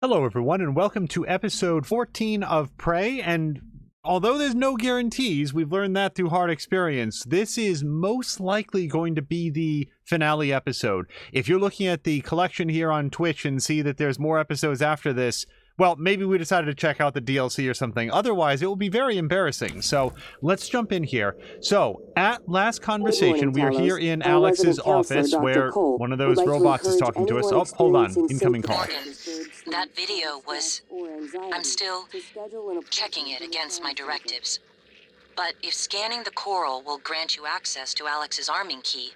Hello, everyone, and welcome to episode 14 of Prey. And although there's no guarantees, we've learned that through hard experience, this is most likely going to be the finale episode. If you're looking at the collection here on Twitch and see that there's more episodes after this, well, maybe we decided to check out the DLC or something. Otherwise, it will be very embarrassing. So let's jump in here. So at last conversation, we are here in Alex's office where one of those robots is talking to us. Oh, hold on. Incoming call. Morgan, that video was... I'm still checking it against my directives. But if scanning the coral will grant you access to Alex's arming key,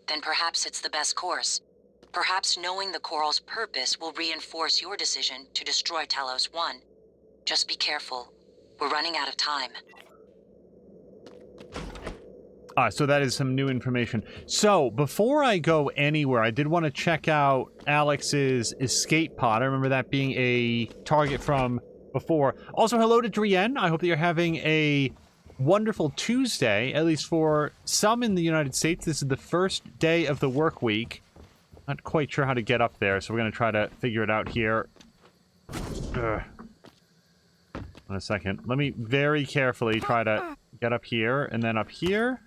then perhaps it's the best course. Perhaps knowing the coral's purpose will reinforce your decision to destroy Talos 1. Just be careful. We're running out of time. So that is some new information. So, before I go anywhere, I did want to check out Alex's escape pod. I remember that being a target from before. Also, hello to Drienne. I hope that you're having a wonderful Tuesday, at least for some in the United States. This is the first day of the work week. Not quite sure how to get up there, so we're going to try to figure it out here. Ugh. In a second. Let me very carefully try to get up here, and then up here.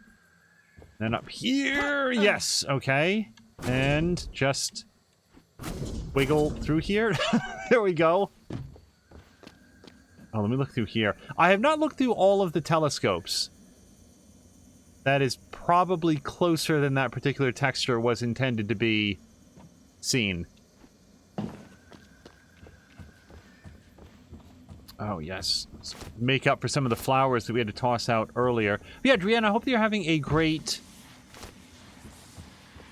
Then up here. Yes, okay. And just wiggle through here. There we go. Oh, let me look through here. I have not looked through all of the telescopes. That is probably closer than that particular texture was intended to be seen. Oh, yes. Let's make up for some of the flowers that we had to toss out earlier. But yeah, Drienne, I hope that you're having a great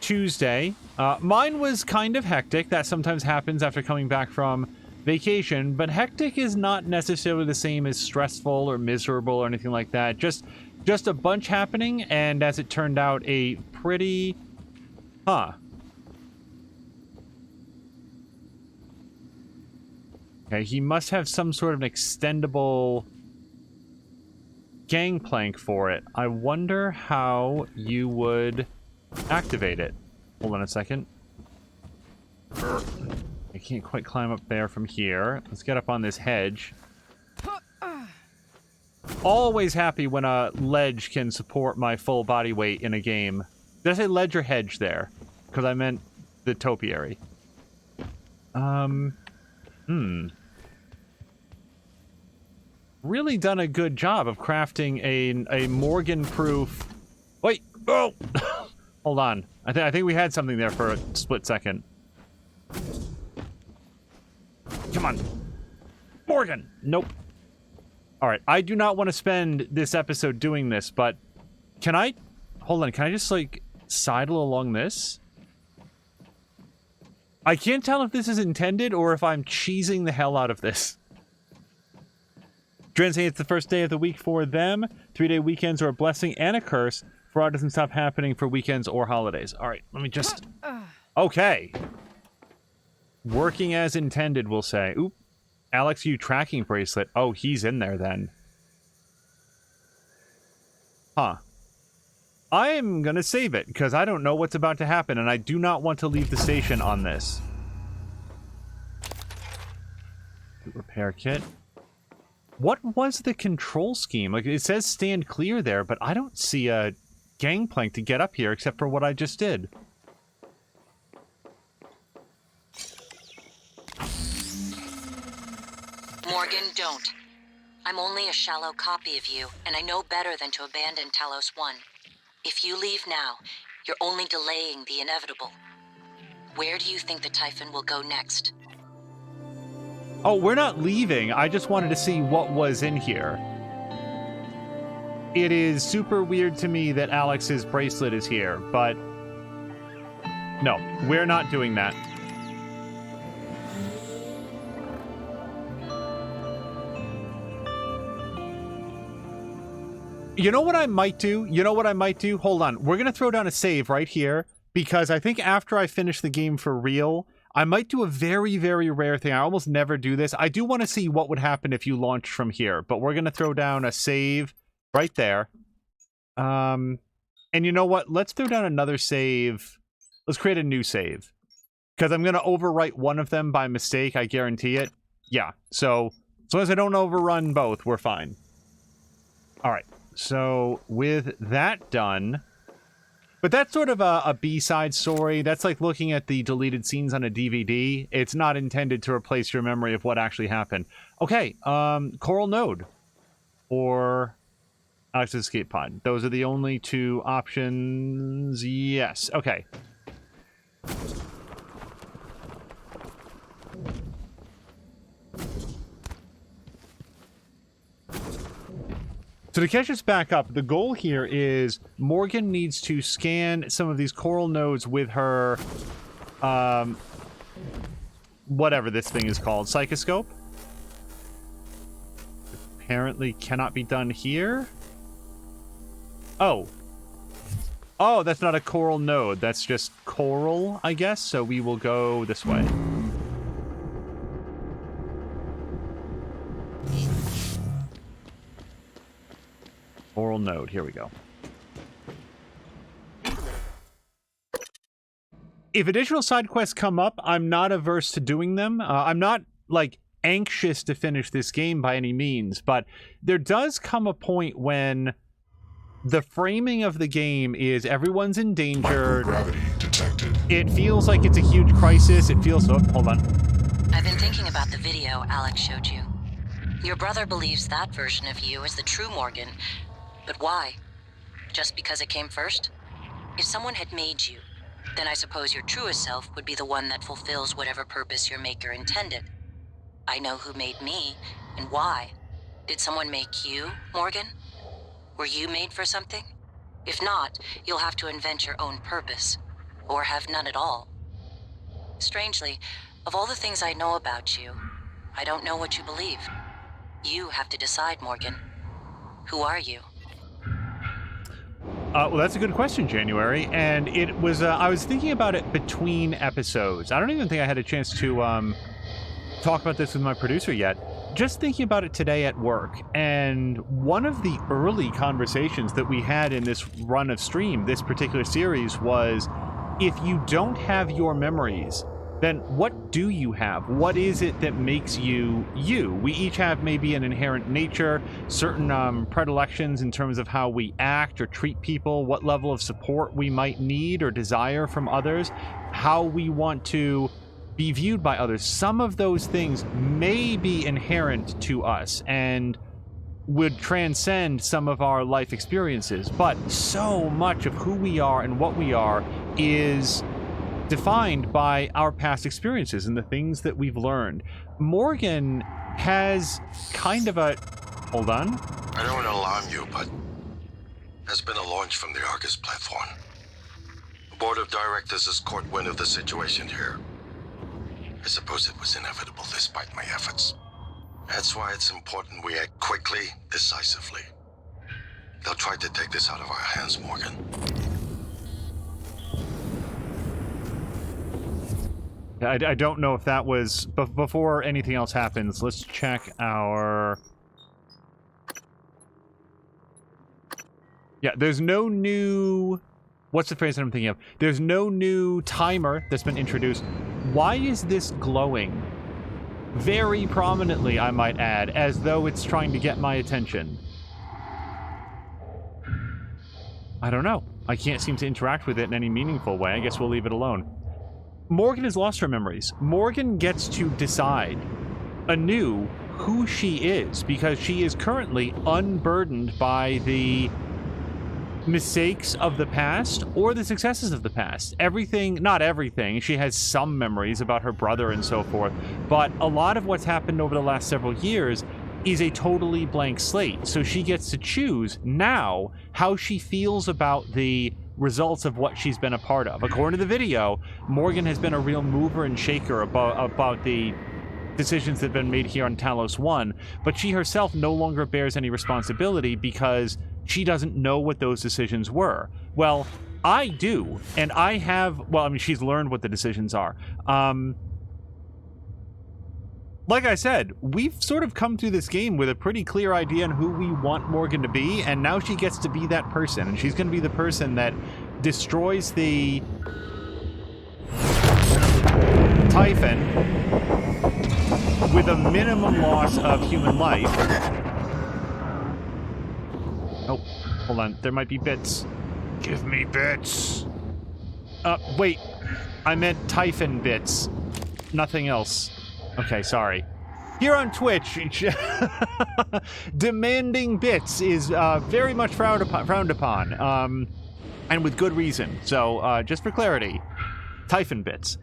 Tuesday. Mine was kind of hectic. That sometimes happens after coming back from vacation, but hectic is not necessarily the same as stressful or miserable or anything like that. Just a bunch happening, and as it turned out, a pretty... Okay, he must have some sort of an extendable gangplank for it. I wonder how you would activate it. Hold on a second. I can't quite climb up there from here. Let's get up on this hedge. Always happy when a ledge can support my full body weight in a game. Did I say ledge or hedge there? Because I meant the topiary. Really done a good job of crafting a Morgan-proof... Wait! Oh! Hold on. I think we had something there for a split second. Come on. Morgan! Nope. Alright, I do not want to spend this episode doing this, but... Can I... Hold on, can I just, like, sidle along this? I can't tell if this is intended or if I'm cheesing the hell out of this. Dren saying it's the first day of the week for them. 3-day weekends are a blessing and a curse. Fraud doesn't stop happening for weekends or holidays. Alright, let me just... Okay. Working as intended, we'll say. Oop. Alex, you tracking bracelet. Oh, he's in there then. Huh. I am gonna save it, because I don't know what's about to happen, and I do not want to leave the station on this. Repair kit. What was the control scheme? Like, it says stand clear there, but I don't see a gangplank to get up here except for what I just did. Morgan, don't. I'm only a shallow copy of you, and I know better than to abandon Talos 1. If you leave now, you're only delaying the inevitable. Where do you think the Typhon will go next? Oh, we're not leaving. I just wanted to see what was in here. It is super weird to me that Alex's bracelet is here, but... No, we're not doing that. You know what I might do? Hold on. We're going to throw down a save right here, because I think after I finish the game for real, I might do a very, very rare thing. I almost never do this. I do want to see what would happen if you launched from here, but we're going to throw down a save right there. And you know what? Let's throw down another save. Let's create a new save. Because I'm going to overwrite one of them by mistake, I guarantee it. Yeah, so as long as I don't overrun both, we're fine. Alright, so with that done... But that's sort of a B-side story. That's like looking at the deleted scenes on a DVD. It's not intended to replace your memory of what actually happened. Okay, Coral Node. Or Alex's Escape Pod. Those are the only two options. Yes, okay. So to catch us back up, the goal here is Morgan needs to scan some of these coral nodes with her, whatever this thing is called, psychoscope. Apparently cannot be done here. Oh. Oh, that's not a coral node. That's just coral, I guess. So we will go this way. Coral node. Here we go. If additional side quests come up, I'm not averse to doing them. I'm not, like, anxious to finish this game by any means, but there does come a point when the framing of the game is everyone's endangered. Microgravity detected. It feels like it's a huge crisis. It feels... Oh, hold on. I've been thinking about the video Alex showed you. Your brother believes that version of you is the true Morgan. But why? Just because it came first? If someone had made you, then I suppose your truest self would be the one that fulfills whatever purpose your maker intended. I know who made me, and why. Did someone make you, Morgan? Were you made for something? If not, you'll have to invent your own purpose, or have none at all. Strangely, of all the things I know about you, I don't know what you believe. You have to decide, Morgan. Who are you? Well, that's a good question, January. And it was, I was thinking about it between episodes. I don't even think I had a chance to talk about this with my producer yet. Just thinking about it today at work. And one of the early conversations that we had in this run of stream, this particular series, was if you don't have your memories, then what do you have? What is it that makes you you? We each have maybe an inherent nature, certain predilections in terms of how we act or treat people, what level of support we might need or desire from others, how we want to be viewed by others. Some of those things may be inherent to us and would transcend some of our life experiences, but so much of who we are and what we are is defined by our past experiences and the things that we've learned. Morgan has kind of a... Hold on. I don't want to alarm you, but there's been a launch from the Argus platform. The board of directors has caught wind of the situation here. I suppose it was inevitable despite my efforts. That's why it's important we act quickly, decisively. They'll try to take this out of our hands, Morgan. I don't know if that was... Before anything else happens, let's check our... Yeah, there's no new... What's the phrase that I'm thinking of? There's no new timer that's been introduced. Why is this glowing? Very prominently, I might add, as though it's trying to get my attention. I don't know. I can't seem to interact with it in any meaningful way. I guess we'll leave it alone. Morgan has lost her memories. Morgan gets to decide anew who she is, because she is currently unburdened by the mistakes of the past or the successes of the past. Everything, not everything, she has some memories about her brother and so forth, but a lot of what's happened over the last several years is a totally blank slate. So she gets to choose now how she feels about the results of what she's been a part of. According to the video, Morgan has been a real mover and shaker about the decisions that have been made here on Talos 1, but she herself no longer bears any responsibility because she doesn't know what those decisions were. Well, I do, and I have... Well, I mean, she's learned what the decisions are. Like I said, we've sort of come through this game with a pretty clear idea on who we want Morgan to be, and now she gets to be that person, and she's going to be the person that destroys the... Typhon with a minimum loss of human life. Oh, hold on. There might be bits. Give me bits. Wait. I meant Typhon bits. Nothing else. Okay, sorry. Here on Twitch, demanding bits is very much frowned upon, and with good reason. So, just for clarity, Typhon bits.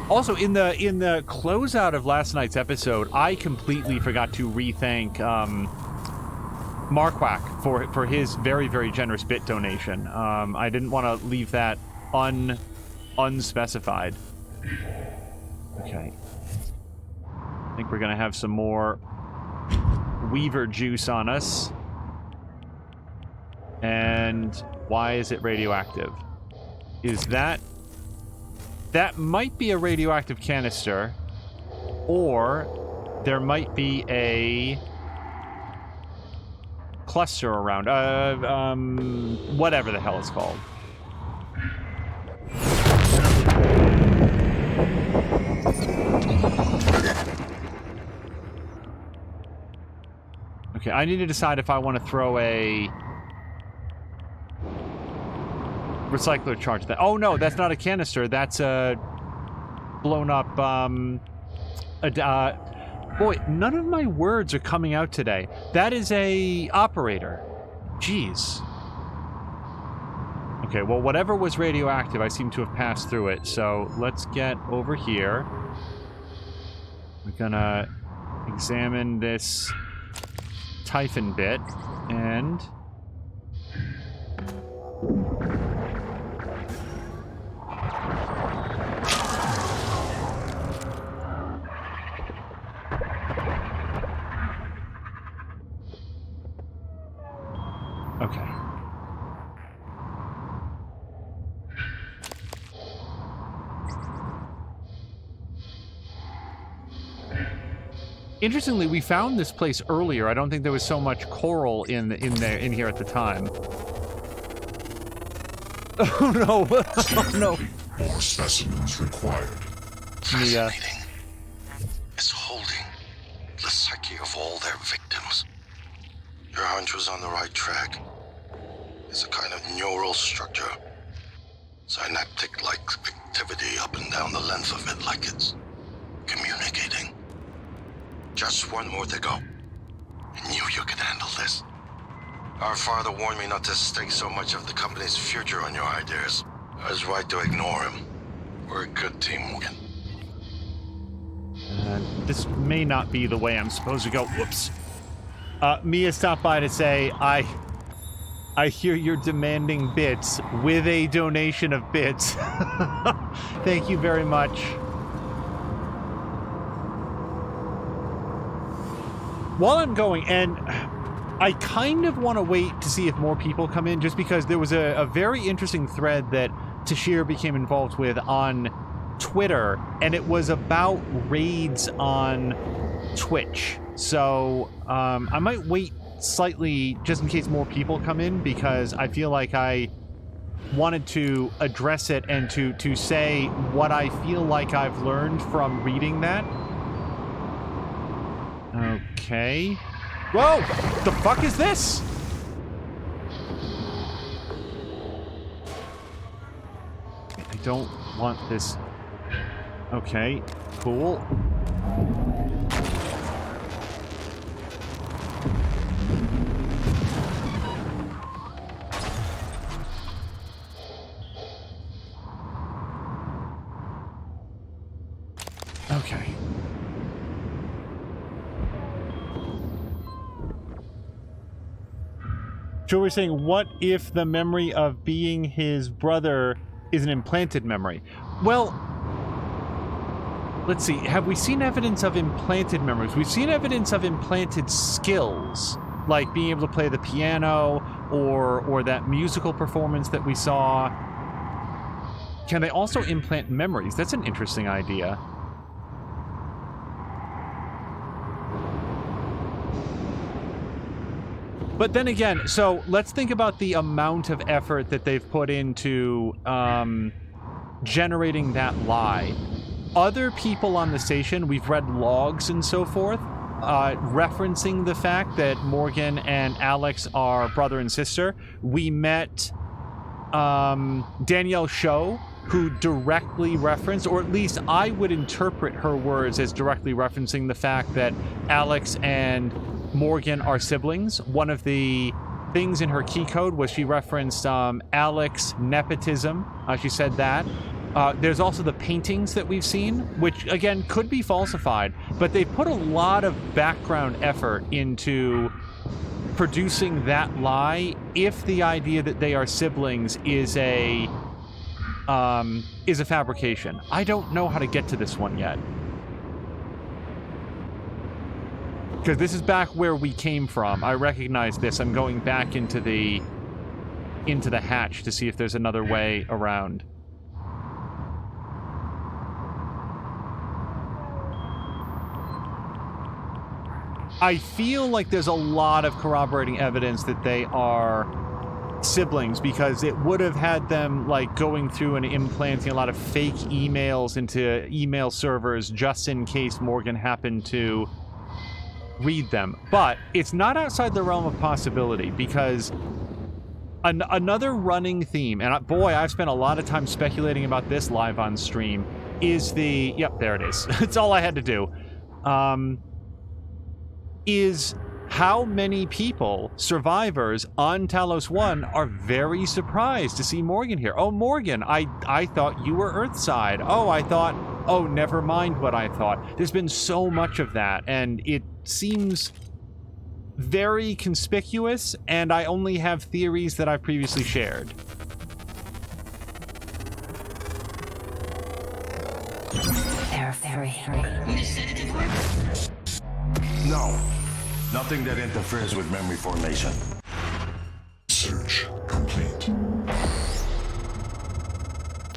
Also, in the closeout of last night's episode, I completely forgot to re-thank Marquak for his very, very generous bit donation. I didn't want to leave that unspecified. Okay. I think we're going to have some more Weaver juice on us. And why is it radioactive? Is that... That might be a radioactive canister. Or there might be a cluster around. Whatever the hell it's called. Okay, I need to decide if I want to throw a recycler charge that. Oh no, that's not a canister. That's a blown up. Boy, none of my words are coming out today. That is a operator. Jeez. Okay, well, whatever was radioactive, I seem to have passed through it. So let's get over here. We're gonna examine this Typhon bit and okay. Interestingly, we found this place earlier. I don't think there was so much coral in here at the time. Oh no! Oh no! More specimens required. Fascinating. It's holding the psyche of all their victims. Your hunch was on the right track. It's a kind of neural structure. Synaptic-like activity up and down the length of it, like it's communicating. Just one more to go. I knew you could handle this. Our father warned me not to stake so much of the company's future on your ideas. I was right to ignore him. We're a good team, Morgan. This may not be the way I'm supposed to go. Whoops. Mia stopped by to say, I hear you're demanding bits with a donation of bits. Thank you very much. While I'm going, and I kind of want to wait to see if more people come in, just because there was a very interesting thread that Tashir became involved with on Twitter, and it was about raids on Twitch. So I might wait slightly just in case more people come in, because I feel like I wanted to address it and to say what I feel like I've learned from reading that. Okay. Whoa! The fuck is this? I don't want this. Okay, cool. Okay. So we're saying, what if the memory of being his brother is an implanted memory? Well, let's see. Have we seen evidence of implanted memories? We've seen evidence of implanted skills, like being able to play the piano or that musical performance that we saw. Can they also implant memories? That's an interesting idea. But then again, so let's think about the amount of effort that they've put into generating that lie. Other people on the station, we've read logs and so forth, referencing the fact that Morgan and Alex are brother and sister. We met Danielle Sho, who directly referenced, or at least I would interpret her words as directly referencing the fact that Alex and Morgan are siblings. One of the things in her key code was she referenced Alex nepotism. She said that. There's also the paintings that we've seen, which, again, could be falsified, but they put a lot of background effort into producing that lie if the idea that they are siblings is a fabrication. I don't know how to get to this one yet. Because this is back where we came from. I recognize this. I'm going back into the hatch to see if there's another way around. I feel like there's a lot of corroborating evidence that they are siblings, because it would have had them like going through and implanting a lot of fake emails into email servers just in case Morgan happened to read them. But it's not outside the realm of possibility, because another running theme, and boy, I've spent a lot of time speculating about this live on stream, is the... Yep, there it is. It's all I had to do. Is how many people, survivors on Talos 1, are very surprised to see Morgan here. Oh, Morgan, I thought you were Earthside. Oh, I thought... Oh, never mind what I thought. There's been so much of that, and it seems very conspicuous, and I only have theories that I've previously shared. No. Nothing that interferes with memory formation. Search complete.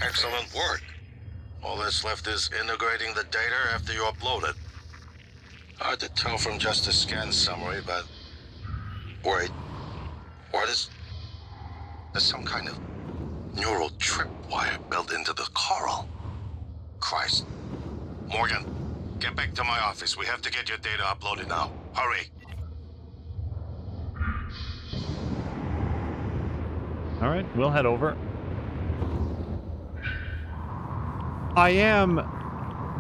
Excellent work. All that's left is integrating the data after you upload it. Hard to tell from just a scan summary, but... Wait. What is... There's some kind of neural tripwire built into the coral. Christ. Morgan, get back to my office. We have to get your data uploaded now. Hurry. All right, we'll head over. I am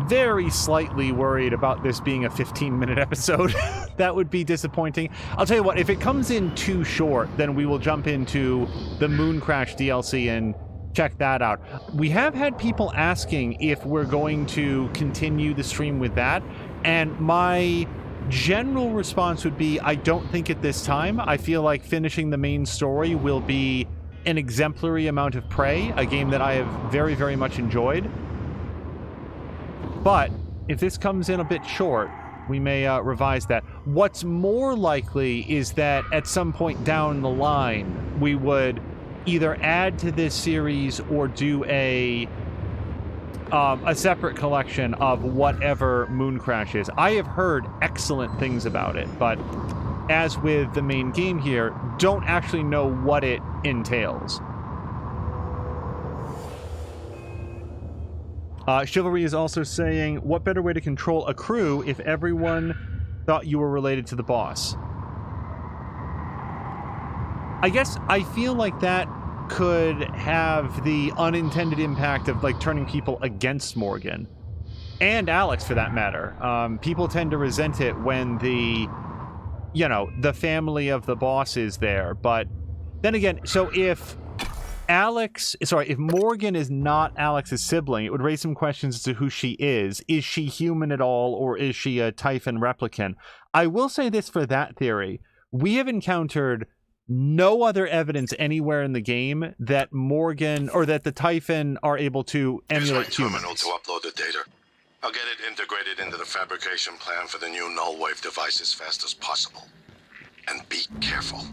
very slightly worried about this being a 15-minute episode. That would be disappointing. I'll tell you what, if it comes in too short, then we will jump into the Moon Crash DLC and check that out. We have had people asking if we're going to continue the stream with that, and my general response would be I don't think at this time. I feel like finishing the main story will be an exemplary amount of Prey, a game that I have very, very much enjoyed. But if this comes in a bit short, we may revise that. What's more likely is that at some point down the line, we would either add to this series or do a separate collection of whatever Moon Crash is. I have heard excellent things about it, but as with the main game here, don't actually know what it entails. Chivalry is also saying, what better way to control a crew if everyone thought you were related to the boss? I guess I feel like that could have the unintended impact of like turning people against Morgan. And Alex, for that matter. People tend to resent it when the family of the boss is there. But then again, so if Morgan is not Alex's sibling, it would raise some questions as to who she is. Is she human at all, or is she a Typhon replicant? I will say this for that theory. We have encountered no other evidence anywhere in the game that Morgan, or that the Typhon are able to emulate Here's my terminal humans. to upload the data. I'll get it integrated into the fabrication plan for the new null wave device as fast as possible. And be careful.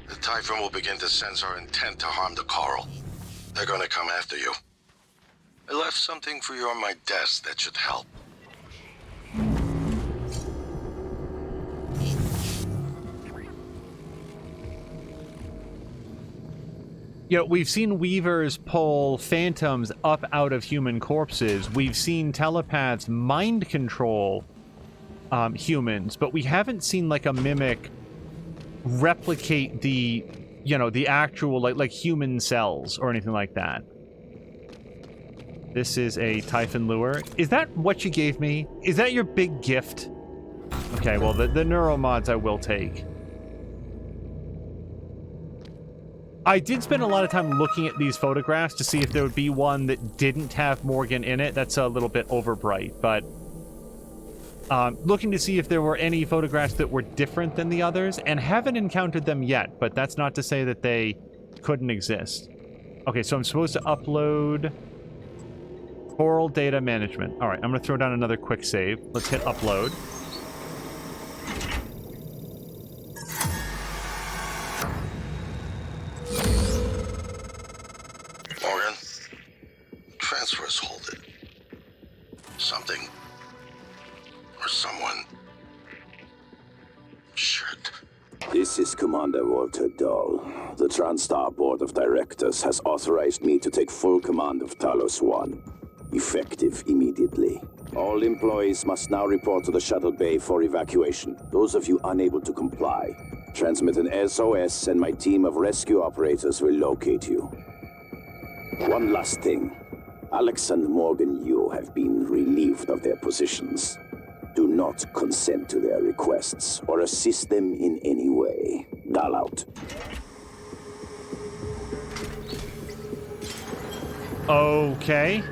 The Typhon will begin to sense our intent to harm the coral. They're gonna come after you. I left something for you on my desk that should help. we've seen Weavers pull phantoms up out of human corpses. We've seen telepaths mind control humans, but we haven't seen like a mimic replicate the, the actual like human cells or anything like that. This is a Typhon lure. Is that what you gave me? Is that your big gift? Okay, well, the neuromods I will take. I did spend a lot of time looking at these photographs to see if there would be one that didn't have Morgan in it. That's a little bit overbright, but looking to see if there were any photographs that were different than the others, and haven't encountered them yet, but that's not to say that they couldn't exist. Okay, so I'm supposed to upload Coral Data Management. All right, I'm going to throw down another quick save. Let's hit upload. Morgan, transfers hold it. Something or someone should. This is Commander Walter Dahl. The TranStar Board of Directors has authorized me to take full command of Talos 1, effective immediately. All employees must now report to the shuttle bay for evacuation. Those of you unable to comply, transmit an SOS and my team of rescue operators will locate you. One last thing. Alex and Morgan Yu have been relieved of their positions. Do not consent to their requests or assist them in any way. Dahl out. Okay.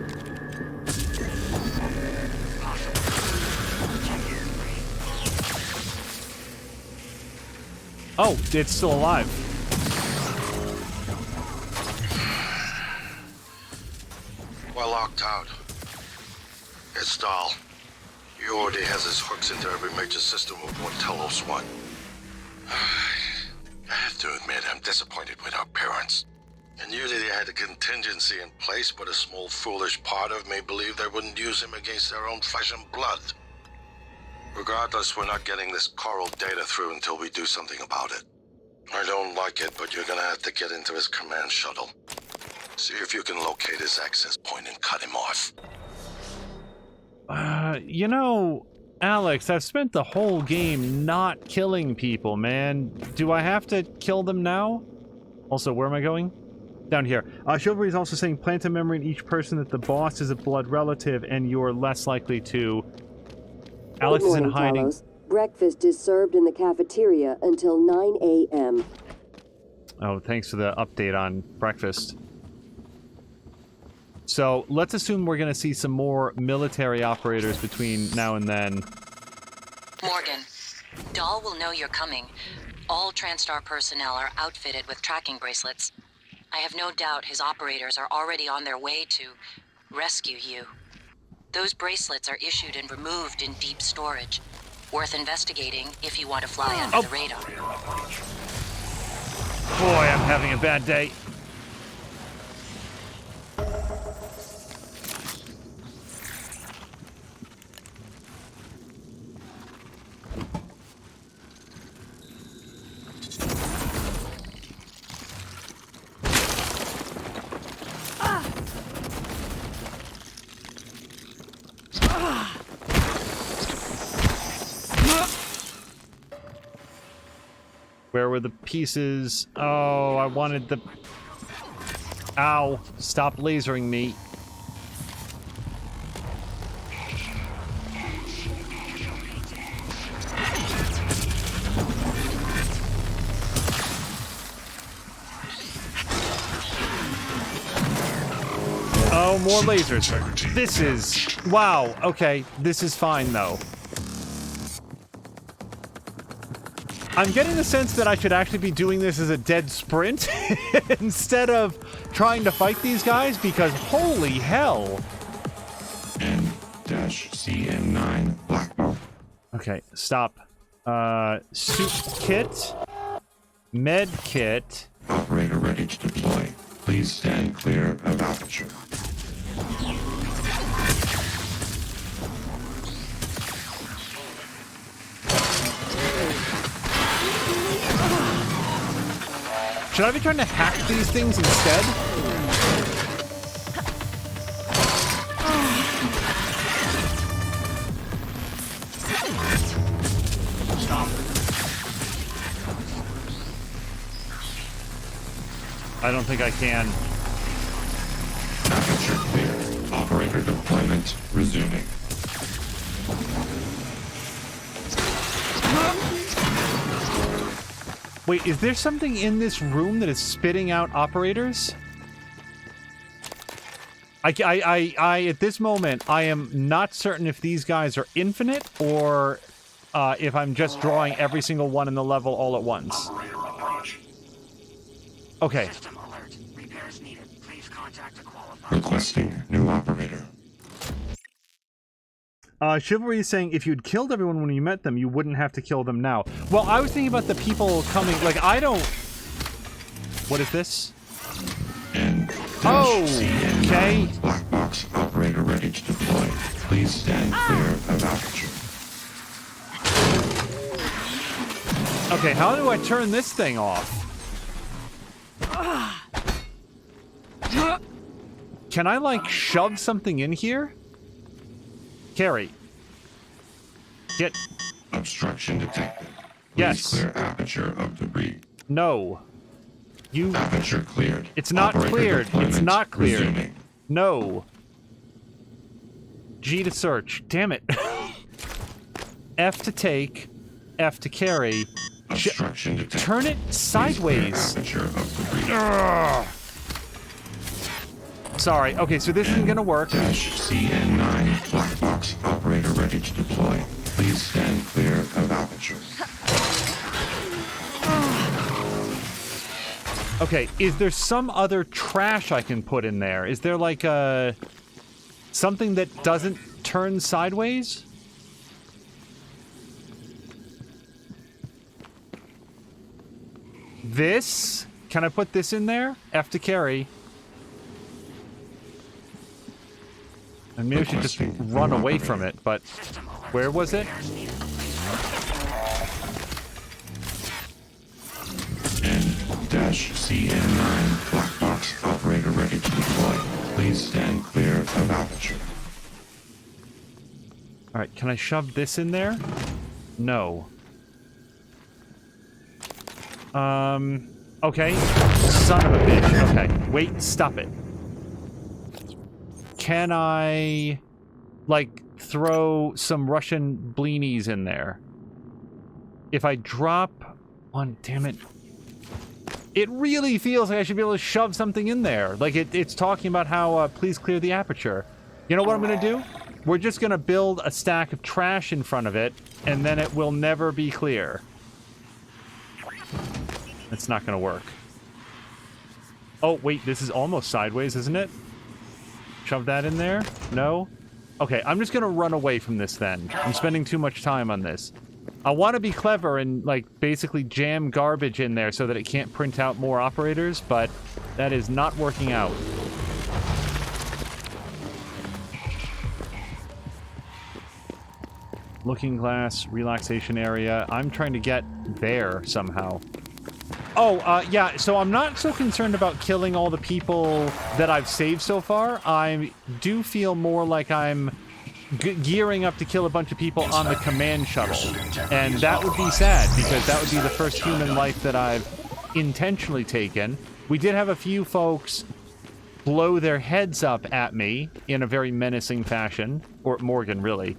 Oh, it's still alive. We're locked out. It's Dahl. He already has his hooks into every major system of what Talos want. I have to admit, I'm disappointed with our parents. I knew that he had a contingency in place, but a small foolish part of me believed they wouldn't use him against their own flesh and blood. Regardless, we're not getting this Coral data through until we do something about it. I don't like it, but you're gonna have to get into his command shuttle. See if you can locate his access point and cut him off. Alex, I've spent the whole game not killing people, man. Do I have to kill them now? Also, where am I going? Down here. Chivalry is also saying plant a memory in each person that the boss is a blood relative and you're less likely to. Alex is in hiding. Talos. Breakfast is served in the cafeteria until 9 a.m. Oh, thanks for the update on breakfast. So, let's assume we're going to see some more military operators between now and then. Morgan, Dahl will know you're coming. All TranStar personnel are outfitted with tracking bracelets. I have no doubt his operators are already on their way to rescue you. Those bracelets are issued and removed in deep storage. Worth investigating if you want to fly under the radar. Boy, I'm having a bad day. Where were the pieces? Oh, I wanted the... Ow. Stop lasering me. Oh, more lasers. This is... Wow. Okay. This is fine, though. I'm getting the sense that I should actually be doing this as a dead sprint instead of trying to fight these guys, because holy hell. N-CN9 Blackbow. Okay, stop. Suit kit. Med kit. Operator ready to deploy. Please stand clear of aperture. Should I be trying to hack these things instead? I don't think I can. Aperture clear. Operator deployment resuming. Wait, is there something in this room that is spitting out operators? At this moment, I am not certain if these guys are infinite or if I'm just drawing every single one in the level all at once. Okay. Requesting new operator. Chivalry is saying if you'd killed everyone when you met them, you wouldn't have to kill them now. Well, I was thinking about the people coming, like, I don't... What is this? Oh, okay. Black box operator ready to deploy. Please stand clear of aperture. Okay, how do I turn this thing off? Can I, like, shove something in here? Carrie. Get... Obstruction detected. Please Yes. clear aperture of debris. No. You... Aperture cleared. It's not Operator cleared. It's deployment not cleared. resuming. No. G to search. Damn it. F to take. F to carry. Obstruction detected. Turn it Please sideways. clear aperture of debris. Ugh. Sorry. Okay, so this isn't gonna work. Dash CN9 black box operator ready to deploy. Please stand clear of aperture. Okay, is there some other trash I can put in there? Is there like a... something that doesn't turn sideways? This? Can I put this in there? F to carry. And maybe I should just run away from it, but... Where was it? Dash CN9 black box operator ready to deploy. Please stand clear of aperture. Alright, can I shove this in there? No. Okay. Son of a bitch. Okay. Wait, stop it. Can I, like, throw some Russian blinis in there? If I drop one, damn it. It really feels like I should be able to shove something in there. Like, it's talking about how, please clear the aperture. You know what I'm gonna do? We're just gonna build a stack of trash in front of it, and then it will never be clear. It's not gonna work. Oh, wait, this is almost sideways, isn't it? Shove that in there? No? Okay, I'm just gonna run away from this then. I'm spending too much time on this. I want to be clever and, like, basically jam garbage in there so that it can't print out more operators, but that is not working out. Looking glass, relaxation area. I'm trying to get there somehow. Oh, yeah, so I'm not so concerned about killing all the people that I've saved so far. I do feel more like I'm gearing up to kill a bunch of people on the command shuttle. And that would be sad, because that would be the first human life that I've intentionally taken. We did have a few folks blow their heads up at me in a very menacing fashion. Or Morgan, really.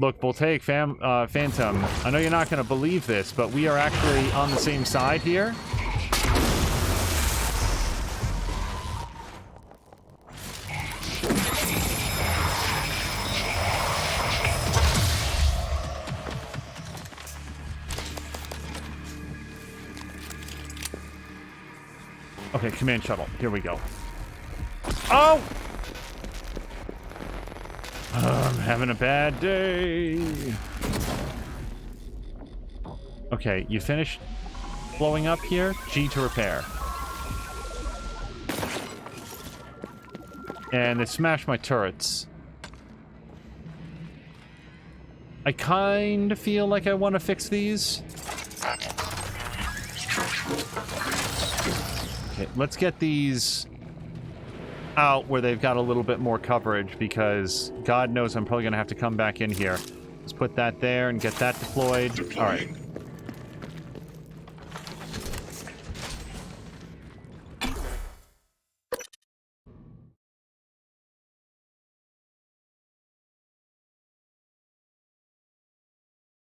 Look, Voltaic Phantom, I know you're not going to believe this, but we are actually on the same side here. Okay, command shuttle. Here we go. Oh! I'm having a bad day. Okay, you finished blowing up here? G to repair. And they smashed my turrets. I kind of feel like I want to fix these. Okay, let's get these out where they've got a little bit more coverage, because God knows I'm probably going to have to come back in here. Let's put that there and get that deployed. All right.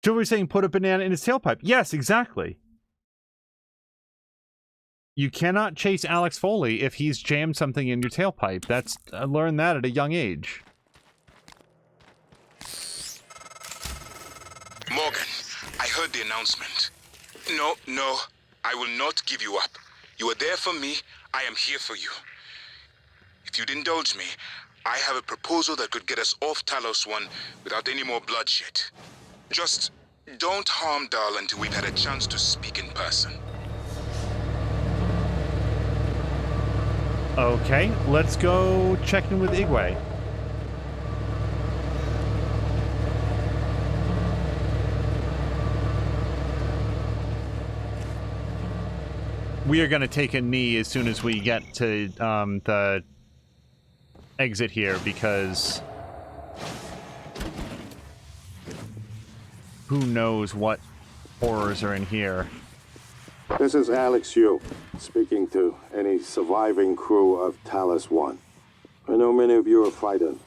Jewelry saying put a banana in his tailpipe. Yes, exactly. You cannot chase Alex Foley if he's jammed something in your tailpipe. I learned that at a young age. Morgan, I heard the announcement. No, I will not give you up. You are there for me. I am here for you. If you'd indulge me, I have a proposal that could get us off Talos 1 without any more bloodshed. Just don't harm Dahl until we've had a chance to speak in person. Okay, let's go check in with Igwe. We are going to take a knee as soon as we get to the exit here, because who knows what horrors are in here. This is Alex Yu, speaking to any surviving crew of Talos 1. I know many of you are frightened,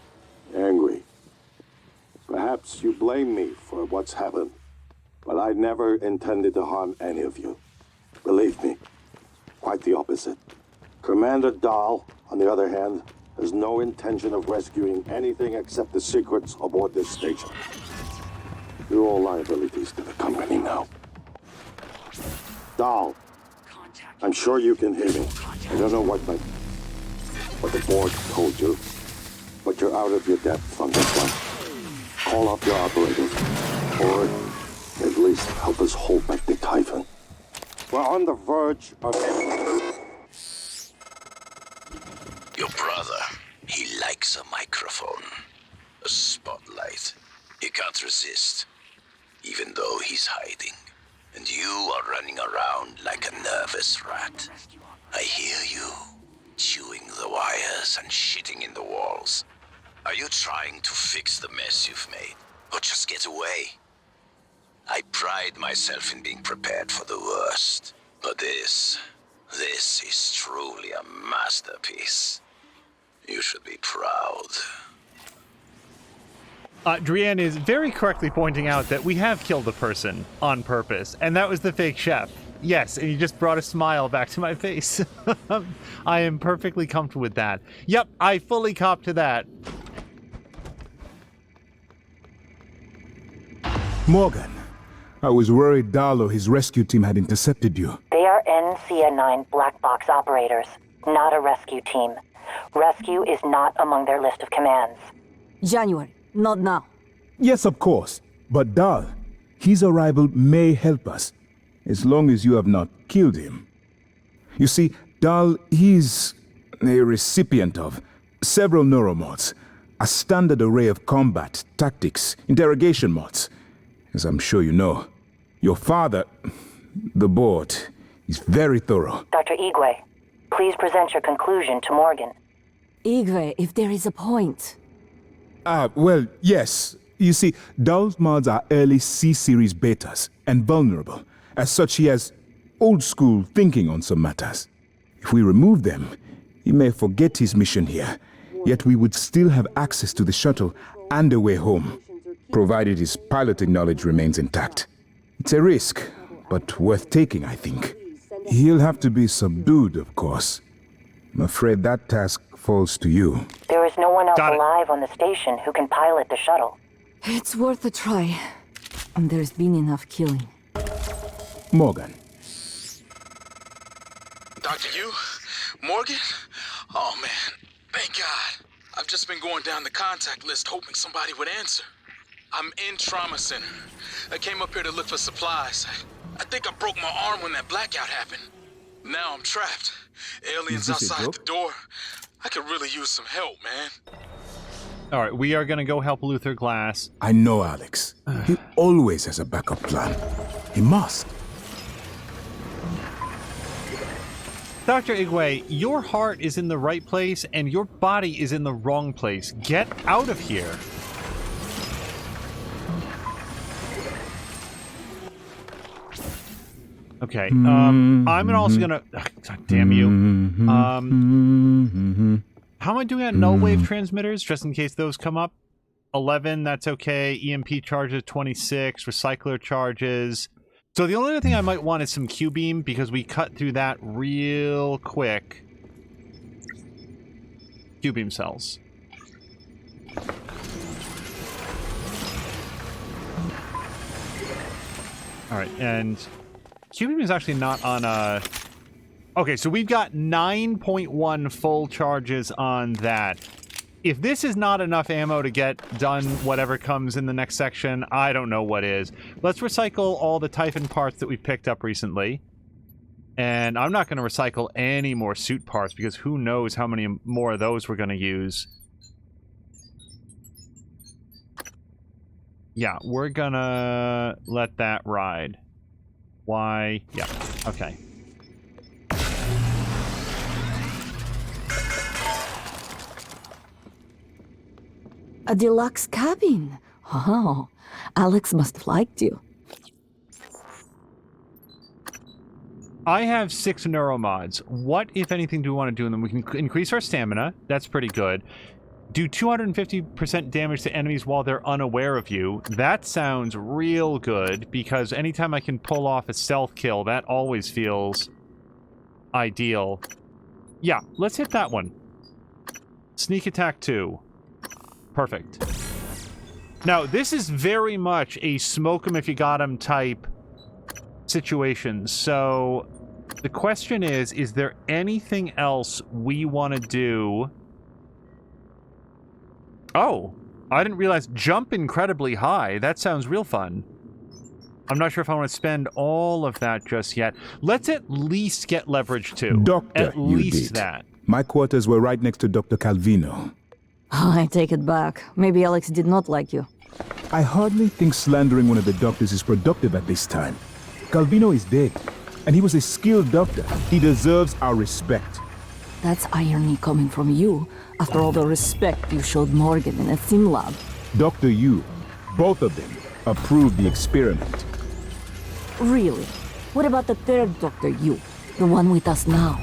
angry. Perhaps you blame me for what's happened, but I never intended to harm any of you. Believe me, quite the opposite. Commander Dahl, on the other hand, has no intention of rescuing anything except the secrets aboard this station. You're all liabilities to the company now. Dahl, I'm sure you can hear me. I don't know what the board told you, but you're out of your depth on this one. Call up your operators, or at least help us hold back the Typhon. We're on the verge of... Your brother, he likes a microphone. A spotlight. He can't resist, even though he's hiding. And you are running around like a nervous rat. I hear you, chewing the wires and shitting in the walls. Are you trying to fix the mess you've made, or just get away? I pride myself in being prepared for the worst, but this is truly a masterpiece. You should be proud. Drienne is very correctly pointing out that we have killed a person on purpose, and that was the fake chef. Yes, and you just brought a smile back to my face. I am perfectly comfortable with that. Yep, I fully cop to that. Morgan, I was worried Dahl or his rescue team had intercepted you. They are NCA-9 black box operators, not a rescue team. Rescue is not among their list of commands. January, not now. Yes, of course. But Dahl, his arrival may help us, as long as you have not killed him. You see, Dahl, he's a recipient of several neuromods, a standard array of combat, tactics, interrogation mods. As I'm sure you know, your father, the board, is very thorough. Dr. Igwe, please present your conclusion to Morgan. Igwe, if there is a point. Well, yes. You see, Dahl's mods are early C-series betas and vulnerable. As such, he has old-school thinking on some matters. If we remove them, he may forget his mission here, yet we would still have access to the shuttle and a way home, provided his piloting knowledge remains intact. It's a risk, but worth taking, I think. He'll have to be subdued, of course. I'm afraid that task falls to you. There is no one else alive on the station who can pilot the shuttle. It's worth a try. And there's been enough killing. Morgan. Dr. Yu? Morgan? Oh, man. Thank God. I've just been going down the contact list hoping somebody would answer. I'm in Trauma Center. I came up here to look for supplies. I think I broke my arm when that blackout happened. Now I'm trapped. Aliens outside the door. I could really use some help, man. All right, we are going to go help Luther Glass. I know Alex. He always has a backup plan. He must. Dr. Igwe, your heart is in the right place and your body is in the wrong place. Get out of here. Okay, I'm also gonna... God damn you. How am I doing on null wave transmitters, just in case those come up? 11, that's okay. EMP charges, 26. Recycler charges. So the only other thing I might want is some Q-beam, because we cut through that real quick. Q-beam cells. Alright, and Q-beam is actually not on a... Okay, so we've got 9.1 full charges on that. If this is not enough ammo to get done whatever comes in the next section, I don't know what is. Let's recycle all the Typhon parts that we picked up recently. And I'm not going to recycle any more suit parts because who knows how many more of those we're going to use. Yeah, we're going to let that ride. Why? Yeah, okay. A deluxe cabin. Oh, Alex must have liked you. I have 6 neuromods. What, if anything, do we want to do in them? We can increase our stamina. That's pretty good. Do 250% damage to enemies while they're unaware of you. That sounds real good, because anytime I can pull off a stealth kill, that always feels ideal. Yeah, let's hit that one. Sneak attack 2. Perfect. Now, this is very much a smoke 'em if you got 'em type situation. So, the question is there anything else we want to do? Oh, I didn't realize jump incredibly high. That sounds real fun. I'm not sure if I want to spend all of that just yet. Let's at least get leverage 2. Doctor, at least did. that. My quarters were right next to Dr. Calvino. Oh, I take it back. Maybe Alex did not like you. I hardly think slandering one of the doctors is productive at this time. Calvino is dead, and he was a skilled doctor. He deserves our respect. That's irony coming from you, after all the respect you showed Morgan in a sim lab. Dr. Yu, both of them, approved the experiment. Really? What about the third Dr. Yu, the one with us now?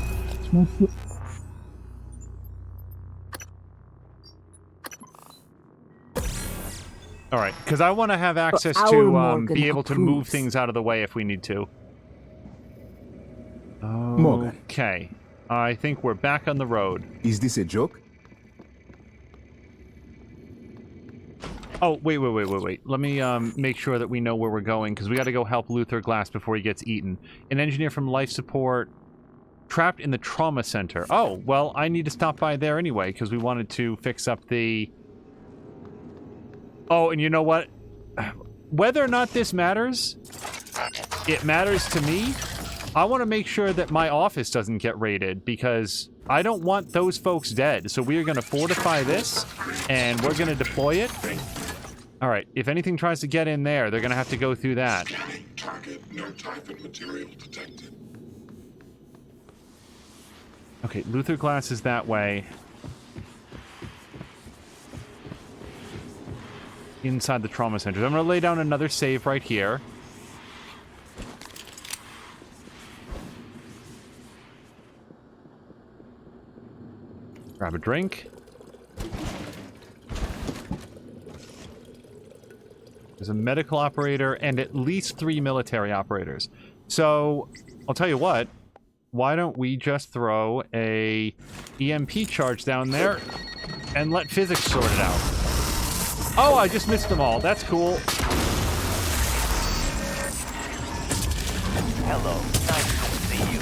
All right, because I want to have access Our to Morgan be able to move approves. things out of the way if we need to. Morgan. Okay, I think we're back on the road. Is this a joke? Oh, wait. Let me make sure that we know where we're going, because we got to go help Luther Glass before he gets eaten. An engineer from life support trapped in the trauma center. Oh, well, I need to stop by there anyway, because we wanted to fix up the... Oh, and you know what? Whether or not this matters, it matters to me. I want to make sure that my office doesn't get raided, because I don't want those folks dead. So we are going to fortify this, and we're going to deploy it. All right, if anything tries to get in there, they're going to have to go through that. Target, no Typhon material detected. Okay, Luther Glass is that way. Inside the trauma center. I'm going to lay down another save right here. Grab a drink. There's a medical operator and at least 3 military operators. So, I'll tell you what. Why don't we just throw a EMP charge down there and let physics sort it out? Oh, I just missed them all. That's cool. Hello. Nice to see you.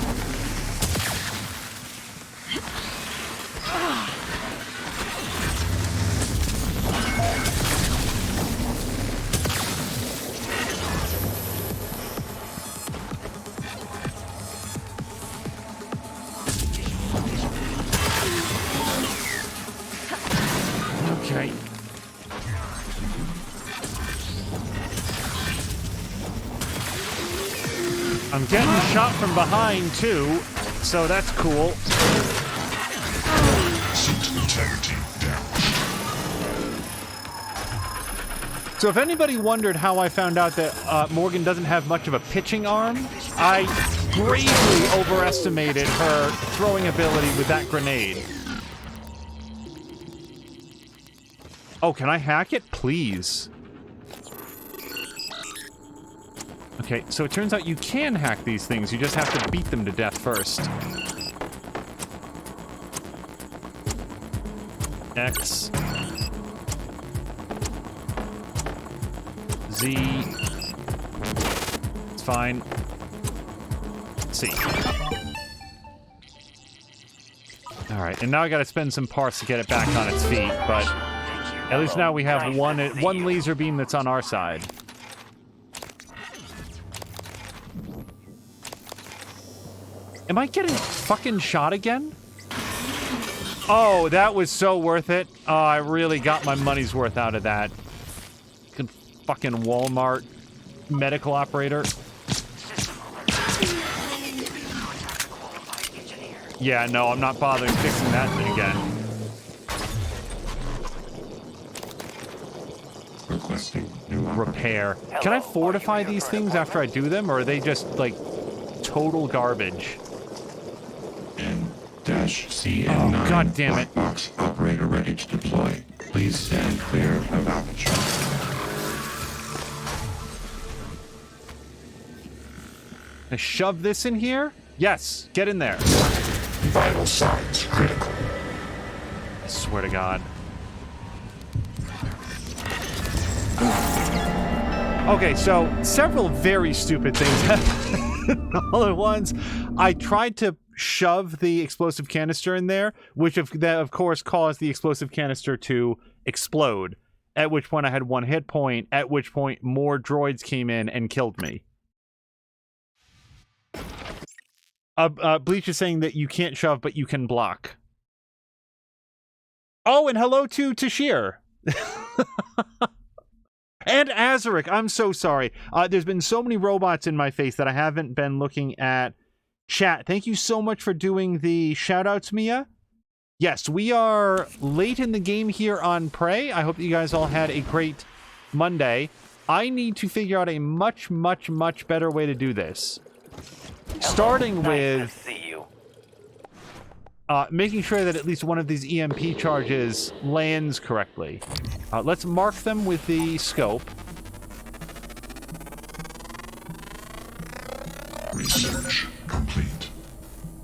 Okay. I'm getting shot from behind, too, so that's cool. Suit integrity damaged. So if anybody wondered how I found out that Morgan doesn't have much of a pitching arm, I gravely overestimated her throwing ability with that grenade. Oh, can I hack it? Please. Okay, so it turns out you can hack these things. You just have to beat them to death first. X. Z. It's fine. C. Alright, and now I gotta spend some parts to get it back on its feet, but at least now we have one laser beam that's on our side. Am I getting fucking shot again? Oh, that was so worth it. Oh, I really got my money's worth out of that. Fucking Walmart medical operator. Yeah, no, I'm not bothering fixing that thing again. Requesting new Repair. Can I fortify these things after I do them, or are they just, like, total garbage? N-CN9 oh, God damn it. Black box operator ready to deploy. Please stand clear of aperture. I shove this in here? Yes, get in there. Vital signs critical. I swear to God. Okay, so several very stupid things happened all at once. I tried to shove the explosive canister in there, which of course caused the explosive canister to explode, at which point I had 1 hit point, at which point more droids came in and killed me. Bleach is saying that you can't shove, but you can block. Oh, and hello to Tashir. And Azaric, I'm so sorry. There's been so many robots in my face that I haven't been looking at chat. Thank you so much for doing the shoutouts, Mia. Yes, we are late in the game here on Prey. I hope that you guys all had a great Monday. I need to figure out a much, much, much better way to do this. Starting with making sure that at least one of these EMP charges lands correctly. Let's mark them with the scope. Research complete.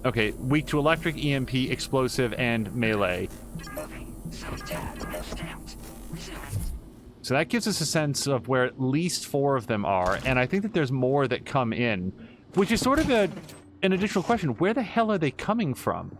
Okay, weak to electric, EMP, explosive, and melee. So that gives us a sense of where at least 4 of them are, and I think that there's more that come in, which is sort of an additional question. Where the hell are they coming from?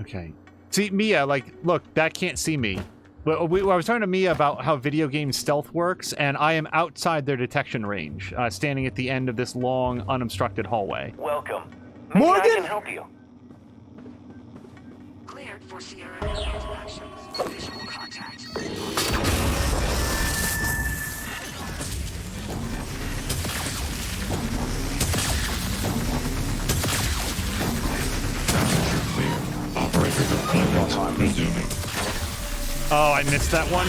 Okay. See, Mia, like, look, that can't see me. I was talking to Mia about how video game stealth works, and I am outside their detection range, standing at the end of this long, unobstructed hallway. Welcome. Maybe Morgan? I can help you. Cleared for Sierra interactions. Visual contact. Operator deployment resuming. Oh, I missed that one?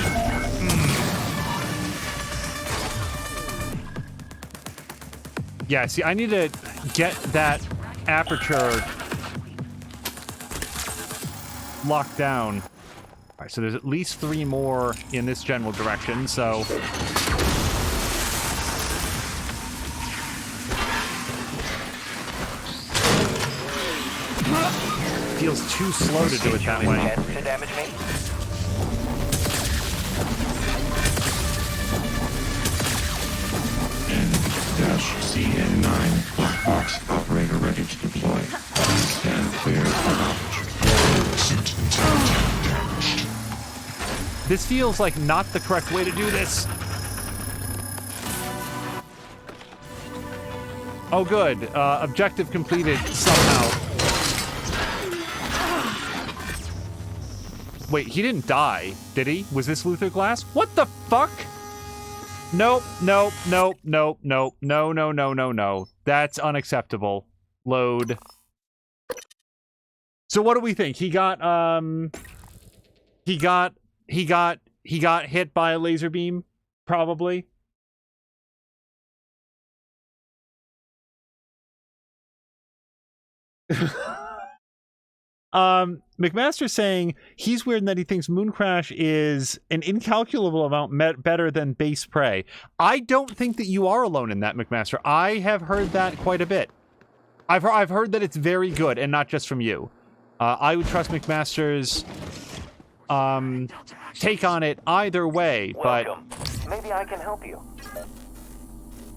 Yeah, see, I need to get that aperture locked down. All right, so there's at least 3 more in this general direction, so... Feels too slow to do it that way. Intend to damage me? N-CN9 black box operator ready to deploy. Please stand clear of aperture. Suit integrity damaged. This feels like not the correct way to do this. Oh, good. Objective completed somehow. Wait, he didn't die, did he? Was this Luther Glass? What the fuck? Nope, nope, nope, nope, nope, no, no, no, no, no. That's unacceptable. Load. So what do we think? He got hit by a laser beam, probably. McMaster's saying he's weird in that he thinks Mooncrash is an incalculable amount better than Base Prey. I don't think that you are alone in that, McMaster. I have heard that quite a bit. I've heard that it's very good, and not just from you. I would trust McMaster's take on it either way, but... Welcome. Maybe I can help you.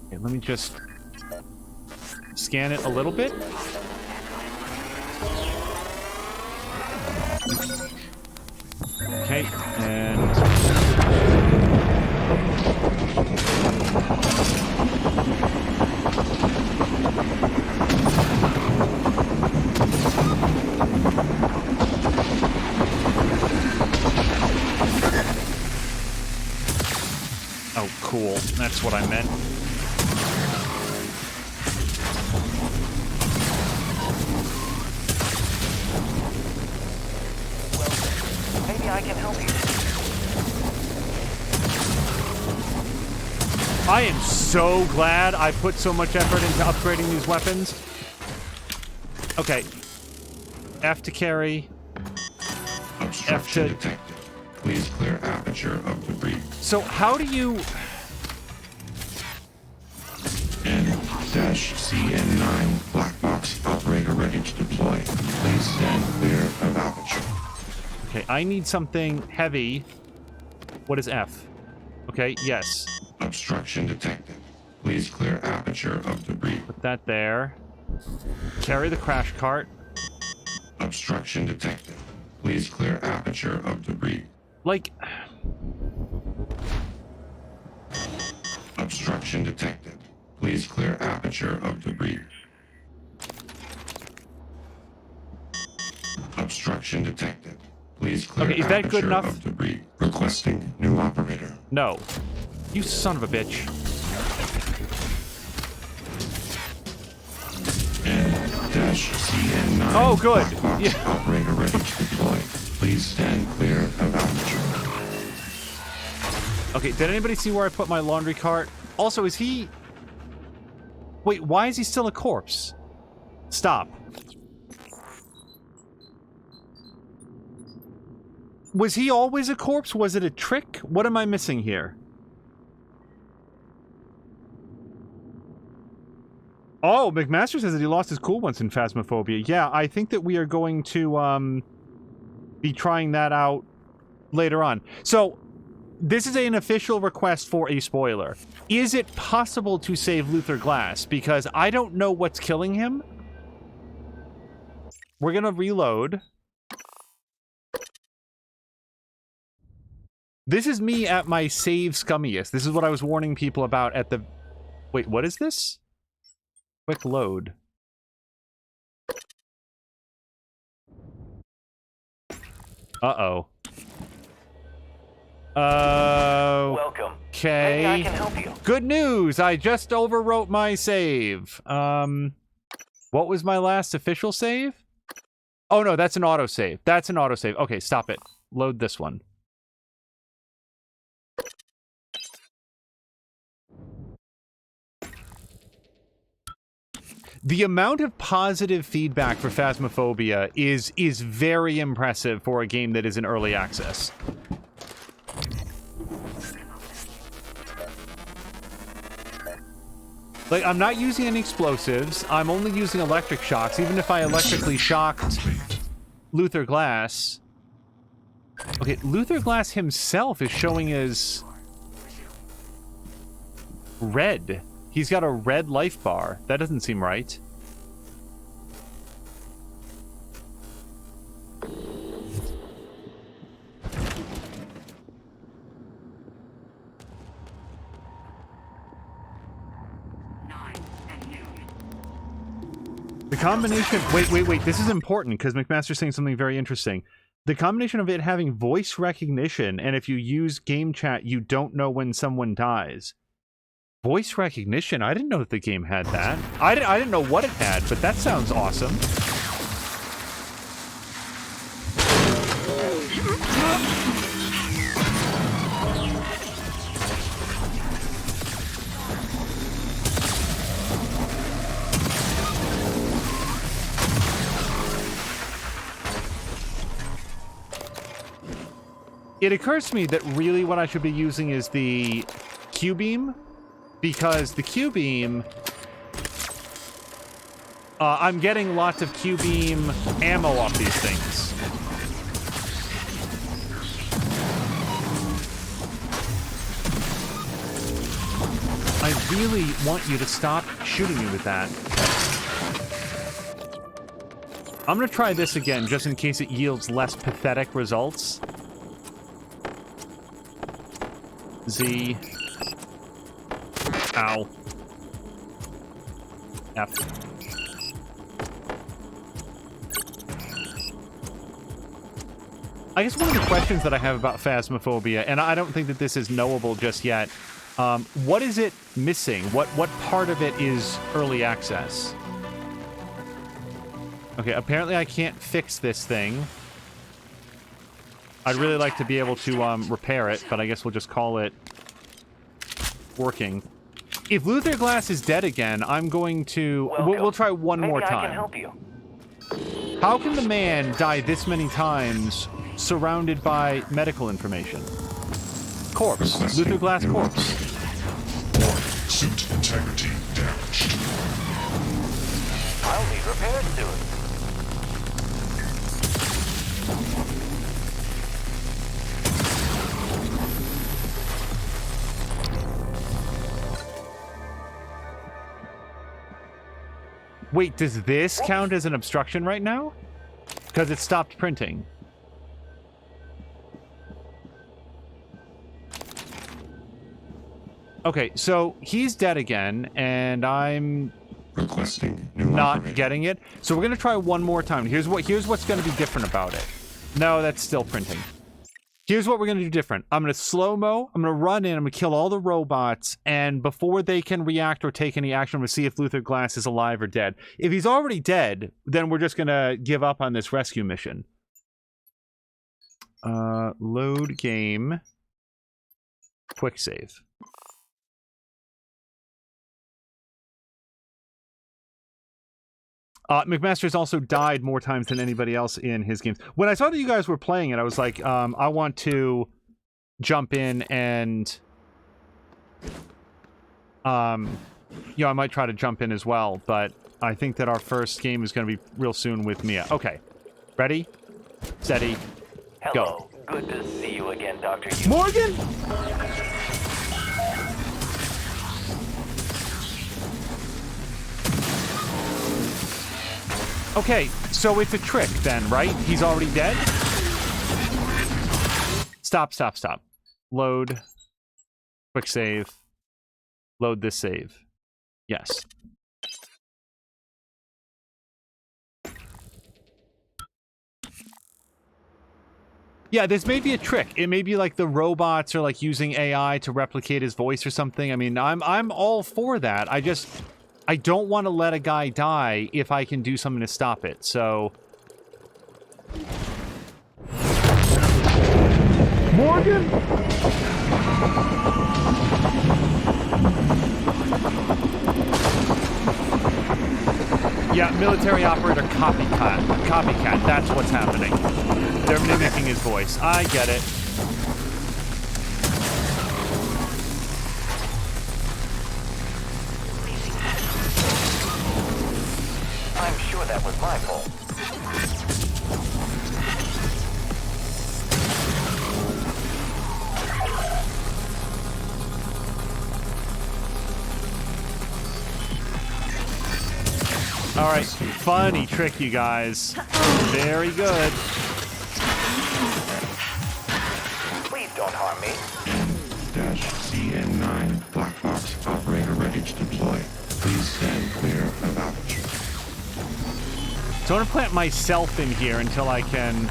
Okay, let me just scan it a little bit. Okay, and... Oh, cool. That's what I meant. Maybe I can help you. I am so glad I put so much effort into upgrading these weapons. Okay. F to carry. F to... detected. Please clear aperture of debris. So how do you... N-CN9 black box operator ready to deploy. Please stand clear of aperture. Okay, I need something heavy. What is F? Okay, yes. Obstruction detected. Please clear aperture of debris. Put that there. Carry the crash cart. Obstruction detected. Please clear aperture of debris. Like... Obstruction detected. Please clear aperture of debris. Obstruction detected. Please clear okay, is that good enough? of debris. Requesting new operator. No. You son of a bitch. N-CN9 oh, good. black box Yeah. operator ready to deploy. Please stand clear of aperture. Okay, did anybody see where I put my laundry cart? Also, is he... Wait, why is he still a corpse? Stop. Was he always a corpse? Was it a trick? What am I missing here? Oh, McMaster says that he lost his cool once in Phasmophobia. Yeah, I think that we are going to, be trying that out later on. So, this is an official request for a spoiler. Is it possible to save Luther Glass? Because I don't know what's killing him. We're gonna reload. This is me at my save scummiest. This is what I was warning people about at the... Wait, what is this? Quick load. Uh-oh. Welcome. Okay. Maybe I can help you. Good news! I just overwrote my save. What was my last official save? Oh no, that's an autosave. That's an autosave. Okay, stop it. Load this one. The amount of positive feedback for Phasmophobia is very impressive for a game that is in early access. Like, I'm not using any explosives. I'm only using electric shocks. Even if I electrically shocked Luther Glass... Okay, Luther Glass himself is showing as... red. He's got a red life bar. That doesn't seem right. The combination... Wait. This is important, because McMaster's saying something very interesting. The combination of it having voice recognition, and if you use game chat, you don't know when someone dies. Voice recognition? I didn't know that the game had that. I didn't know what it had, but that sounds awesome. It occurs to me that really what I should be using is the Q-beam, because the Q-beam, I'm getting lots of Q-beam ammo off these things. I really want you to stop shooting me with that. I'm gonna try this again, just in case it yields less pathetic results. Z. Ow. F. I guess one of the questions that I have about Phasmophobia, and I don't think that this is knowable just yet, what is it missing? What part of it is early access? Okay, apparently I can't fix this thing. I'd really like to be able to repair it, but I guess we'll just call it working. If Luther Glass is dead again, I'm going to... We'll try one more time. I can help you. How can the man die this many times surrounded by medical information? Corpse. Luther Glass corpse. Suit integrity damaged. I'll need repairs soon. Wait, does this count as an obstruction right now? Because it stopped printing. Okay, so he's dead again, and I'm not getting it. So we're gonna try one more time. Here's what's gonna be different about it. No, that's still printing. Here's what we're gonna do different. I'm gonna slow-mo, I'm gonna run in, I'm gonna kill all the robots, and before they can react or take any action, I'm gonna see if Luther Glass is alive or dead. If he's already dead, then we're just gonna give up on this rescue mission. Load game. Quick save. McMaster's also died more times than anybody else in his games. When I saw that you guys were playing it, I was like, I want to jump in and, I might try to jump in as well, but I think that our first game is going to be real soon with Mia. Okay. Ready? Steady. Hello. Go. Good to see you again, Dr. Yu. Morgan! Okay, so it's a trick then, right? He's already dead? Stop. Load. Quick save. Load this save. Yes. Yeah, this may be a trick. It may be like the robots are like using AI to replicate his voice or something. I mean, I'm all for that. I don't want to let a guy die if I can do something to stop it, so... Morgan! Yeah, military operator copycat, that's what's happening. They're mimicking his voice. I get it. I'm sure that was my fault. All right, funny trick, you guys. Very good. Please don't harm me. CN9 black box operator ready to deploy. Please stand clear of aperture. So I'm gonna plant myself in here until I can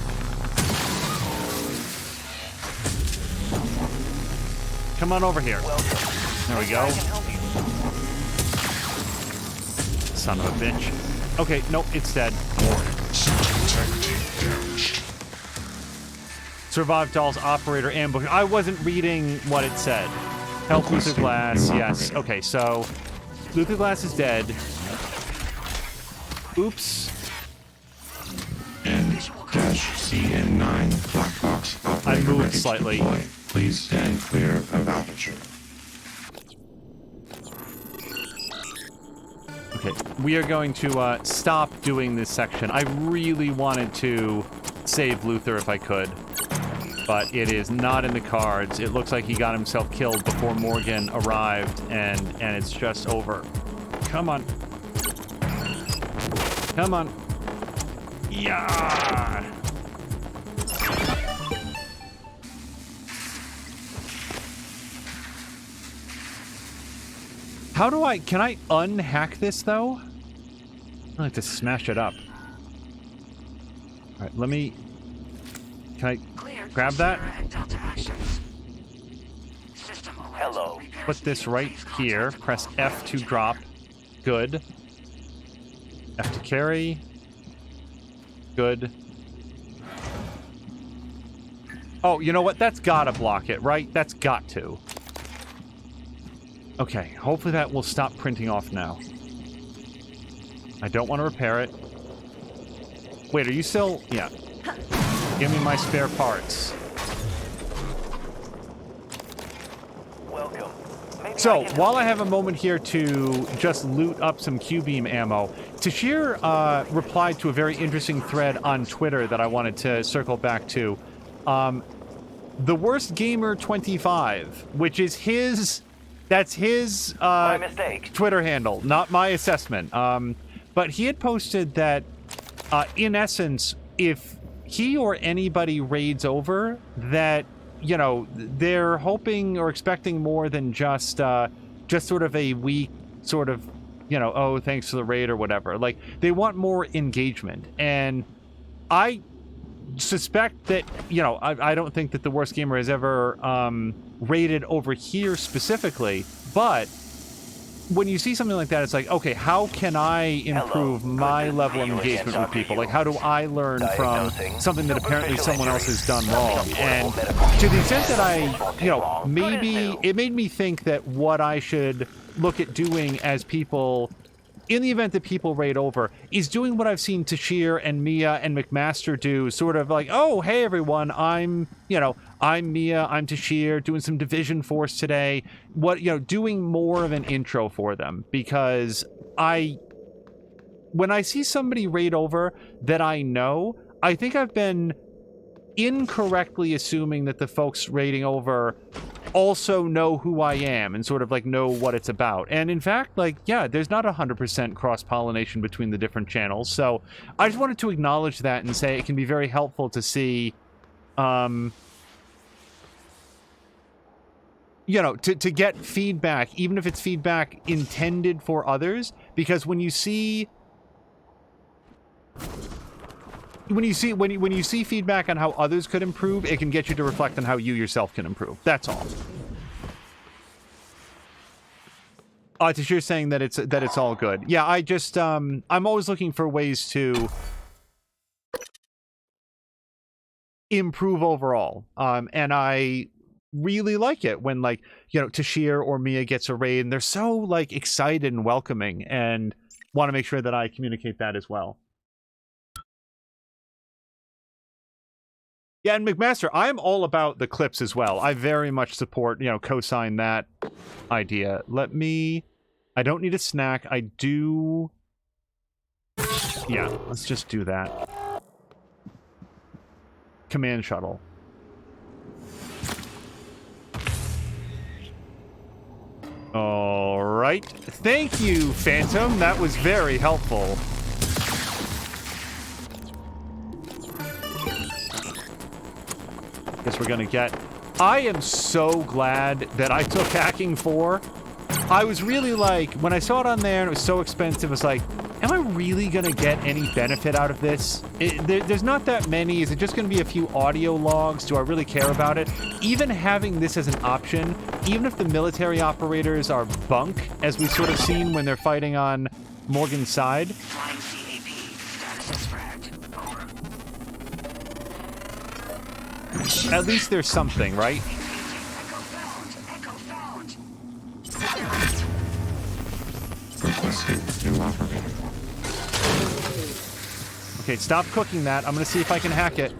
Come on over here. There we go. Son of a bitch. Okay, nope, it's dead. Survive Doll's operator ambush. I wasn't reading what it said. Help Luther Glass. Yes. Okay, so Luther Glass is dead. Oops. N-CN9 black box operator I moved ready to slightly. deploy. Please stand clear of aperture. Okay, we are going to stop doing this section. I really wanted to save Luther if I could, but it is not in the cards. It looks like he got himself killed before Morgan arrived, and it's just over. Come on. Come on. Yeah. How do can I unhack this though? I like to smash it up. All right, can I grab that? Hello. Put this right here. Press F to drop. Good. F to carry. Good. Oh, you know what? That's gotta block it, right? That's got to. Okay, hopefully that will stop printing off now. I don't want to repair it. Wait, are you still... Yeah. Give me my spare parts. Welcome. So, while I have a moment here to just loot up some Q-beam ammo, Tashir replied to a very interesting thread on Twitter that I wanted to circle back to. The Worst Gamer 25, which is his... That's his my mistake. Twitter handle, not my assessment. But he had posted that, in essence, if he or anybody raids over, that, you know, they're hoping or expecting more than just sort of a weak sort of, you know, oh, thanks for the raid or whatever. Like, they want more engagement. And I suspect that, you know, I don't think that the Worst Gamer has ever rated over here specifically, but when you see something like that, it's like, okay, how can I improve my level of engagement with people? Like, how do I learn from something that apparently someone else has done wrong? And to the extent that I, you know, maybe it made me think that what I should look at doing as people, in the event that people raid over, is doing what I've seen Tashir and Mia and McMaster do, sort of like, oh, hey, everyone, I'm Mia, I'm Tashir, doing some Division Force today. Doing more of an intro for them, because when I see somebody raid over that I know, I think I've been incorrectly assuming that the folks raiding over also know who I am and sort of like know what it's about. And in fact, like, yeah, there's not 100% cross-pollination between the different channels. So I just wanted to acknowledge that and say it can be very helpful to see, you know, to get feedback, even if it's feedback intended for others, because when you see feedback on how others could improve, it can get you to reflect on how you yourself can improve. That's all. Tashir saying that it's all good. Yeah, I just I'm always looking for ways to improve overall. And I really like it when, like, you know, Tashir or Mia gets a raid and they're so like excited and welcoming, and want to make sure that I communicate that as well. Yeah, and McMaster, I'm all about the clips as well. I very much support, you know, co-sign that idea. I don't need a snack. I do... Yeah, let's just do that. Command shuttle. All right. Thank you, Phantom. That was very helpful. Guess we're gonna get... I am so glad that I took Hacking 4. I was really like, when I saw it on there and it was so expensive, it's like, am I really going to get any benefit out of this? There's not that many. Is it just going to be a few audio logs? Do I really care about it? Even having this as an option, even if the military operators are bunk, as we've sort of seen when they're fighting on Morgan's side. At least there's something, right? Okay, stop cooking that. I'm gonna see if I can hack it.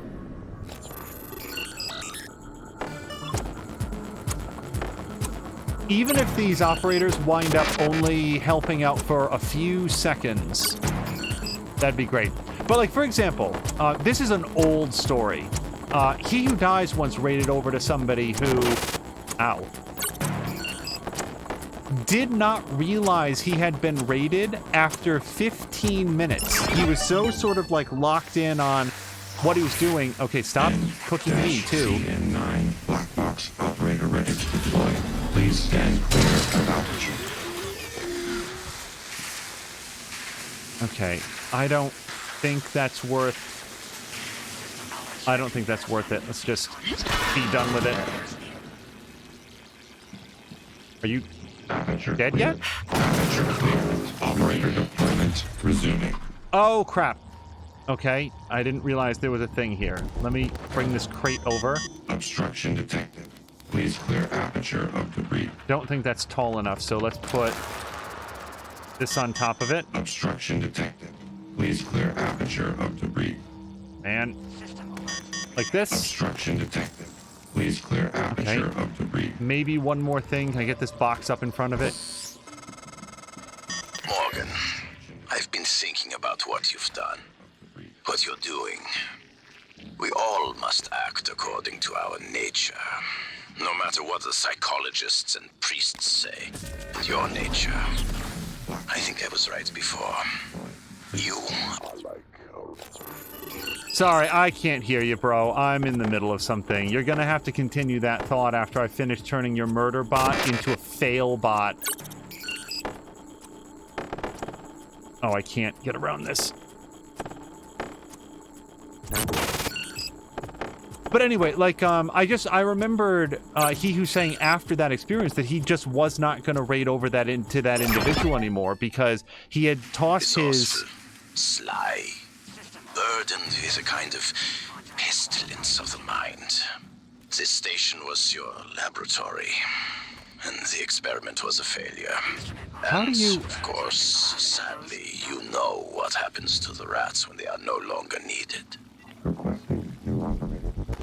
Even if these operators wind up only helping out for a few seconds, that'd be great. But like, for example, this is an old story. He Who Dies once raided over to somebody who... Ow. Did not realize he had been raided after 15 minutes. He was so sort of like locked in on what he was doing. Okay, stop cooking me too. CN9 black box operator ready to deploy. Please stand clear of altitude. Okay, I don't think that's worth it. Let's just be done with it. Are you dead yet? Aperture clear. Operator deployment resuming. Oh, crap. Okay, I didn't realize there was a thing here. Let me bring this crate over. Obstruction detected. Please clear aperture of debris. Don't think that's tall enough, so let's put this on top of it. Obstruction detected. Please clear aperture of debris. And like this. Obstruction detected. Please clear aperture of debris. Maybe one more thing. Can I get this box up in front of it? Morgan, I've been thinking about what you've done. What you're doing. We all must act according to our nature. No matter what the psychologists and priests say. Your nature. I think I was right before. You are like... Sorry, I can't hear you, bro. I'm in the middle of something. You're gonna have to continue that thought after I finish turning your murder bot into a fail bot. Oh, I can't get around this. But anyway, like, I remembered He Who's saying after that experience that he just was not going to raid over that into that individual anymore because he had tossed his... Sly, burdened with a kind of pestilence of the mind. This station was your laboratory, and the experiment was a failure. How do you... Of course, sadly, you know what happens to the rats when they are no longer needed.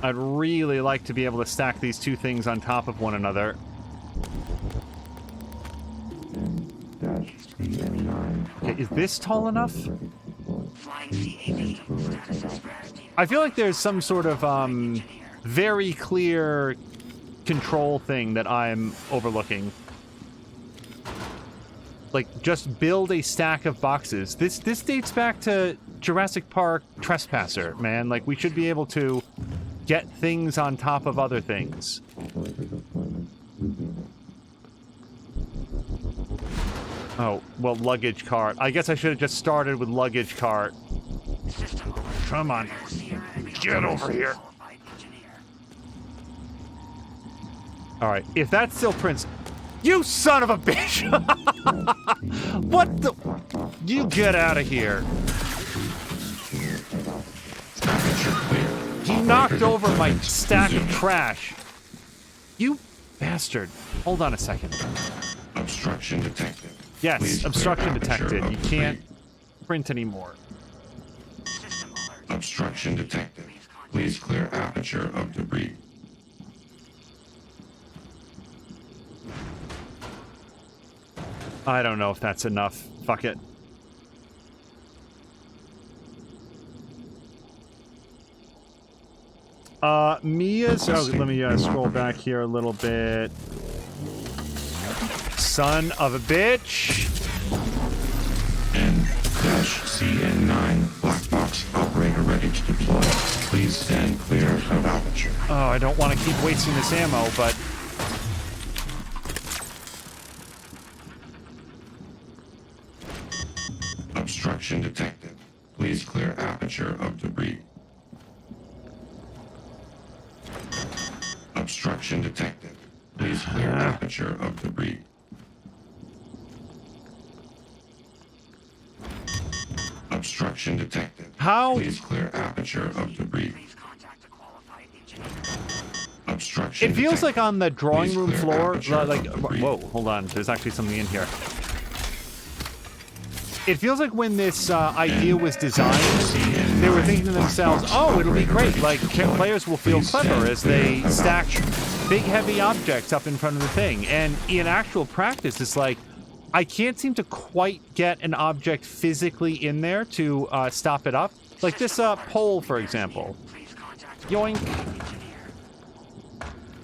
I'd really like to be able to stack these two things on top of one another. Okay, is this tall enough? I feel like there's some sort of very clear control thing that I'm overlooking. Like, just build a stack of boxes. This dates back to Jurassic Park Trespasser, man. Like, we should be able to get things on top of other things. Oh, well, luggage cart. I guess I should have just started with luggage cart. Come on. Get over here. Alright, if that's still Prince... You son of a bitch! What the... You get out of here. He knocked over my stack of trash. You bastard. Hold on a second. Obstruction detected. Yes, Please obstruction clear aperture detected. of You debris. can't print anymore. Obstruction detected. Please clear aperture of debris. I don't know if that's enough. Fuck it. Mia's... Oh, let me scroll back here a little bit. Son of a bitch! N-CN9 black box operator ready to deploy. Please stand clear of aperture. Oh, I don't want to keep wasting this ammo, but... Obstruction detected. Please clear aperture of debris. Obstruction detected. Please clear aperture of debris. Obstruction detected. How? Please clear aperture of debris. Obstruction It feels detected. like on the drawing Please room clear floor, aperture of like, debris. whoa, hold on, there's actually something in here. It feels like when this idea was designed, they were thinking to themselves, oh, it'll be great, like, players will feel clever as they stack big, heavy objects up in front of the thing. And in actual practice, it's like, I can't seem to quite get an object physically in there to stop it up. Like this pole, for example. Yoink.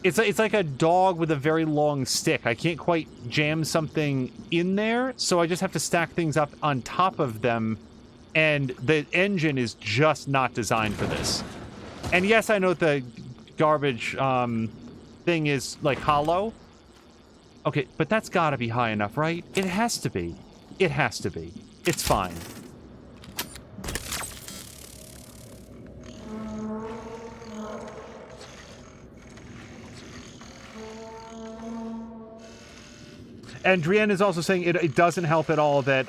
It's like a dog with a very long stick. I can't quite jam something in there, so I just have to stack things up on top of them, and the engine is just not designed for this. And yes, I know the garbage thing is, like, hollow. Okay, but that's gotta be high enough, right? It has to be. It has to be. It's fine. And Drienne is also saying it doesn't help at all that,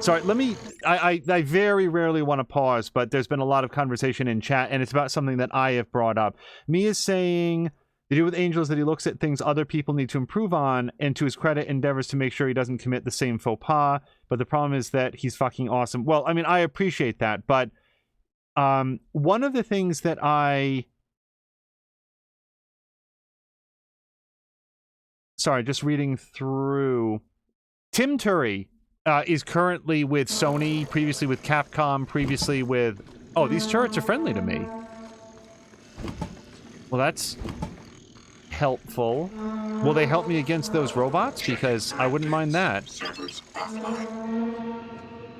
sorry, let me, I very rarely want to pause, but there's been a lot of conversation in chat, and it's about something that I have brought up. Me is saying, the deal with Angel is that he looks at things other people need to improve on, and to his credit, endeavors to make sure he doesn't commit the same faux pas, but the problem is that he's fucking awesome. Well, I mean, I appreciate that, but one of the things that Sorry, just reading through. Tim Turry is currently with Sony, previously with Capcom, previously with... Oh, these turrets are friendly to me. Well, that's helpful. Will they help me against those robots? Because I wouldn't mind that.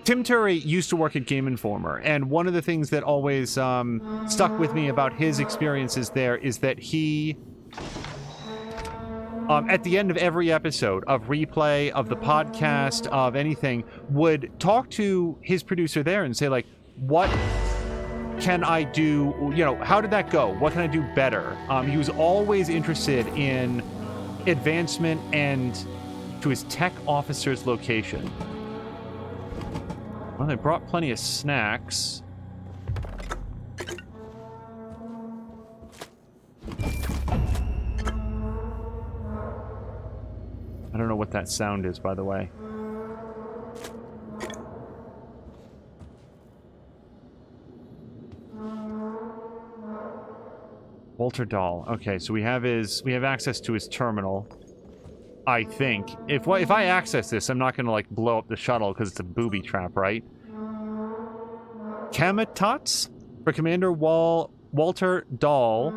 Tim Turry used to work at Game Informer, and one of the things that always stuck with me about his experiences there is that he... at the end of every episode of Replay, of the podcast, of anything, would talk to his producer there and say, like, what can I do? You know, how did that go? What can I do better? He was always interested in advancement and to his tech officer's location. Well, they brought plenty of snacks. I don't know what that sound is, by the way. Walter Dahl. Okay, so we have access to his terminal. I think. If I access this, I'm not gonna, like, blow up the shuttle because it's a booby trap, right? Kamatats for Commander Walter Dahl.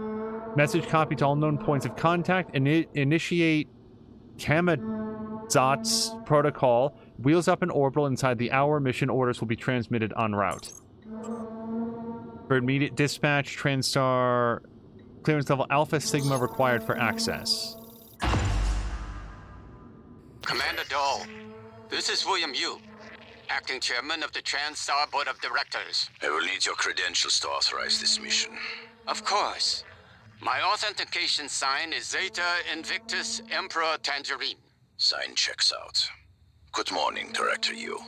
Message copy to all known points of contact. Initiate Kamadzat's protocol. Wheels up in orbital inside the hour. Mission orders will be transmitted en route. For immediate dispatch, TranStar clearance level Alpha Sigma required for access. Commander Dahl, this is William Yu, acting chairman of the TranStar Board of Directors. I will need your credentials to authorize this mission. Of course. My authentication sign is Zeta Invictus Emperor Tangerine. Sign checks out. Good morning, Director Yu.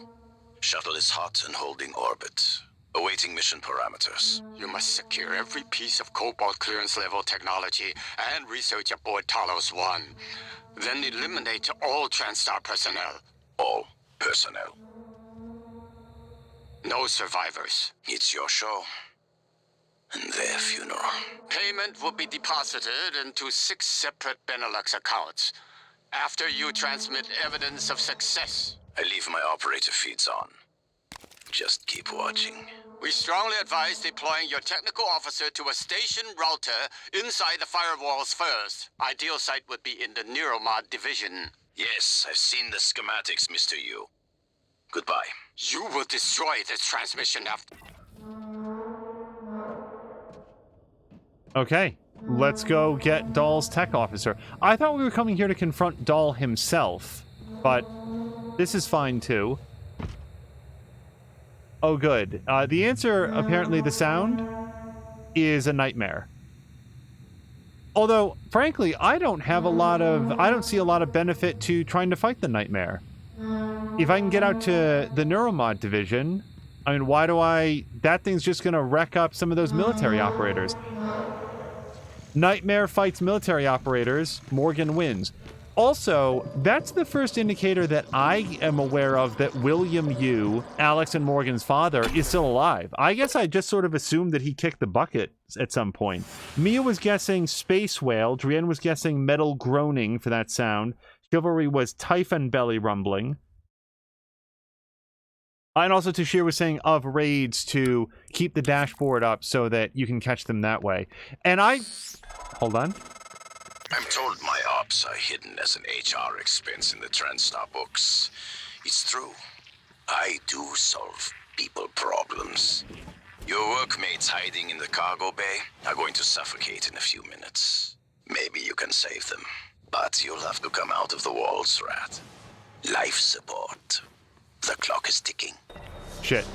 Shuttle is hot and holding orbit. Awaiting mission parameters. You must secure every piece of Cobalt clearance level technology and research aboard Talos 1. Then eliminate all TranStar personnel. All personnel. No survivors. It's your show. And their funeral. Payment will be deposited into 6 separate Benelux accounts. After you transmit evidence of success. I leave my operator feeds on. Just keep watching. We strongly advise deploying your technical officer to a station router inside the firewalls first. Ideal site would be in the Neuromod division. Yes, I've seen the schematics, Mr. Yu. Goodbye. You will destroy this transmission after... Okay, let's go get Dahl's tech officer. I thought we were coming here to confront Dahl himself, but this is fine too. Oh, good. The answer, apparently the sound, is a nightmare. Although, frankly, I don't see a lot of benefit to trying to fight the nightmare. If I can get out to the Neuromod division, I mean, that thing's just gonna wreck up some of those military operators. Nightmare fights military operators, Morgan wins. Also, that's the first indicator that I am aware of that William Yu, Alex and Morgan's father, is still alive. I guess I just sort of assumed that he kicked the bucket at some point. Mia was guessing Space Whale, Drienne was guessing Metal Groaning for that sound, Chivalry was Typhon Belly Rumbling. And also Tashir was saying of raids to keep the dashboard up so that you can catch them that way. And hold on. I'm told my ops are hidden as an HR expense in the TranStar books. It's true. I do solve people problems. Your workmates hiding in the cargo bay are going to suffocate in a few minutes. Maybe you can save them, but you'll have to come out of the walls, Rat. Life support. The clock is ticking. Shit.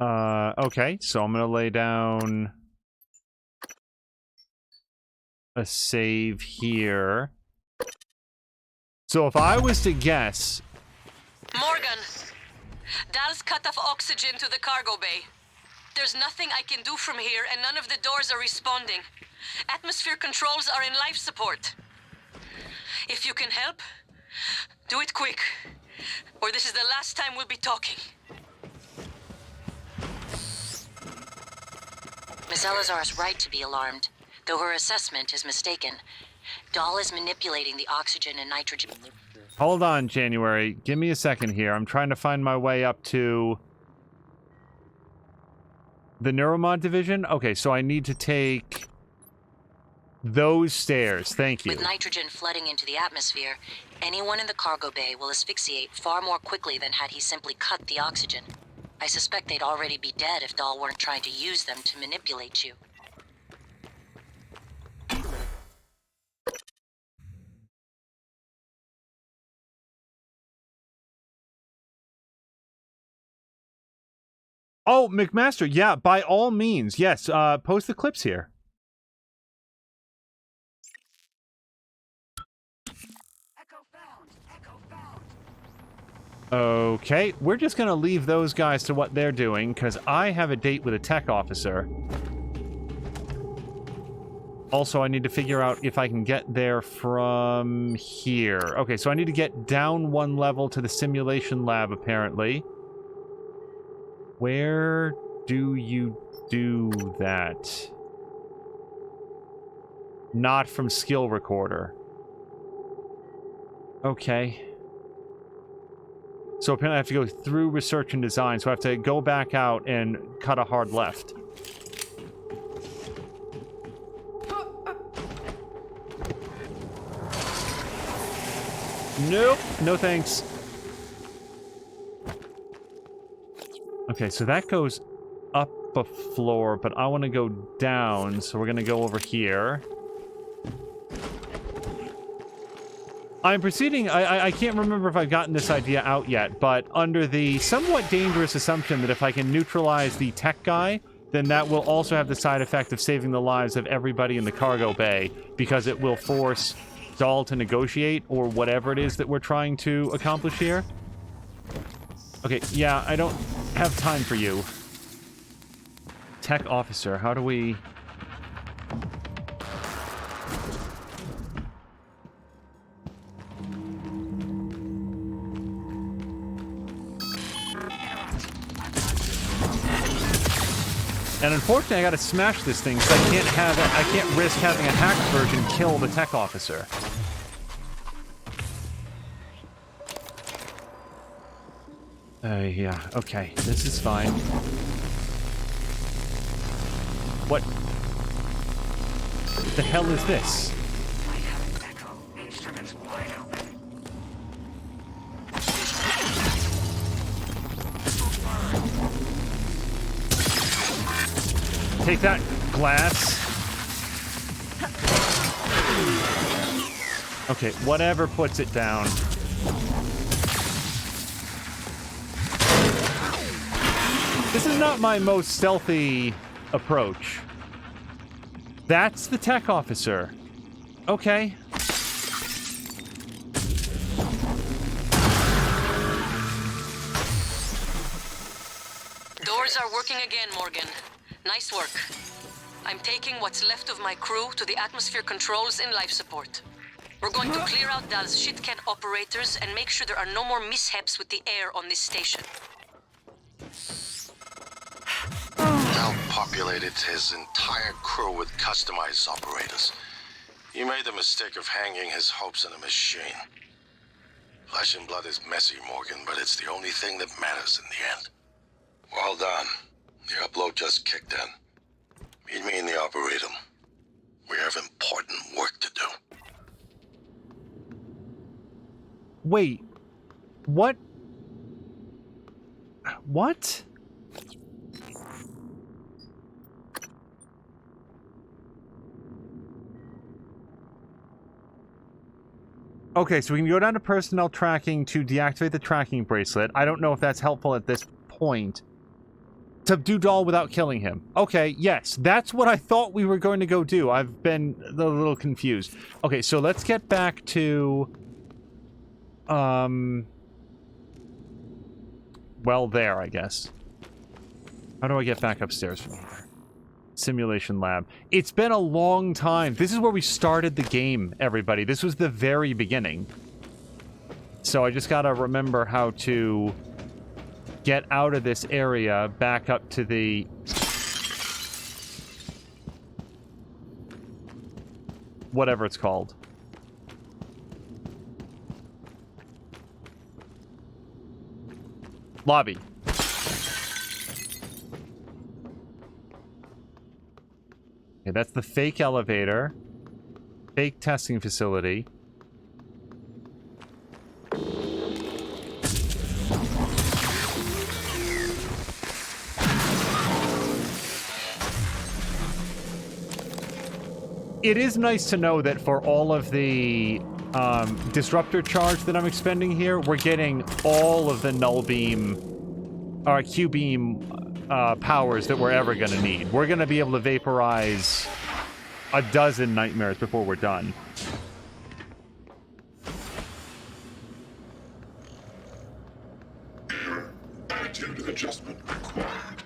Okay, so I'm gonna lay down a save here. So if I was to guess... Morgan! Dal's cut off oxygen to the cargo bay. There's nothing I can do from here, and none of the doors are responding. Atmosphere controls are in life support. If you can help, do it quick, or this is the last time we'll be talking. Miss Elazar is right to be alarmed, though her assessment is mistaken. Dal is manipulating the oxygen and nitrogen. Hold on, January. Give me a second here. I'm trying to find my way up to the Neuromod division. Okay, so I need to take those stairs. Thank you. With nitrogen flooding into the atmosphere, anyone in the cargo bay will asphyxiate far more quickly than had he simply cut the oxygen. I suspect they'd already be dead if Dal weren't trying to use them to manipulate you. Oh, McMaster, yeah, by all means, yes, post the clips here. Okay, we're just gonna leave those guys to what they're doing, because I have a date with a tech officer. Also, I need to figure out if I can get there from here. Okay, so I need to get down one level to the simulation lab, apparently. Where do you do that? Not from skill recorder. Okay. So apparently I have to go through research and design, so I have to go back out and cut a hard left. Nope, no thanks. Okay, so that goes up a floor, but I want to go down, so we're going to go over here. I'm proceeding, I can't remember if I've gotten this idea out yet, but under the somewhat dangerous assumption that if I can neutralize the tech guy, then that will also have the side effect of saving the lives of everybody in the cargo bay, because it will force Dal to negotiate, or whatever it is that we're trying to accomplish here. Okay, yeah, I don't have time for you. Tech officer, how do we... And unfortunately, I gotta smash this thing, so I can't risk having a hacked version kill the tech officer. Yeah, okay, this is fine. What the hell is this? Take that, glass. Okay, whatever puts it down. not my most stealthy approach. That's the tech officer. Okay. Doors are working again, Morgan. Nice work. I'm taking what's left of my crew to the atmosphere controls and life support. We're going to clear out Dal's shitcat operators and make sure there are no more mishaps with the air on this station. Dal populated his entire crew with customized operators. He made the mistake of hanging his hopes on a machine. Flesh and blood is messy, Morgan, but it's the only thing that matters in the end. Well done. The upload just kicked in. Meet me in the Arboretum. We have important work to do. Wait. What? What? Okay, so we can go down to personnel tracking to deactivate the tracking bracelet. I don't know if that's helpful at this point. Subdue Dal without killing him. Okay, yes, that's what I thought we were going to go do. I've been a little confused. Okay, so let's get back to... well, there, I guess. How do I get back upstairs from here? Simulation lab. It's been a long time. This is where we started the game, everybody. This was the very beginning. So I just gotta remember how to get out of this area, back up to the... whatever it's called. Lobby. Okay, that's the fake elevator. Fake testing facility. It is nice to know that for all of the disruptor charge that I'm expending here, we're getting all of the null beam or Q-beam powers that we're ever going to need. We're going to be able to vaporize a dozen nightmares before we're done. Attitude adjustment required.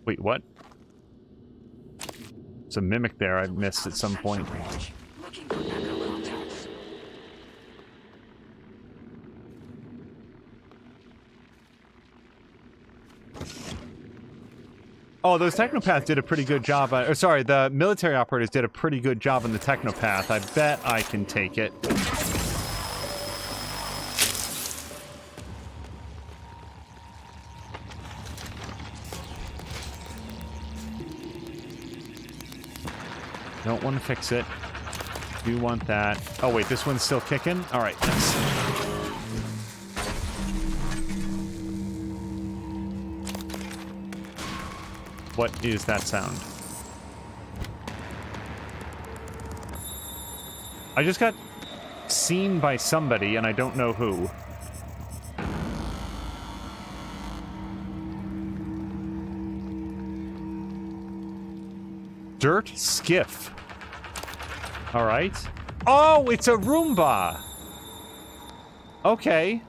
Wait, what? There's a mimic there I missed at some point. Oh, those technopaths did a pretty good job. Or sorry, the military operators did a pretty good job on the technopath. I bet I can take it. Don't want to fix it. Do want that. Oh, wait, this one's still kicking? All right, nice. What is that sound? I just got seen by somebody, and I don't know who. Dirt skiff. All right. Oh, it's a Roomba. Okay.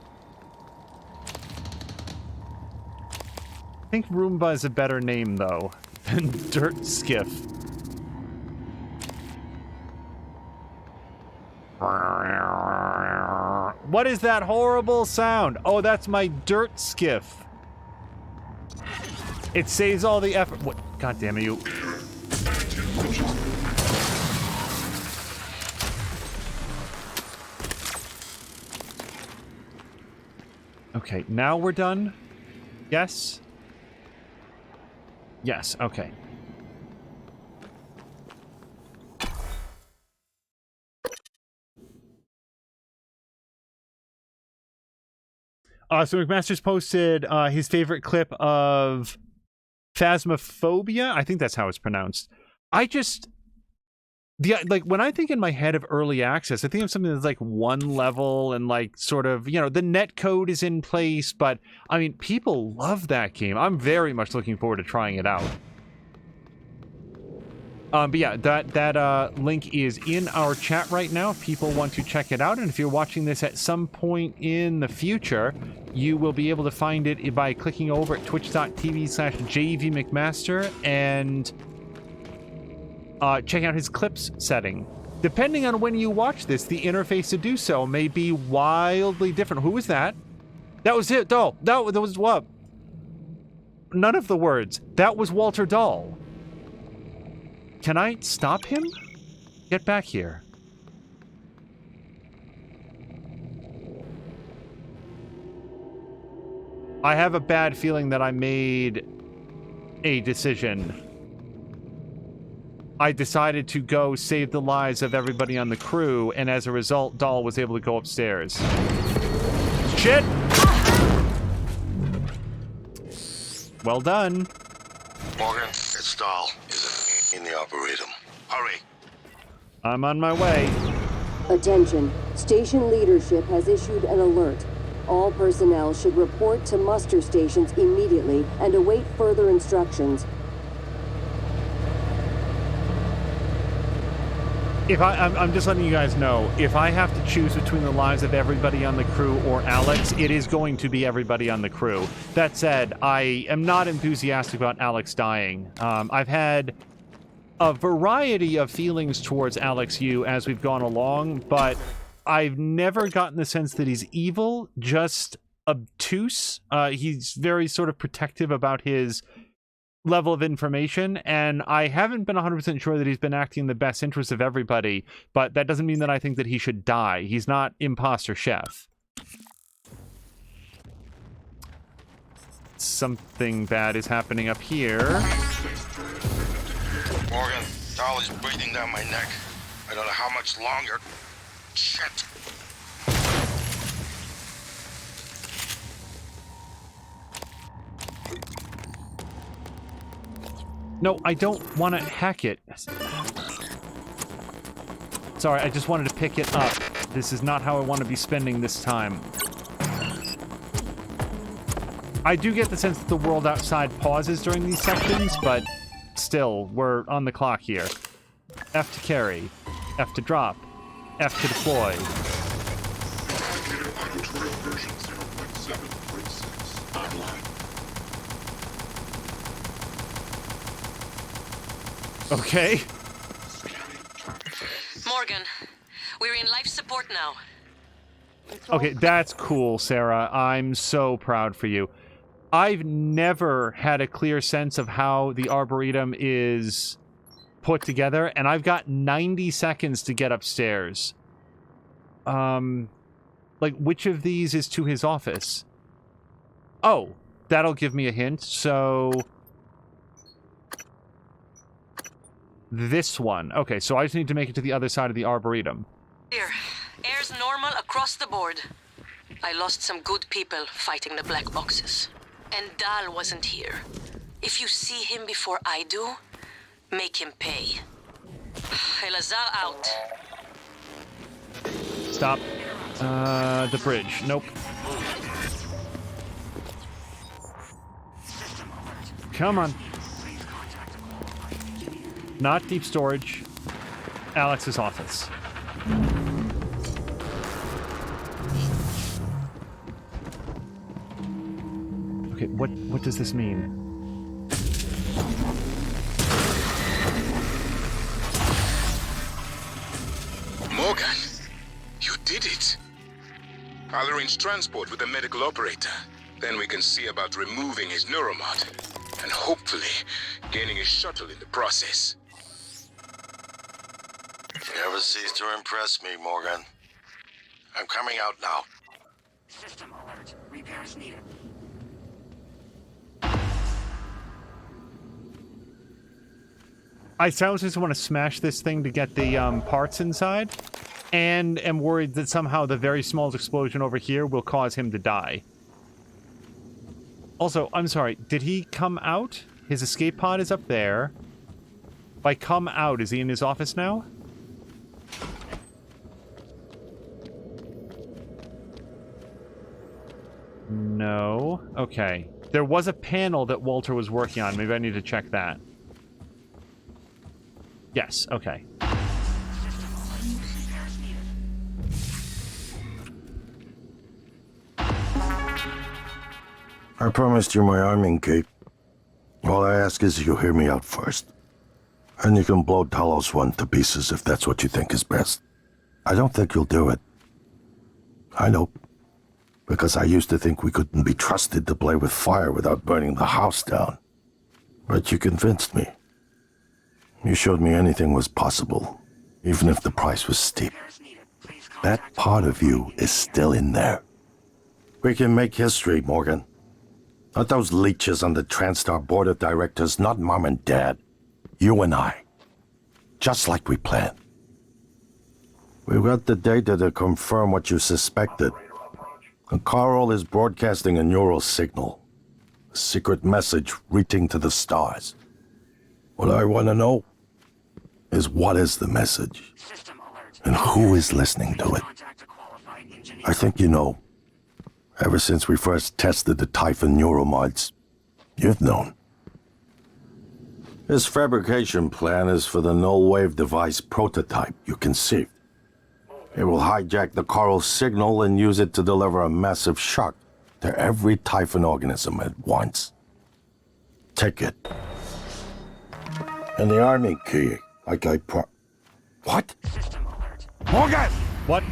I think Roomba is a better name, though, than Dirt Skiff. What is that horrible sound? Oh, that's my Dirt Skiff. It saves all the effort. What? God damn it, you. Okay, now we're done. Yes? Yes, okay. So McMaster's posted his favorite clip of Phasmophobia. I think that's how it's pronounced. Like when I think in my head of early access, I think of something that's like one level and like sort of, you know, the net code is in place, but I mean, people love that game. I'm very much looking forward to trying it out. But yeah, that link is in our chat right now if people want to check it out. And if you're watching this at some point in the future, you will be able to find it by clicking over at twitch.tv/JVMcMaster and check out his clips setting. Depending on when you watch this, the interface to do so may be wildly different. Who was that? That was it. Oh, that was what? None of the words. That was Walter Dahl. Can I stop him? Get back here. I have a bad feeling that I made a decision. I decided to go save the lives of everybody on the crew, and as a result, Dahl was able to go upstairs. Shit! Well done. Morgan, it's Dahl. Is it in the Arboretum? Hurry. I'm on my way. Attention. Station leadership has issued an alert. All personnel should report to muster stations immediately and await further instructions. If I'm just letting you guys know, if I have to choose between the lives of everybody on the crew or Alex, it is going to be everybody on the crew. That said, I am not enthusiastic about Alex dying. I've had a variety of feelings towards Alex Yu as we've gone along, but I've never gotten the sense that he's evil, just obtuse. He's very sort of protective about his level of information, and I haven't been 100% sure that he's been acting in the best interest of everybody, but that doesn't mean that I think that he should die. He's not imposter chef. Something bad is happening up here. Morgan, Dahl is breathing down my neck. I don't know how much longer. Shit. No, I don't want to hack it. Sorry, I just wanted to pick it up. This is not how I want to be spending this time. I do get the sense that the world outside pauses during these sections, but still, we're on the clock here. F to carry, F to drop, F to deploy. Okay. Morgan, we're in life support now. Okay, that's cool, Sarah. I'm so proud for you. I've never had a clear sense of how the Arboretum is put together, and I've got 90 seconds to get upstairs. Like, which of these is to his office? Oh, that'll give me a hint. So this one. Okay, so I just need to make it to the other side of the Arboretum. Here, air's normal across the board. I lost some good people fighting the black boxes. And Dahl wasn't here. If you see him before I do, make him pay. Elazar out. Stop. The bridge. Nope. Come on. Not deep storage. Alex's office. Okay, what does this mean? Morgan, you did it. I'll arrange transport with the medical operator. Then we can see about removing his neuromod. And hopefully, gaining his shuttle in the process. You never cease to impress me, Morgan. I'm coming out now. System alert. Repairs needed. I somehow just want to smash this thing to get the parts inside, and am worried that somehow the very smallest explosion over here will cause him to die. Also, I'm sorry, did he come out? His escape pod is up there. By come out, is he in his office now? No. Okay. There was a panel that Walter was working on. Maybe I need to check that. Yes, okay. I promised you my arming key. All I ask is you hear me out first. And you can blow Talos 1 to pieces if that's what you think is best. I don't think you'll do it. I know. Because I used to think we couldn't be trusted to play with fire without burning the house down. But you convinced me. You showed me anything was possible, even if the price was steep. That part of you is still in there. We can make history, Morgan. Not those leeches on the TranStar board of directors, not Mom and Dad. You and I. Just like we planned. We've got the data to confirm what you suspected. And Carl is broadcasting a neural signal. A secret message reaching to the stars. What I want to know is what is the message? And who is listening to it? I think you know. Ever since we first tested the Typhon neuromods, you've known. This fabrication plan is for the null-wave device prototype you conceived. It will hijack the Carl signal and use it to deliver a massive shock to every Typhon organism at once. Take it. And the arming key, like I What? Morgan! What?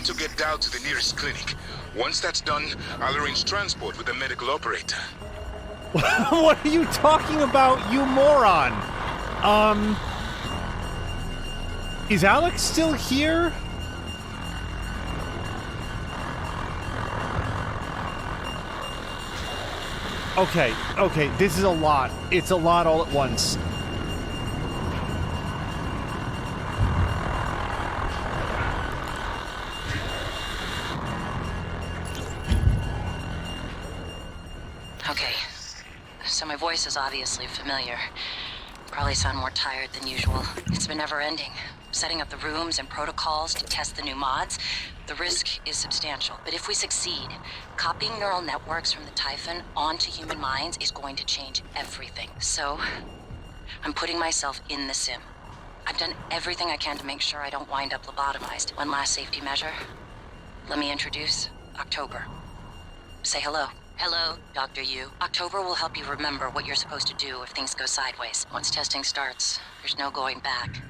To get down to the nearest clinic. Once that's done, I'll arrange transport with a medical operator. What are you talking about, you moron? Is Alex still here? Okay, this is a lot. It's a lot all at once. So my voice is obviously familiar. Probably sound more tired than usual. It's been never-ending. Setting up the rooms and protocols to test the new mods, the risk is substantial. But if we succeed, copying neural networks from the Typhon onto human minds is going to change everything. So, I'm putting myself in the sim. I've done everything I can to make sure I don't wind up lobotomized. One last safety measure. Let me introduce October. Say hello. Hello, Dr. Yu. October will help you remember what you're supposed to do if things go sideways. Once testing starts, there's no going back.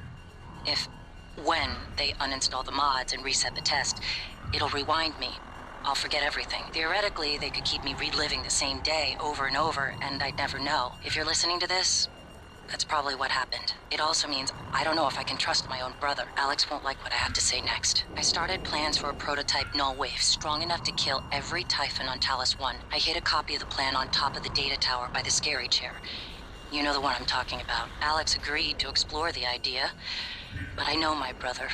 When they uninstall the mods and reset the test, it'll rewind me. I'll forget everything. Theoretically, they could keep me reliving the same day over and over, and I'd never know. If you're listening to this, that's probably what happened. It also means I don't know if I can trust my own brother. Alex won't like what I have to say next. I started plans for a prototype null wave strong enough to kill every Typhon on Talos 1. I hid a copy of the plan on top of the data tower by the scary chair. You know the one I'm talking about. Alex agreed to explore the idea, but I know my brother.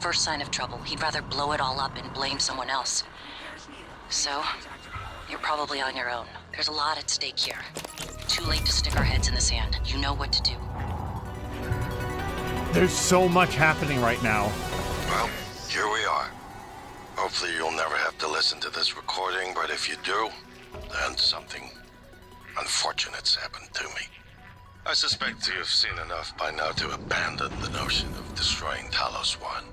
First sign of trouble, he'd rather blow it all up and blame someone else. So, you're probably on your own. There's a lot at stake here. Too late to stick our heads in the sand. You know what to do. There's so much happening right now. Well, here we are. Hopefully you'll never have to listen to this recording, but if you do, then something unfortunate's happened to me. I suspect you've seen enough by now to abandon the notion of destroying Talos 1.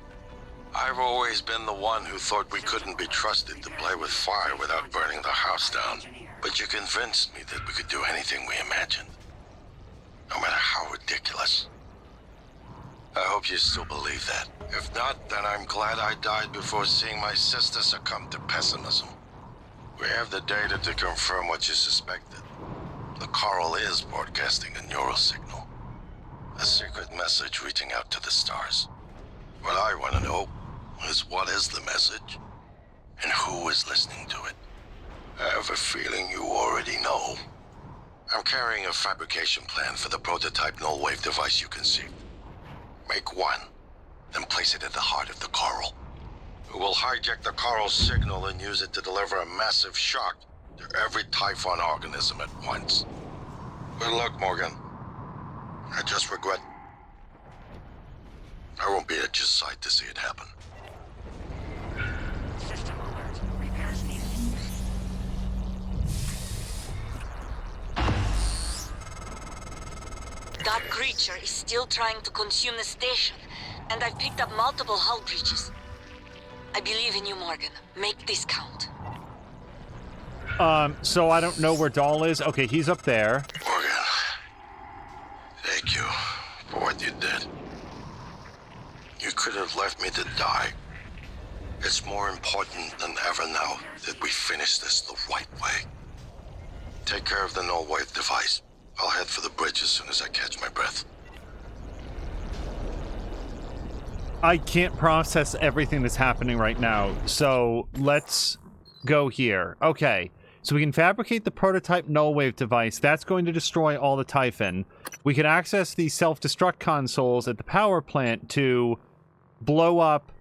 I've always been the one who thought we couldn't be trusted to play with fire without burning the house down. But you convinced me that we could do anything we imagined. No matter how ridiculous. I hope you still believe that. If not, then I'm glad I died before seeing my sister succumb to pessimism. We have the data to confirm what you suspected. The Carl is broadcasting a neural signal. A secret message reaching out to the stars. What I want to know is what is the message? And who is listening to it? I have a feeling you already know. I'm carrying a fabrication plan for the prototype null-wave device you conceived. Make one, then place it at the heart of the coral. We will hijack the coral's signal and use it to deliver a massive shock to every Typhon organism at once. Good luck, Morgan. I just regret I won't be at your side to see it happen. System alert. Repairs needed. That creature is still trying to consume the station, and I've picked up multiple hull breaches. I believe in you, Morgan. Make this count. So I don't know where Dahl is. Okay, he's up there. Morgan, thank you for what you did. You could have left me to die. It's more important than ever now that we finish this the right way. Take care of the null-wave device. I'll head for the bridge as soon as I catch my breath. I can't process everything that's happening right now, so let's go here. Okay, so we can fabricate the prototype null-wave device. That's going to destroy all the Typhon. We can access the self-destruct consoles at the power plant to blow up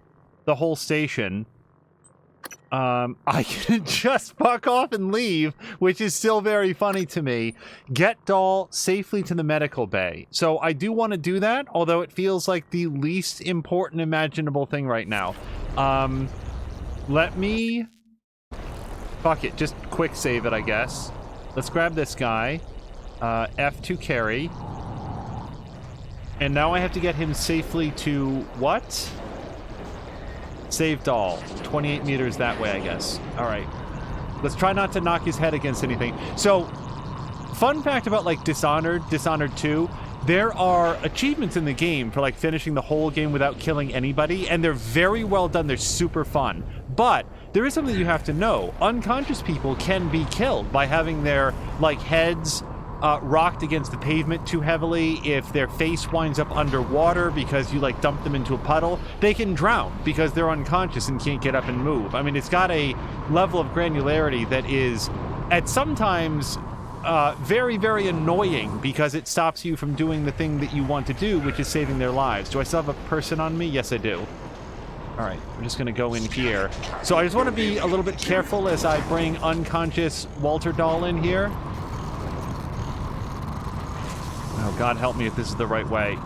the whole station. I can just fuck off and leave, which is still very funny to me. Get Dahl safely to the medical bay. So I do want to do that, although it feels like the least important imaginable thing right now. Let me... Fuck it, just quick save it, I guess. Let's grab this guy. F to carry. And now I have to get him safely to... what? Save Dahl. 28 meters that way, I guess. Alright. Let's try not to knock his head against anything. So, fun fact about, like, Dishonored 2, there are achievements in the game for, like, finishing the whole game without killing anybody, and they're very well done. They're super fun. But there is something you have to know. Unconscious people can be killed by having their, like, heads rocked against the pavement too heavily. If their face winds up underwater because you, like, dump them into a puddle, they can drown because they're unconscious and can't get up and move. I mean, it's got a level of granularity that is, at sometimes, very, very annoying because it stops you from doing the thing that you want to do, which is saving their lives. Do I still have a person on me? Yes, I do. All right, I'm just going to go in here. So I just want to be a little bit careful as I bring unconscious Walter Dahl in here. Oh, God help me if this is the right way.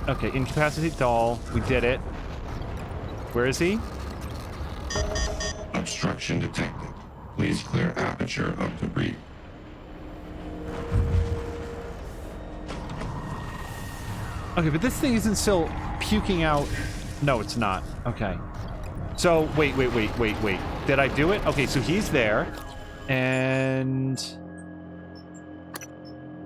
Okay, incapacitate Dahl. We did it. Where is he? Obstruction detected. Please clear aperture of debris. Okay, but this thing isn't still puking out... No, it's not. Okay. So, wait. Did I do it? Okay, so he's there. And...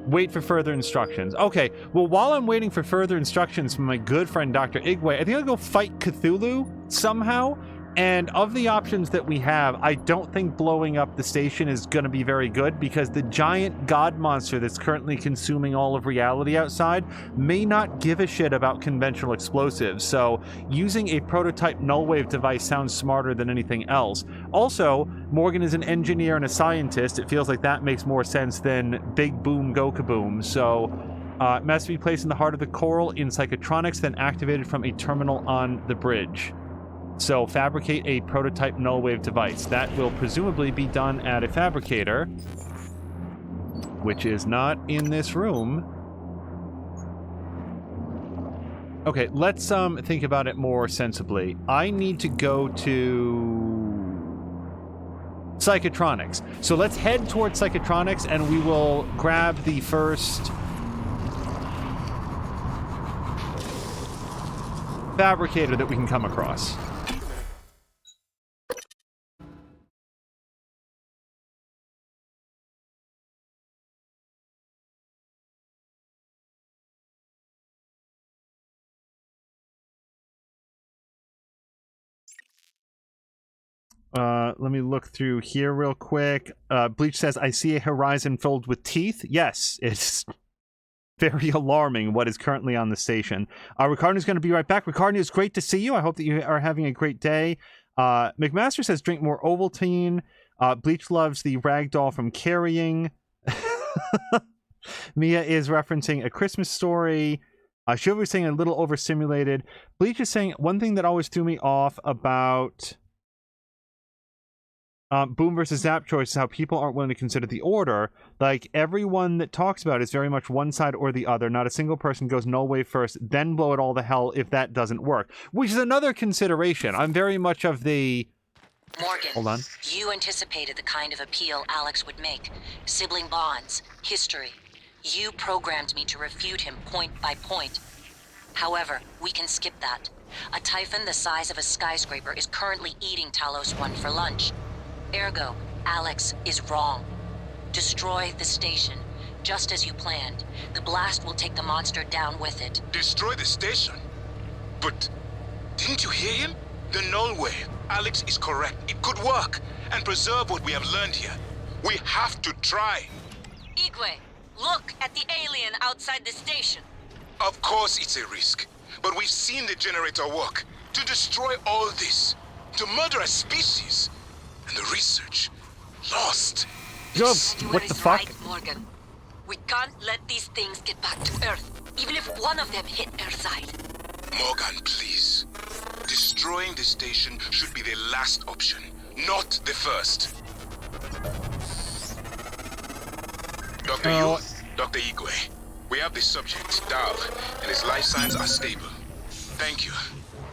wait for further instructions. Okay, well, while I'm waiting for further instructions from my good friend Dr. Igwe, I think I'll go fight Cthulhu somehow. And of the options that we have, I don't think blowing up the station is going to be very good because the giant god monster that's currently consuming all of reality outside may not give a shit about conventional explosives. So using a prototype null-wave device sounds smarter than anything else. Also, Morgan is an engineer and a scientist. It feels like that makes more sense than big boom go kaboom. So it must be placed in the heart of the coral in psychotronics, then activated from a terminal on the bridge. So fabricate a prototype null-wave device. That will presumably be done at a fabricator, which is not in this room. Okay, let's think about it more sensibly. I need to go to psychotronics. So let's head towards psychotronics and we will grab the first fabricator that we can come across. Let me look through here real quick. Bleach says, I see a horizon filled with teeth. Yes, it's Very alarming what is currently on the station. Ricardo's going to be right back. Ricardo, it's great to see you. I hope that you are having a great day. McMaster says drink more Ovaltine. Bleach loves the ragdoll from Carrying. Mia is referencing A Christmas Story. Shiva is saying a little overstimulated. Bleach is saying one thing that always threw me off about Boom versus Zap choice is how people aren't willing to consider the order. Like, everyone that talks about it is very much one side or the other. Not a single person goes null wave first, then blow it all to hell if that doesn't work. Which is another consideration. I'm very much of the... Morgan, hold on. You anticipated the kind of appeal Alex would make. Sibling bonds, history. You programmed me to refute him point by point. However, we can skip that. A Typhon the size of a skyscraper is currently eating Talos 1 for lunch. Ergo, Alex is wrong. Destroy the station, just as you planned. The blast will take the monster down with it. Destroy the station? But didn't you hear him? The null wave. Alex is correct. It could work and preserve what we have learned here. We have to try. Igwe, look at the alien outside the station. Of course it's a risk, but we've seen the generator work. To destroy all this, to murder a species, and the research lost. Yo, what the fuck? Right, Morgan. We can't let these things get back to Earth, even if one of them hit Earthside. Morgan, please. Destroying the station should be the last option, not the first. Dr. Yu, Dr. Igwe, we have the subject, Dal, and his life signs are stable. Thank you.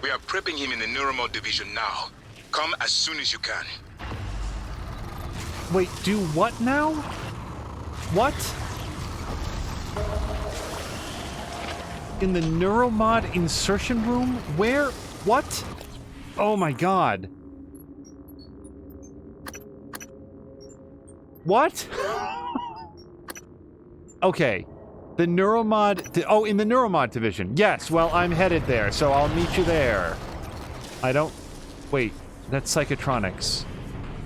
We are prepping him in the Neuromod division now. Come as soon as you can. Wait, do what now? What? In the Neuromod insertion room? Where? What? Oh my god. What? Okay. The Neuromod... oh, in the Neuromod division. Yes, well, I'm headed there, so I'll meet you there. I don't... wait, that's Psychotronics.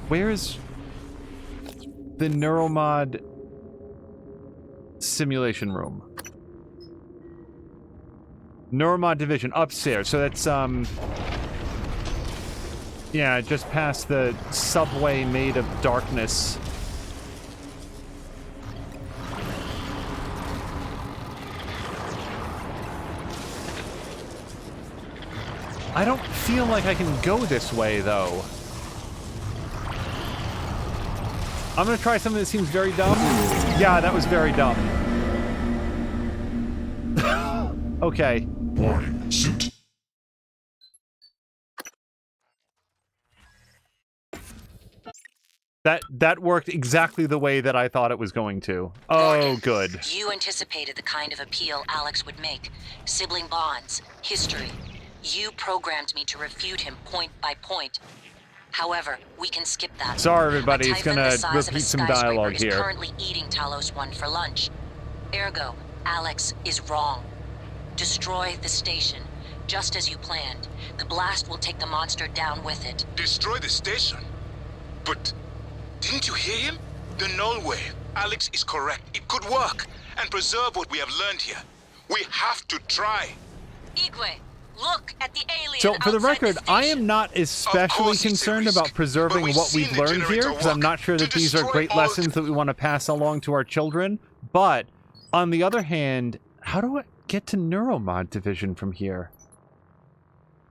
Where is... the Neuromod simulation room? Neuromod division, upstairs. So that's, yeah, just past the subway made of darkness. I don't feel like I can go this way, though. I'm gonna try something that seems very dumb. Yeah, that was very dumb. Okay. Warning, suit. That worked exactly the way that I thought it was going to. Oh, good. You anticipated the kind of appeal Alex would make. Sibling bonds, history. You programmed me to refute him point by point. However, we can skip that. Sorry, everybody. It's Typhon gonna the size of a repeat some skyscraper dialogue is here. Currently eating Talos 1 for lunch. Ergo, Alex is wrong. Destroy the station, just as you planned. The blast will take the monster down with it. Destroy the station? But didn't you hear him? The null wave. Alex is correct. It could work and preserve what we have learned here. We have to try. Igwe, look at the alien. So, for the outside record, the I am not especially concerned about preserving what we've learned here, because I'm not sure that these are great lessons that we want to pass along to our children. But, on the other hand, how do I get to Neuromod division from here?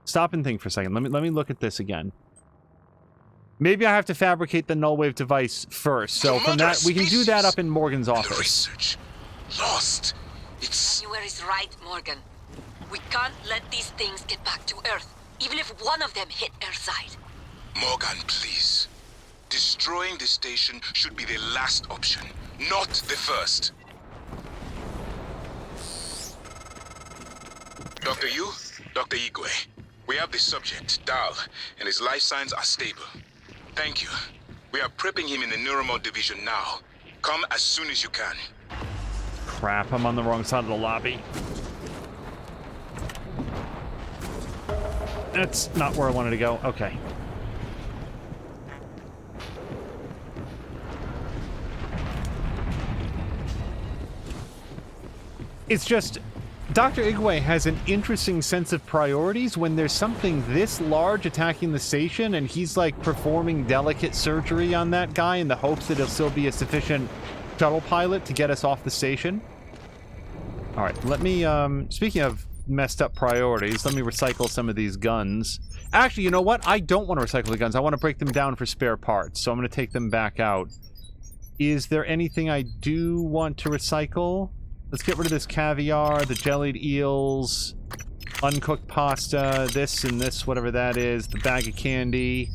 Stop and think for a second. Let me look at this again. Maybe I have to fabricate the null wave device first. So from that, we can do that up in Morgan's office. The research lost. It's... January's right, Morgan. We can't let these things get back to Earth, even if one of them hit Earthside. Morgan, please. Destroying the station should be the last option, not the first. Dr. Yu, Dr. Igwe, we have the subject, Dal, and his life signs are stable. Thank you. We are prepping him in the Neuromod division now. Come as soon as you can. Crap, I'm on the wrong side of the lobby. That's not where I wanted to go. Okay. It's just Dr. Igwe has an interesting sense of priorities when there's something this large attacking the station and he's like performing delicate surgery on that guy in the hopes that he'll still be a sufficient shuttle pilot to get us off the station. All right, let me, speaking of messed up priorities, let me recycle some of these guns. Actually, you know what? I don't want to recycle the guns. I want to break them down for spare parts, so I'm going to take them back out. Is there anything I do want to recycle? Let's get rid of this caviar, the jellied eels, uncooked pasta, this and this, whatever that is, the bag of candy.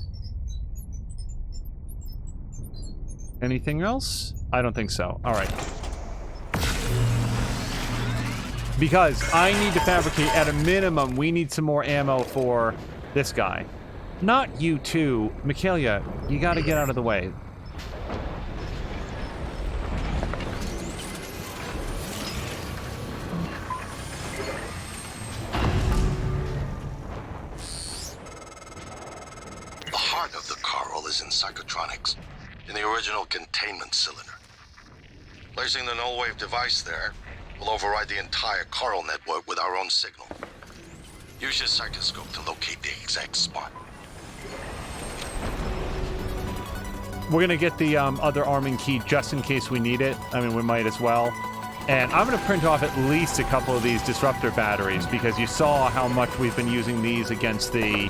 Anything else? I don't think so. All right. Because I need to fabricate, at a minimum, we need some more ammo for this guy. Not you two. Michaelia, you gotta get out of the way. The heart of the coral is in psychotronics, in the original containment cylinder. Placing the null wave device there will override the entire coral network with our own signal. Use your psychoscope to locate the exact spot. We're gonna get the other arming key just in case we need it. I mean, we might as well. And I'm gonna print off at least a couple of these disruptor batteries because you saw how much we've been using these against the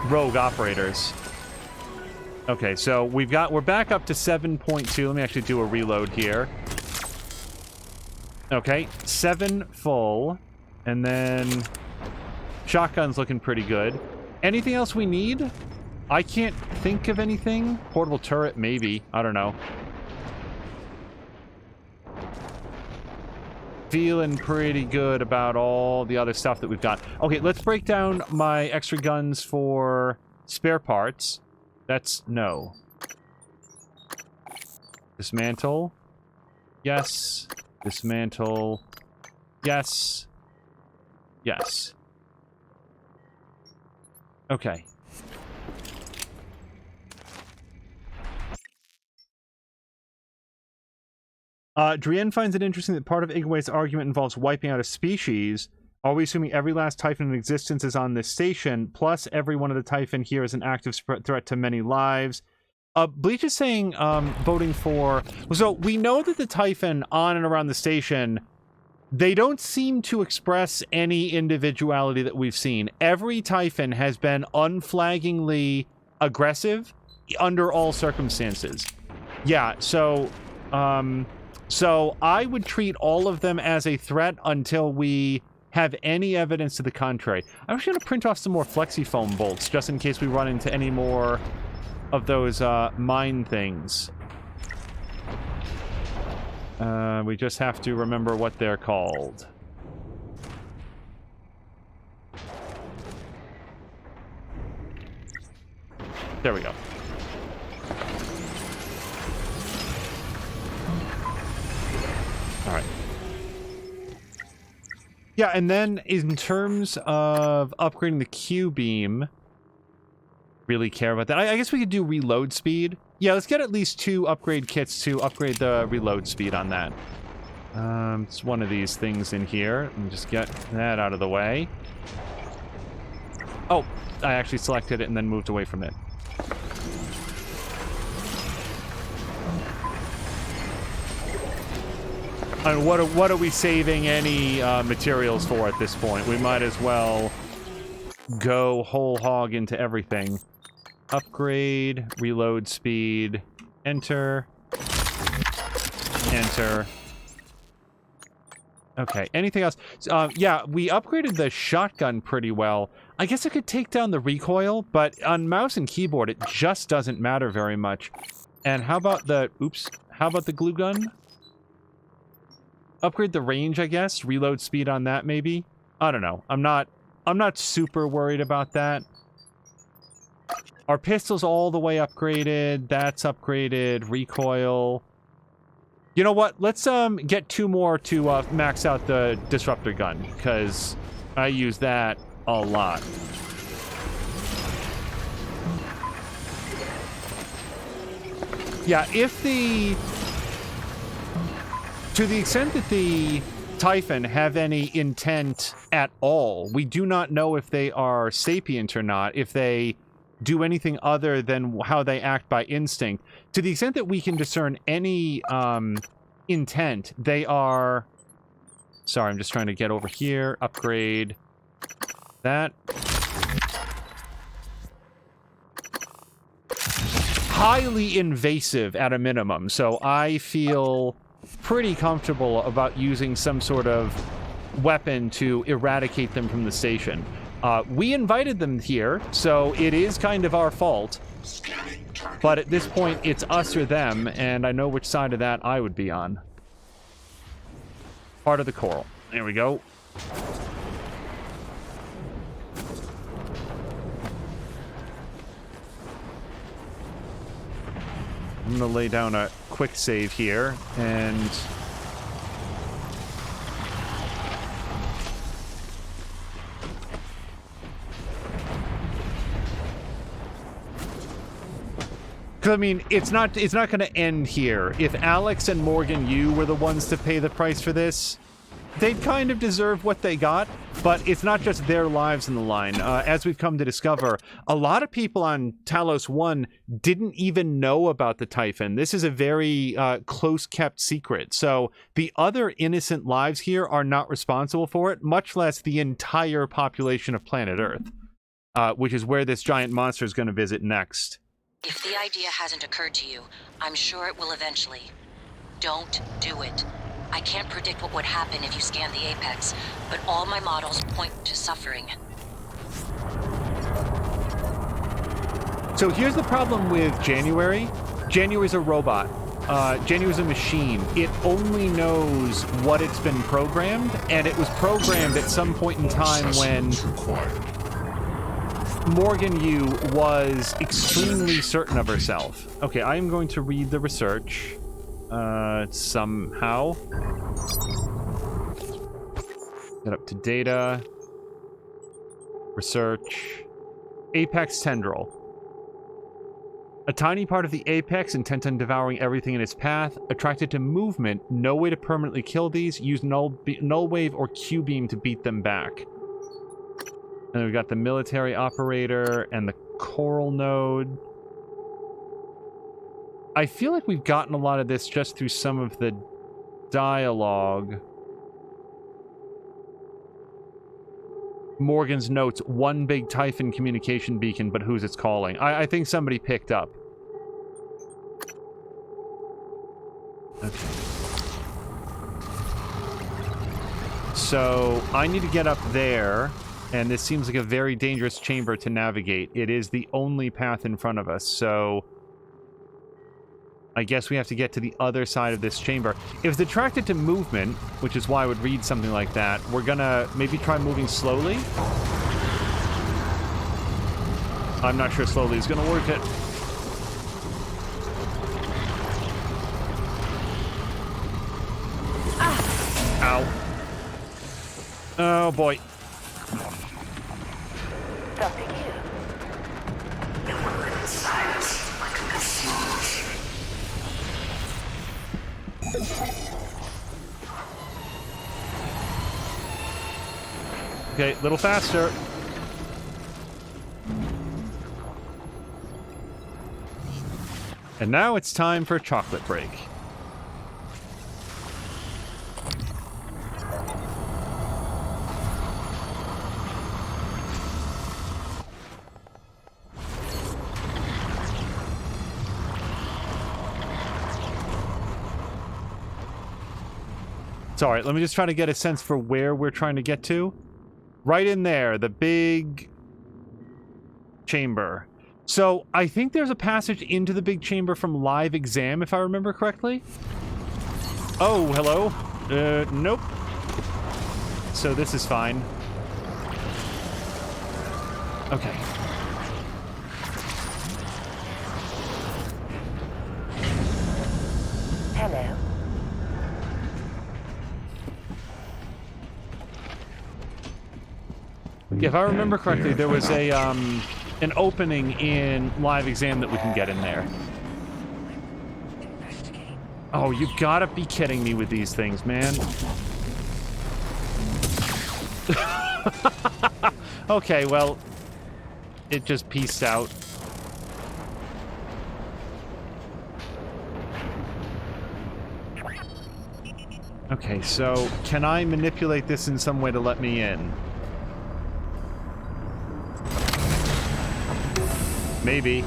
rogue operators. Okay, so we're back up to 7.2. Let me actually do a reload here. Okay, 7 full. And then shotgun's looking pretty good. Anything else we need? I can't think of anything. Portable turret, maybe. I don't know. Feeling pretty good about all the other stuff that we've got. Okay, let's break down my extra guns for spare parts. That's no. Dismantle. Yes. Dismantle. Yes. Yes. Okay. Drienne finds it interesting that part of Igwe's argument involves wiping out a species. Are we assuming every last Typhon in existence is on this station, plus every one of the Typhon here is an active threat to many lives? Bleach is saying, voting for... So, we know that the Typhon on and around the station, they don't seem to express any individuality that we've seen. Every Typhon has been unflaggingly aggressive under all circumstances. Yeah, so... So, I would treat all of them as a threat until we have any evidence to the contrary. I'm actually going to print off some more FlexiFoam bolts, just in case we run into any more of those mine things. We just have to remember what they're called. There we go. All right. Yeah, and then in terms of upgrading the Q-beam, really care about that. I guess we could do reload speed. Yeah, let's get at least 2 upgrade kits to upgrade the reload speed on that. It's one of these things in here. Let me just get that out of the way. Oh, I actually selected it and then moved away from it. And what are we saving any materials for at this point? We might as well go whole hog into everything. Upgrade, reload speed, enter, enter. Okay, anything else? Yeah, we upgraded the shotgun pretty well. I guess I could take down the recoil, but on mouse and keyboard, it just doesn't matter very much. And how about the... Oops. How about the glue gun? Upgrade the range, I guess. Reload speed on that, maybe. I don't know. I'm not super worried about that. Our pistol's all the way upgraded. That's upgraded. Recoil. You know what? Let's get 2 more to max out the disruptor gun, because I use that a lot. Yeah, if the To the extent that the Typhon have any intent at all, we do not know if they are sapient or not, if they do anything other than how they act by instinct. To the extent that we can discern any intent, they are... Sorry, I'm just trying to get over here, upgrade that. Highly invasive at a minimum, so I feel pretty comfortable about using some sort of weapon to eradicate them from the station. We invited them here, so it is kind of our fault. But at this point, it's us or them, and I know which side of that I would be on. Part of the coral. There we go. I'm going to lay down a quick save here, and... Because, I mean, it's not going to end here. If Alex and Morgan Yu were the ones to pay the price for this, they'd kind of deserve what they got, but it's not just their lives in the line. As we've come to discover, a lot of people on Talos 1 didn't even know about the Typhon. This is a very close-kept secret, so the other innocent lives here are not responsible for it, much less the entire population of planet Earth, which is where this giant monster is going to visit next. If the idea hasn't occurred to you, I'm sure it will eventually. Don't do it. I can't predict what would happen if you scan the Apex, but all my models point to suffering. So here's the problem with January. January's a robot. January's a machine. It only knows what it's been programmed, and it was programmed at some point in time when Morgan Yu was extremely certain of herself. Okay, I am going to read the research. Somehow. Get up to data. Research. Apex tendril. A tiny part of the apex intent on devouring everything in its path. Attracted to movement. No way to permanently kill these. Use null wave or Q-beam to beat them back. And we've got the military operator and the coral node. I feel like we've gotten a lot of this just through some of the dialogue. Morgan's notes, one big Typhon communication beacon, but who's it's calling? I think somebody picked up. Okay. So, I need to get up there, and this seems like a very dangerous chamber to navigate. It is the only path in front of us, so... I guess we have to get to the other side of this chamber. If it's attracted to movement, which is why I would read something like that, we're gonna maybe try moving slowly. I'm not sure slowly is gonna work it. Ow. Oh boy. Okay, a little faster. And now it's time for a chocolate break. Sorry, let me just try to get a sense for where we're trying to get to. Right in there, the big chamber. So, I think there's a passage into the big chamber from Live Exam, if I remember correctly. Oh, hello. Nope. So this is fine. Okay. Hello. If I remember correctly, there was a an opening in Live Exam that we can get in there. Oh, you gotta be kidding me with these things, man. Okay, well, it just pieced out. Okay, so can I manipulate this in some way to let me in? Maybe.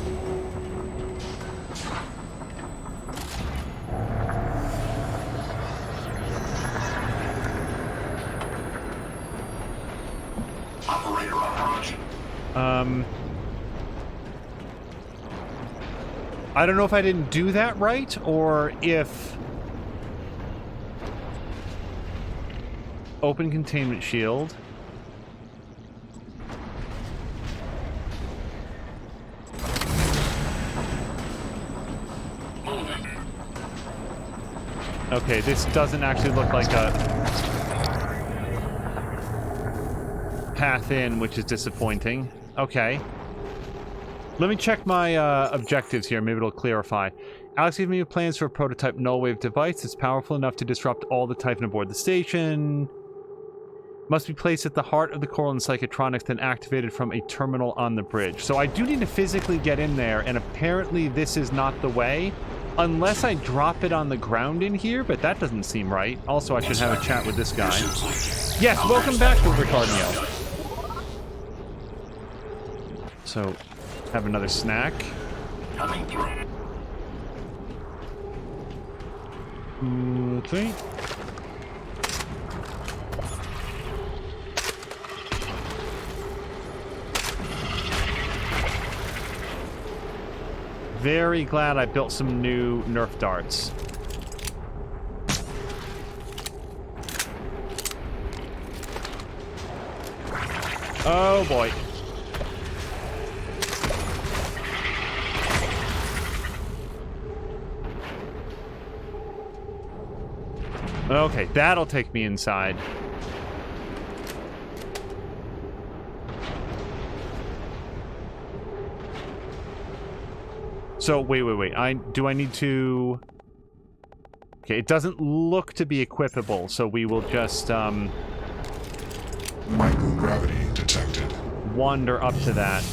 Operator approach. I don't know if I didn't do that right, or if... Open containment shield. Okay, this doesn't actually look like a path in, which is disappointing. Okay. Let me check my objectives here. Maybe it'll clarify. Alex gave me plans for a prototype null-wave device that's powerful enough to disrupt all the Typhon aboard the station. Must be placed at the heart of the Coral and Psychotronics, then activated from a terminal on the bridge. So I do need to physically get in there, and apparently this is not the way. Unless I drop it on the ground in here, but that doesn't seem right. Also, I should have a chat with this guy. Yes, welcome back, Ricardinho. So, have another snack. Coming through. Okay. Very glad I built some new Nerf darts. Oh boy. Okay, that'll take me inside. So, wait. Do I need to... Okay, it doesn't look to be equipable, so we will just, Microgravity detected. wander up to that.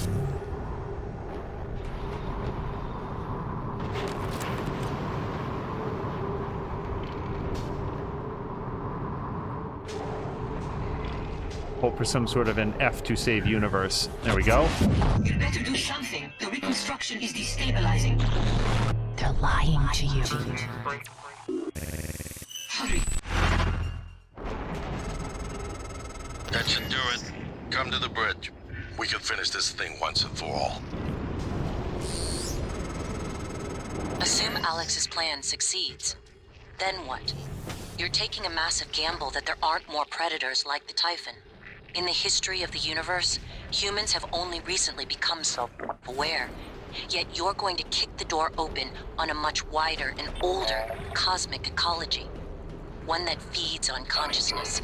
Hope for some sort of an F to save universe. There we go. You better do something. The reconstruction is destabilizing. They're lying to you. Hurry. That should do it. Come to the bridge. We can finish this thing once and for all. Assume Alex's plan succeeds. Then what? You're taking a massive gamble that there aren't more predators like the Typhon. In the history of the universe, humans have only recently become self-aware. Yet you're going to kick the door open on a much wider and older cosmic ecology. One that feeds on consciousness.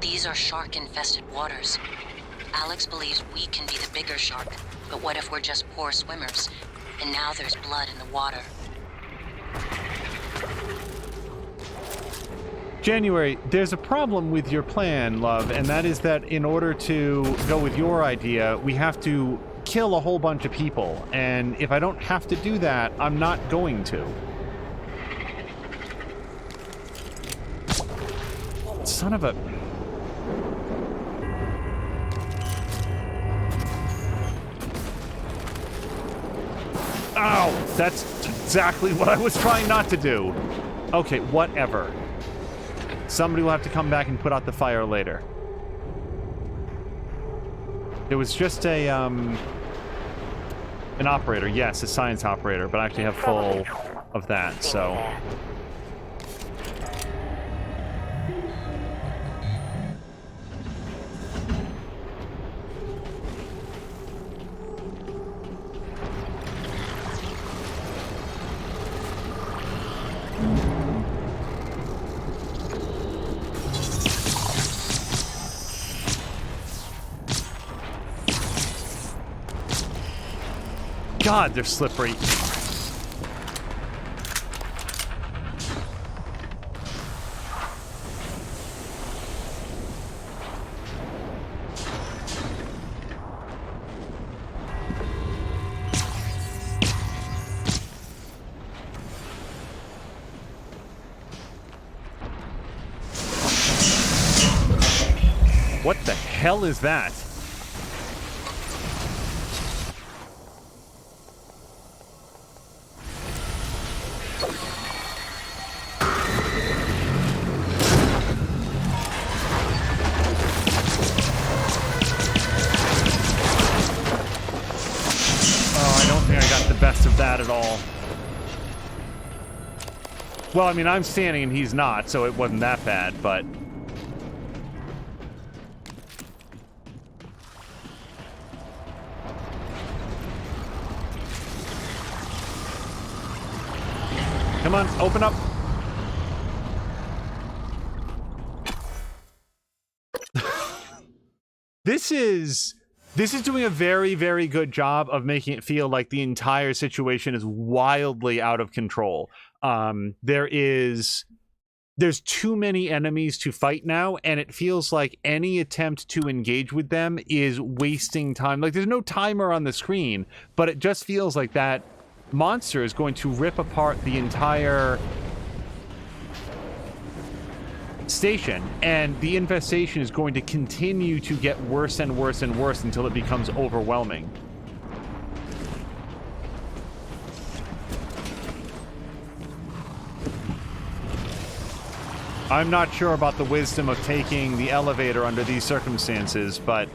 These are shark-infested waters. Alex believes we can be the bigger shark, but what if we're just poor swimmers? And now there's blood in the water. January, there's a problem with your plan, love, and that is that in order to go with your idea, we have to kill a whole bunch of people. And if I don't have to do that, I'm not going to. Son of a... Ow! That's exactly what I was trying not to do. Okay, whatever. Somebody will have to come back and put out the fire later. It was just a, an operator. Yes, a science operator, but I actually have full of that, so... God, they're slippery. What the hell is that? Oh, I don't think I got the best of that at all. Well, I mean, I'm standing and he's not, so it wasn't that bad, but... Come on, open up. This is doing a very, very good job of making it feel like the entire situation is wildly out of control. There's too many enemies to fight now, and it feels like any attempt to engage with them is wasting time. Like, there's no timer on the screen, but it just feels like that monster is going to rip apart the entire station, and the infestation is going to continue to get worse and worse and worse until it becomes overwhelming. I'm not sure about the wisdom of taking the elevator under these circumstances, but...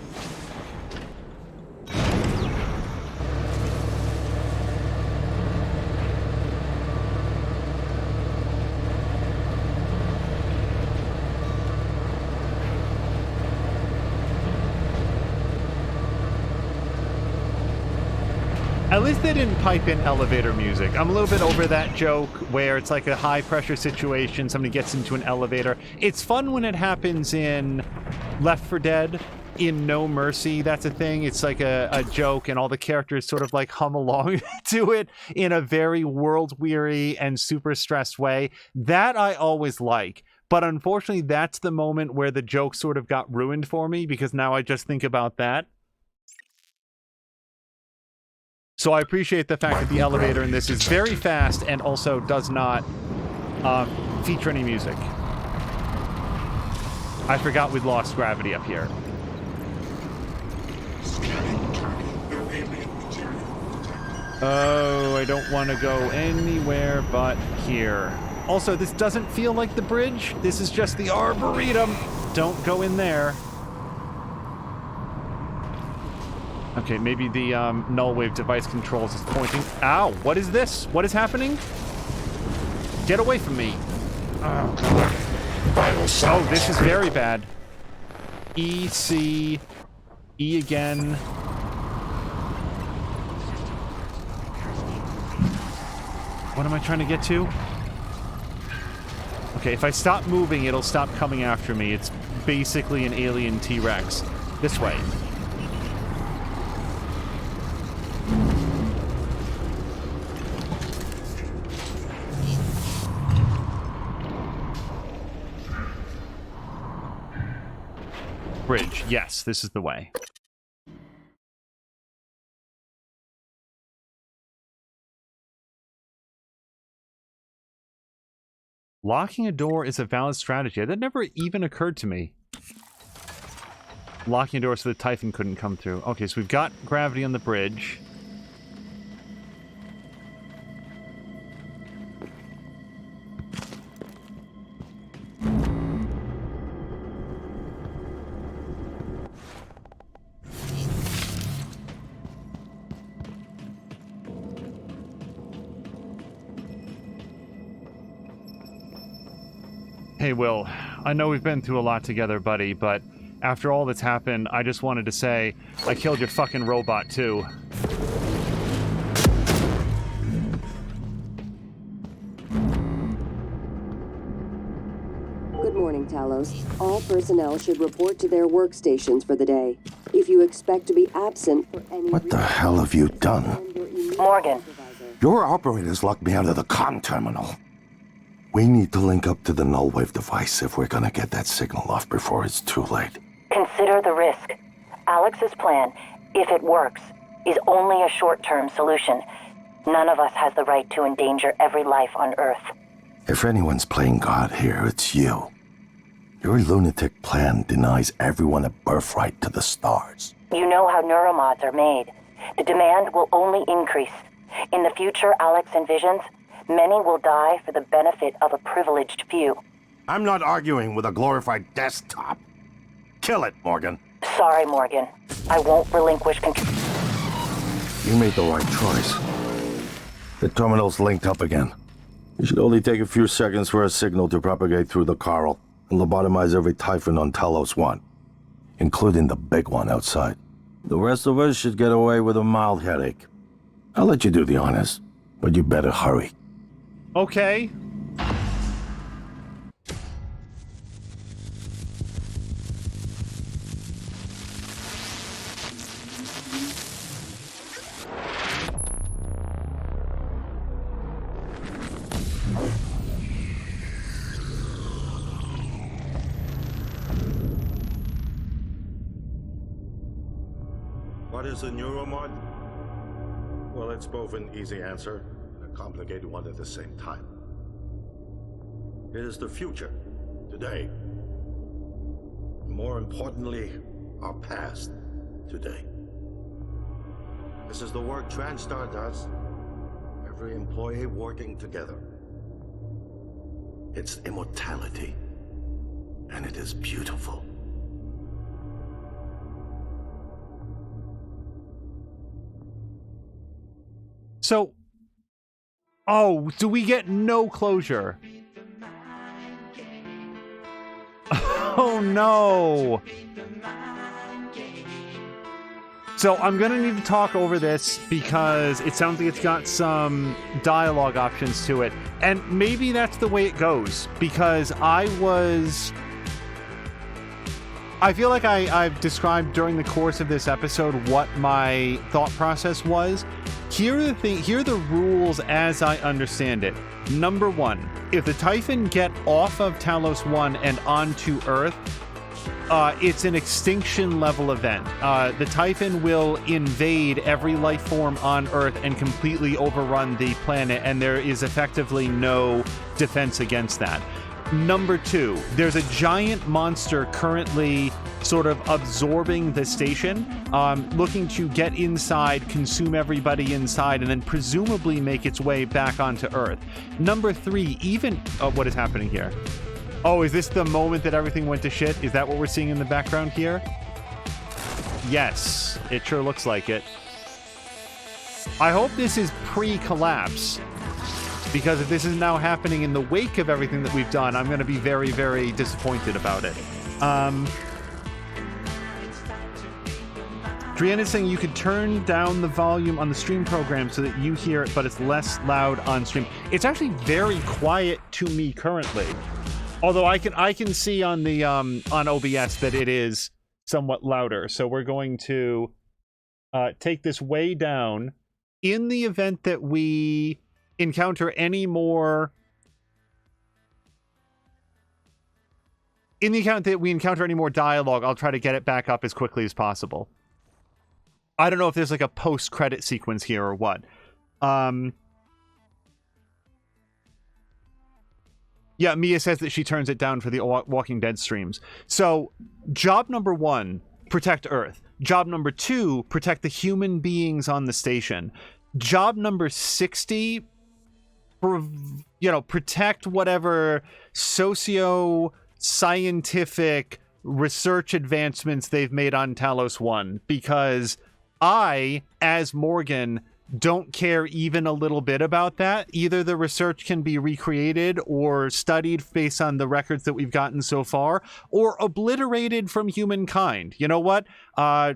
At least they didn't pipe in elevator music. I'm a little bit over that joke where it's like a high-pressure situation, somebody gets into an elevator. It's fun when it happens in Left 4 Dead, in No Mercy. That's a thing. It's like a joke, and all the characters sort of like hum along to it in a very world-weary and super stressed way. That I always like. But unfortunately, that's the moment where the joke sort of got ruined for me, because now I just think about that. So I appreciate the fact that the elevator in this is very fast and also does not feature any music. I forgot we'd lost gravity up here. Oh, I don't want to go anywhere but here. Also, this doesn't feel like the bridge. This is just the Arboretum. Don't go in there. Okay, maybe the null wave device controls is pointing. Ow, what is this? What is happening? Get away from me. Oh, this is very bad. E, C, E again. What am I trying to get to? Okay, if I stop moving, it'll stop coming after me. It's basically an alien T-Rex. This way. Bridge. Yes, this is the way. Locking a door is a valid strategy. That never even occurred to me. Locking a door so the Typhon couldn't come through. Okay, so we've got gravity on the bridge. Hey, Will, I know we've been through a lot together, buddy, but after all that's happened, I just wanted to say I killed your fucking robot, too. Good morning, Talos. All personnel should report to their workstations for the day. If you expect to be absent for any What the hell have you done? Morgan. Your operators locked me out of the comm terminal. We need to link up to the null wave device if we're gonna get that signal off before it's too late. Consider the risk. Alex's plan, if it works, is only a short-term solution. None of us has the right to endanger every life on Earth. If anyone's playing God here, it's you. Your lunatic plan denies everyone a birthright to the stars. You know how neuromods are made. The demand will only increase. In the future Alex envisions, many will die for the benefit of a privileged few. I'm not arguing with a glorified desktop. Kill it, Morgan. Sorry, Morgan. I won't relinquish control. You made the right choice. The terminal's linked up again. It should only take a few seconds for a signal to propagate through the Coral and lobotomize every Typhon on Talos 1, including the big one outside. The rest of us should get away with a mild headache. I'll let you do the honors, but you better hurry. Okay. What is a neuromod? Well, it's both an easy answer and a complicated one at the same time. It is the future, today. More importantly, our past, today. This is the work TranStar does. Every employee working together. It's immortality, and it is beautiful. So, oh, do we get no closure? Oh no! So I'm gonna need to talk over this because it sounds like it's got some dialogue options to it. And maybe that's the way it goes, because I feel like I've described during the course of this episode what my thought process was. Here are the rules as I understand it. Number one, if the Typhon get off of Talos 1 and onto Earth, it's an extinction level event. The Typhon will invade every life form on Earth and completely overrun the planet, and there is effectively no defense against that. Number two, there's a giant monster currently sort of absorbing the station, looking to get inside, consume everybody inside, and then presumably make its way back onto Earth. Number three, what is happening here? Oh, is this the moment that everything went to shit? Is that what we're seeing in the background here? Yes, it sure looks like it. I hope this is pre-collapse, because if this is now happening in the wake of everything that we've done, I'm going to be very, very disappointed about it. Drian is saying you could turn down the volume on the stream program so that you hear it, but it's less loud on stream. It's actually very quiet to me currently. Although I can see on the on OBS that it is somewhat louder. So we're going to take this way down. In the event that we encounter any more dialogue, I'll try to get it back up as quickly as possible. I don't know if there's like a post-credit sequence here or what. Yeah, Mia says that she turns it down for the Walking Dead streams. So, job number one, protect Earth. Job number two, protect the human beings on the station. Job number 60, protect whatever socio-scientific research advancements they've made on Talos 1, because I, as Morgan, don't care even a little bit about that. Either the research can be recreated or studied based on the records that we've gotten so far, or obliterated from humankind. You know what? I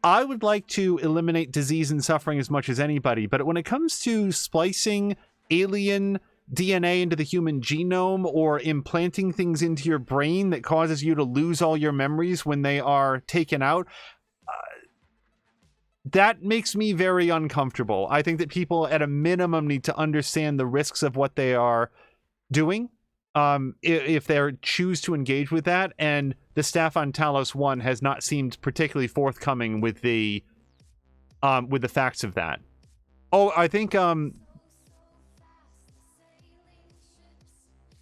would like to eliminate disease and suffering as much as anybody, but when it comes to splicing alien DNA into the human genome or implanting things into your brain that causes you to lose all your memories when they are taken out, that makes me very uncomfortable. I think that people at a minimum need to understand the risks of what they are doing if they choose to engage with that, and the staff on Talos 1 has not seemed particularly forthcoming with the facts of that. Oh, I think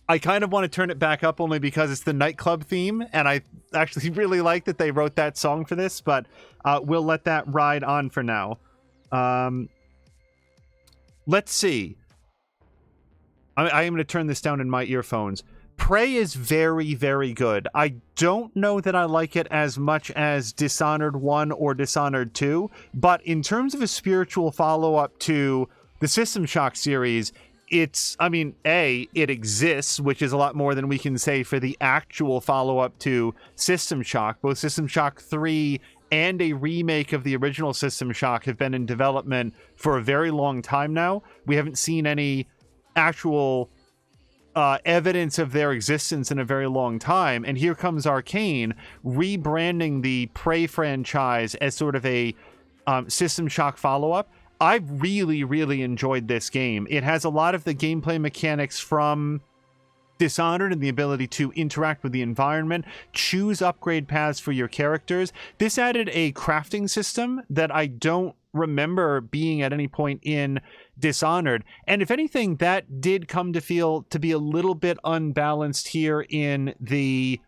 I kind of want to turn it back up only because it's the nightclub theme, and I actually really like that they wrote that song for this, but we'll let that ride on for now. Let's see. I am going to turn this down in my earphones. Prey is very, very good. I don't know that I like it as much as Dishonored 1 or Dishonored 2, but in terms of a spiritual follow-up to the System Shock series, it exists, which is a lot more than we can say for the actual follow-up to System Shock. Both System Shock 3 and a remake of the original System Shock have been in development for a very long time now. We haven't seen any actual evidence of their existence in a very long time, and here comes Arcane rebranding the Prey franchise as sort of a System Shock follow-up. I really, really enjoyed this game. It has a lot of the gameplay mechanics from Dishonored and the ability to interact with the environment, choose upgrade paths for your characters. This added a crafting system that I don't remember being at any point in Dishonored. And if anything, that did come to feel to be a little bit unbalanced here in the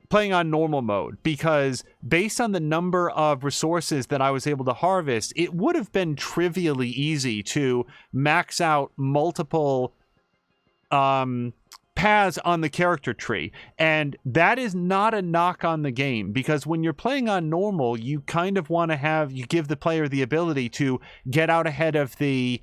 playing on normal mode, because based on the number of resources that I was able to harvest, it would have been trivially easy to max out multiple paths on the character tree. And that is not a knock on the game, because when you're playing on normal, you kind of want to give the player the ability to get out ahead of the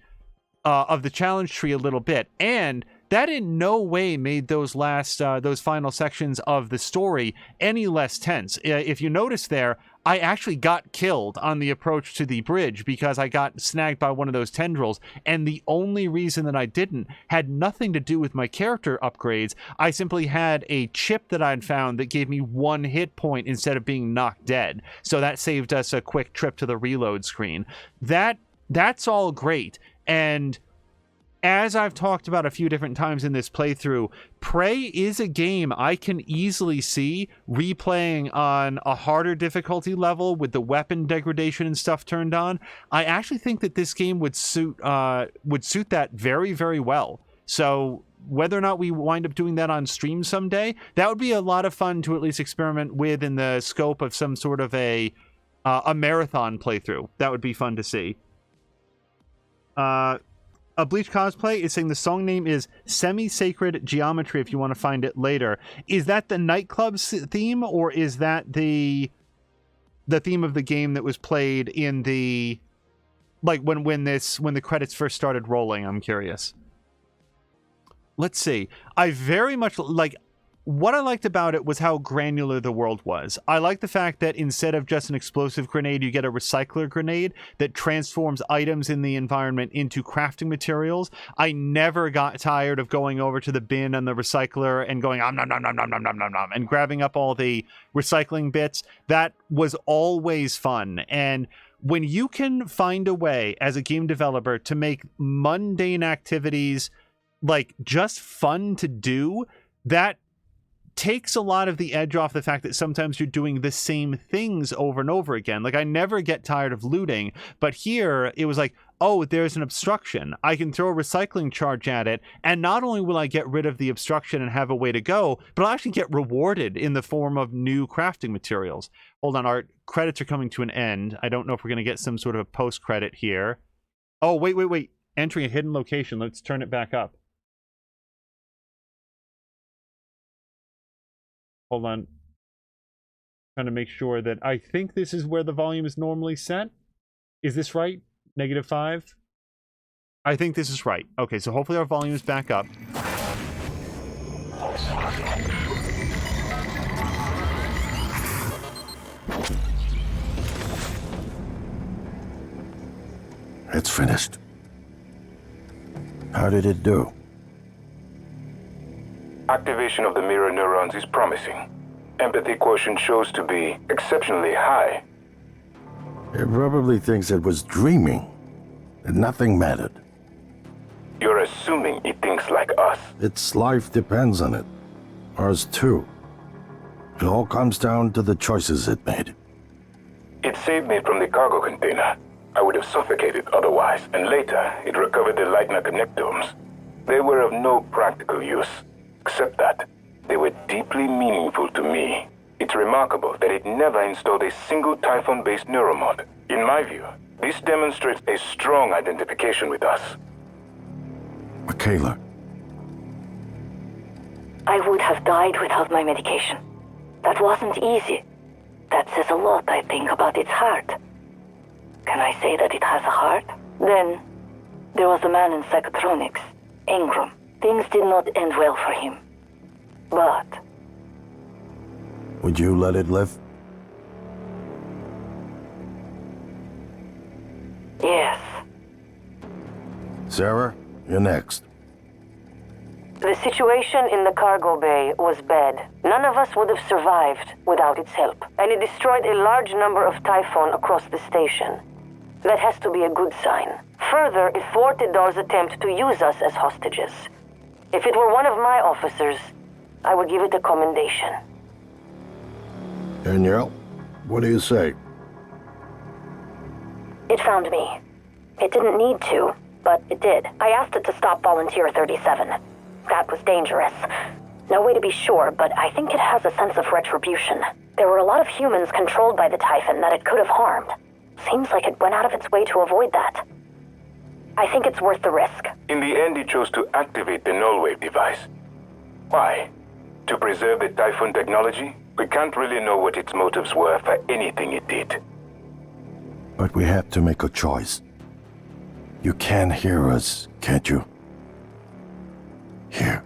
challenge tree a little bit. And that in no way made those final sections of the story any less tense. If you notice there, I actually got killed on the approach to the bridge because I got snagged by one of those tendrils, and the only reason that I didn't had nothing to do with my character upgrades. I simply had a chip that I'd found that gave me 1 hit point instead of being knocked dead, so that saved us a quick trip to the reload screen. That's all great, and as I've talked about a few different times in this playthrough, Prey is a game I can easily see replaying on a harder difficulty level with the weapon degradation and stuff turned on. I actually think that this game would suit that very, very well. So whether or not we wind up doing that on stream someday, that would be a lot of fun to at least experiment with in the scope of some sort of a marathon playthrough. That would be fun to see. A Bleach Cosplay is saying the song name is Semi-Sacred Geometry if you want to find it later. Is that the nightclub theme, or is that the theme of the game that was played in the, like, when the credits first started rolling? I'm curious. Let's see. I very much like what I liked about it was how granular the world was. I like the fact that instead of just an explosive grenade, you get a recycler grenade that transforms items in the environment into crafting materials. I never got tired of going over to the bin and the recycler and going nom nom nom nom nom nom nom nom and grabbing up all the recycling bits. That was always fun. And when you can find a way as a game developer to make mundane activities like just fun to do, that takes a lot of the edge off the fact that sometimes you're doing the same things over and over again. Like, I never get tired of looting, but here it was like, oh, there's an obstruction. I can throw a recycling charge at it, and not only will I get rid of the obstruction and have a way to go, but I'll actually get rewarded in the form of new crafting materials. Hold on, our credits are coming to an end. I don't know if we're going to get some sort of a post-credit here. Oh, wait. Entering a hidden location. Let's turn it back up. Hold on. Trying to make sure that I think this is where the volume is normally set. Is this right? -5? I think this is right. Okay, so hopefully our volume is back up. It's finished. How did it do? Activation of the mirror neurons is promising. Empathy quotient shows to be exceptionally high. It probably thinks it was dreaming, and nothing mattered. You're assuming it thinks like us. Its life depends on it. Ours too. It all comes down to the choices it made. It saved me from the cargo container. I would have suffocated otherwise, and later it recovered the Leitner connectomes. They were of no practical use, except that they were deeply meaningful to me. It's remarkable that it never installed a single Typhon-based neuromod. In my view, this demonstrates a strong identification with us. Michaela. I would have died without my medication. That wasn't easy. That says a lot, I think, about its heart. Can I say that it has a heart? Then, there was a man in psychotronics, Ingram. Things did not end well for him. But... Would you let it live? yes. Sarah, you're next. The situation in the cargo bay was bad. None of us would have survived without its help, and it destroyed a large number of Typhon across the station. That has to be a good sign. Further, it thwarted Dar's attempt to use us as hostages. If it were one of my officers, I would give it a commendation. Danielle, what do you say? It found me. It didn't need to, but it did. I asked it to stop Volunteer 37. That was dangerous. No way to be sure, but I think it has a sense of retribution. There were a lot of humans controlled by the Typhon that it could have harmed. Seems like it went out of its way to avoid that. I think it's worth the risk. In the end, it chose to activate the null-wave device. Why? To preserve the Typhon technology? We can't really know what its motives were for anything it did. But we have to make a choice. You can hear us, can't you? Here.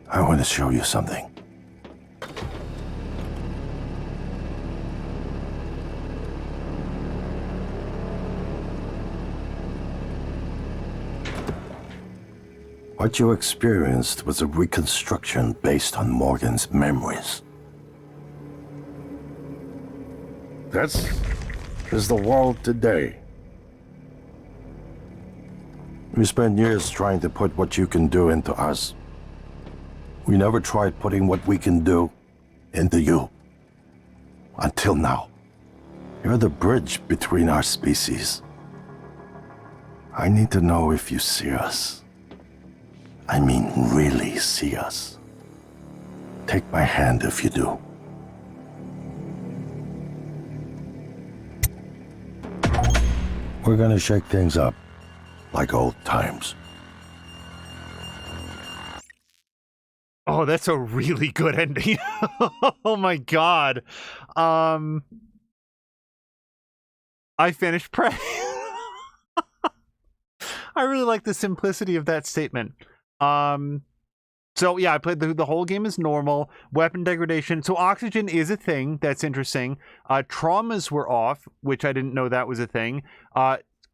I want to show you something. What you experienced was a reconstruction based on Morgan's memories. This is the world today. We spent years trying to put what you can do into us. We never tried putting what we can do into you. Until now. You're the bridge between our species. I need to know if you see us. I mean, really see us. Take my hand if you do. We're gonna shake things up, like old times. Oh, that's a really good ending. Oh my god. I finished Prey. I really like the simplicity of that statement. So yeah, I played the whole game as normal. Weapon degradation. So oxygen is a thing. That's interesting. Traumas were off, which I didn't know that was a thing.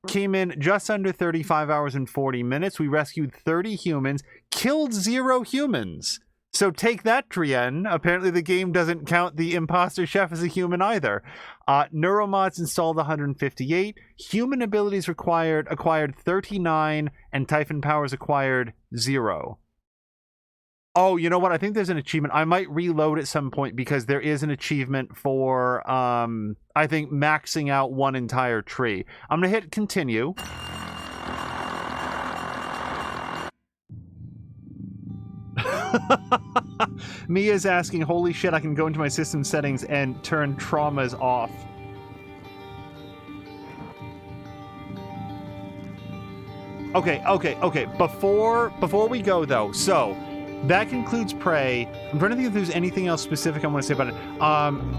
Came in just under 35 hours and 40 minutes. We rescued 30 humans, killed 0 humans. So take that, Trienne. Apparently the game doesn't count the imposter chef as a human either. Neuromods installed 158. Human abilities acquired 39. And Typhon powers acquired 0. Oh, you know what? I think there's an achievement. I might reload at some point because there is an achievement for, I think, maxing out one entire tree. I'm going to hit continue. Mia's asking, holy shit, I can go into my system settings and turn traumas off. Okay. Before we go, though, so that concludes Prey. I'm trying to think if there's anything else specific I want to say about it.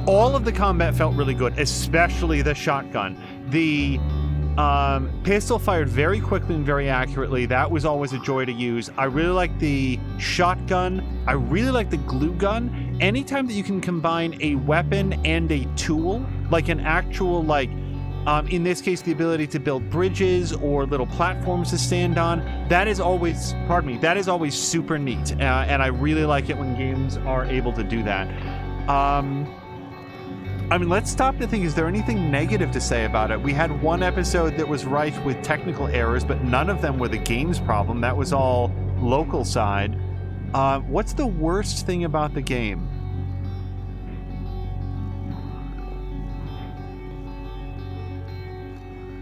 All of the combat felt really good, especially the shotgun. The pistol fired very quickly and very accurately. That was always a joy to use. I really like the shotgun. I really like the glue gun. Anytime that you can combine a weapon and a tool, like an actual, like, in this case, the ability to build bridges or little platforms to stand on, that is always, that is always super neat. And I really like it when games are able to do that. I mean, let's stop to think, is there anything negative to say about it? We had one episode that was rife with technical errors, but none of them were the game's problem. That was all local side. What's the worst thing about the game?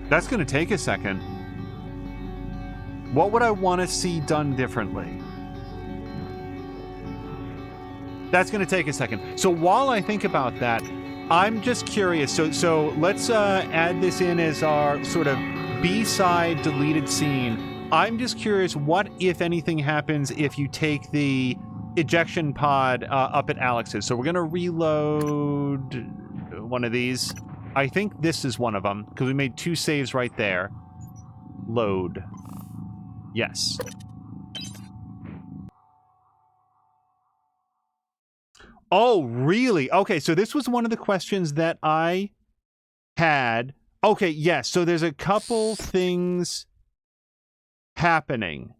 That's going to take a second. What would I want to see done differently? That's going to take a second. So while I think about that, I'm just curious. So let's add this in as our sort of B-side deleted scene. I'm just curious, what, if anything, happens if you take the ejection pod up at Alex's? So we're going to reload one of these. I think this is one of them, because we made 2 saves right there. Load. Yes. Oh, really? Okay, so this was one of the questions that I had. Okay, yes, so there's a couple things happening.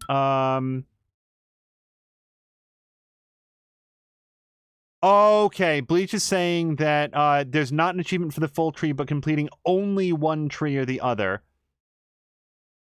Okay, Bleach is saying that there's not an achievement for the full tree, but completing only one tree or the other.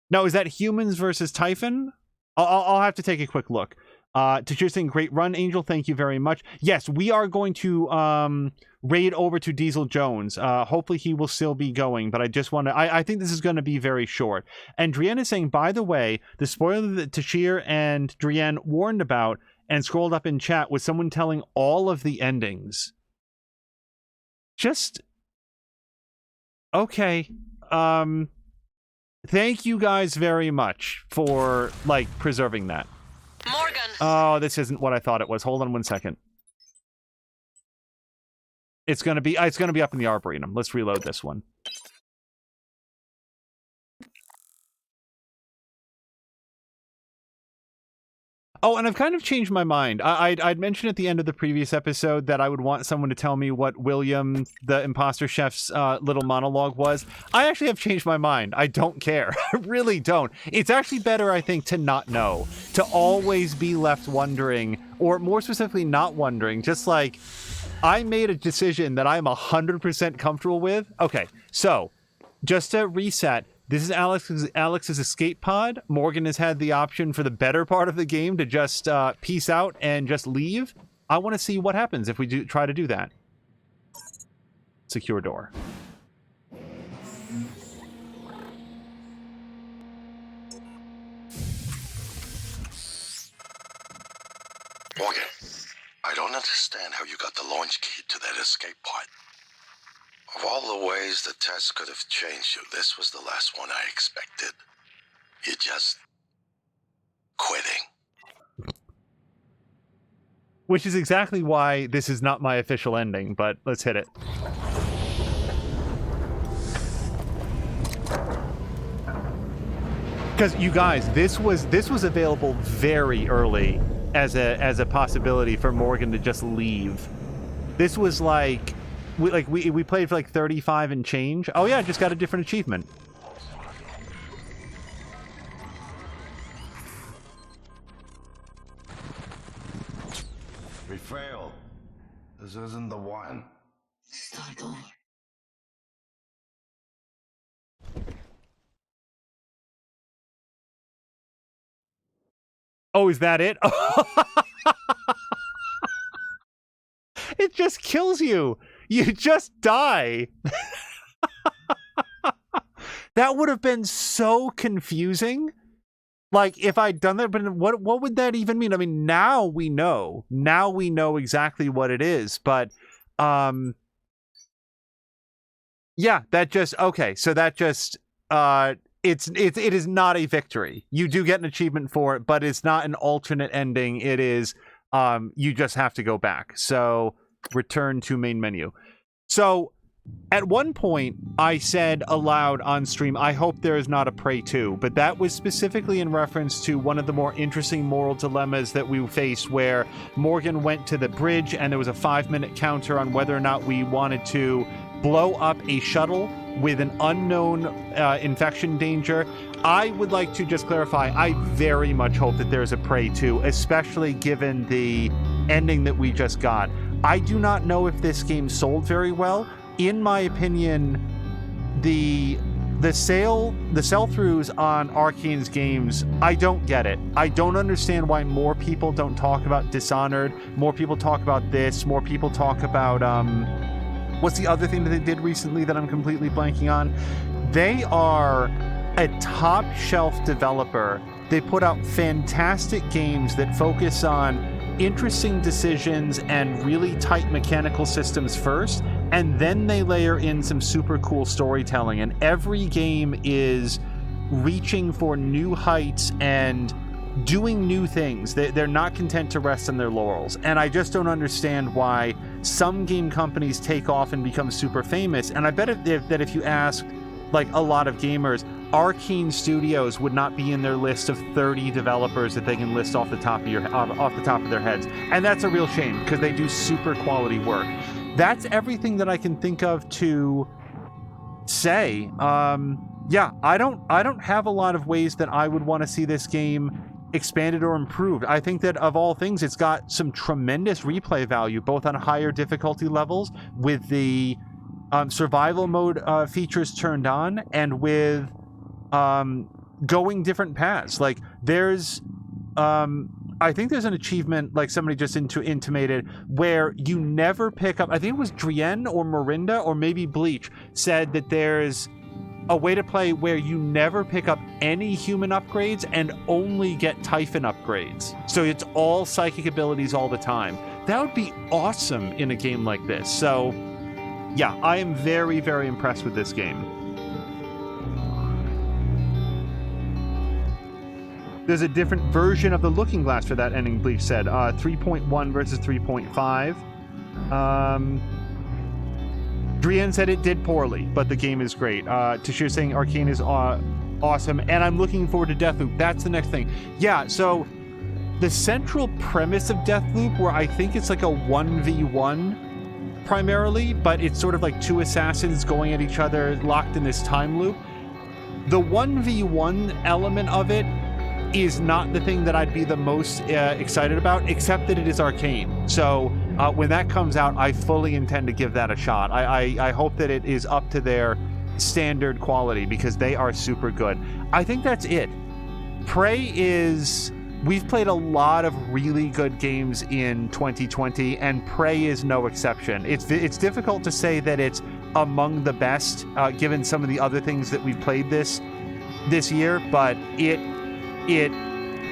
No, is that humans versus Typhon? I'll have to take a quick look. Tashir saying, great run, Angel. Thank you very much. Yes, we are going to raid over to Diesel Jones. Hopefully he will still be going, but I just want to... I think this is going to be very short. And Drienne is saying, by the way, the spoiler that Tashir and Drienne warned about and scrolled up in chat was someone telling all of the endings. Just... Okay. Thank you guys very much for, like, preserving that. Morgan! Oh, this isn't what I thought it was. Hold on one second. It's gonna be up in the Arboretum. Let's reload this one. Oh, and I've kind of changed my mind. I'd mentioned at the end of the previous episode that I would want someone to tell me what William, the imposter chef's little monologue was. I actually have changed my mind. I don't care. I really don't. It's actually better, I think, to not know. To always be left wondering, or more specifically, not wondering. Just like, I made a decision that I'm 100% comfortable with. Okay, so, just to reset, this is Alex's escape pod. Morgan has had the option for the better part of the game to just peace out and just leave. I want to see what happens if we try to do that. Secure door. Morgan, I don't understand how you got the launch key to that escape pod. Of all the ways the test could have changed you, this was the last one I expected. You just... quitting. Which is exactly why this is not my official ending, but let's hit it. Because, you guys, this was available very early as a possibility for Morgan to just leave. This was like... We played for like 35 and change. Oh yeah, just got a different achievement. We failed. This isn't the one. Start over. Oh, is that it? It just kills you. You just die. That would have been so confusing. Like, if I'd done that, but what would that even mean? I mean, now we know. Now we know exactly what it is, but, yeah, that just, okay, so that just, it is not a victory. You do get an achievement for it, but it's not an alternate ending. It is, you just have to go back. So, return to main menu. So, at one point, I said aloud on stream, I hope there is not a Prey 2, but that was specifically in reference to one of the more interesting moral dilemmas that we faced, where Morgan went to the bridge and there was a 5-minute counter on whether or not we wanted to blow up a shuttle with an unknown infection danger. I would like to just clarify, I very much hope that there's a Prey 2, especially given the ending that we just got. I do not know if this game sold very well. In my opinion, the sell-throughs on Arcane's games, I don't get it. I don't understand why more people don't talk about Dishonored, more people talk about this, more people talk about, what's the other thing that they did recently that I'm completely blanking on? They are a top shelf developer. They put out fantastic games that focus on interesting decisions and really tight mechanical systems first, and then they layer in some super cool storytelling. And every game is reaching for new heights and doing new things. They're not content to rest on their laurels. And I just don't understand why some game companies take off and become super famous. And I bet that if you ask like a lot of gamers, Arcane Studios would not be in their list of 30 developers that they can list off the top of their heads. And that's a real shame because they do super quality work. That's everything that I can think of to say. Yeah, I don't have a lot of ways that I would want to see this game expanded or improved. I think that of all things, it's got some tremendous replay value, both on higher difficulty levels with the survival mode features turned on, and with going different paths. Like there's I think there's an achievement, like somebody just intimated, where you never pick up, I think it was Drienne or Morinda or maybe Bleach said that there's a way to play where you never pick up any human upgrades and only get Typhon upgrades. So it's all psychic abilities all the time. That would be awesome in a game like this. So yeah, I am very, very impressed with this game. There's a different version of the Looking Glass for that ending, Bleach said. 3.1 versus 3.5. Drienne said it did poorly, but the game is great. Tashir saying Arcane is awesome, and I'm looking forward to Deathloop. That's the next thing. Yeah, so the central premise of Deathloop, where I think it's like a 1v1 primarily, but it's sort of like two assassins going at each other locked in this time loop. The 1v1 element of it is not the thing that I'd be the most excited about, except that it is Arcane. So when that comes out, I fully intend to give that a shot. I hope that it is up to their standard quality, because they are super good. I think that's it. Prey is... We've played a lot of really good games in 2020, and Prey is no exception. It's difficult to say that it's among the best, given some of the other things that we've played this year, but this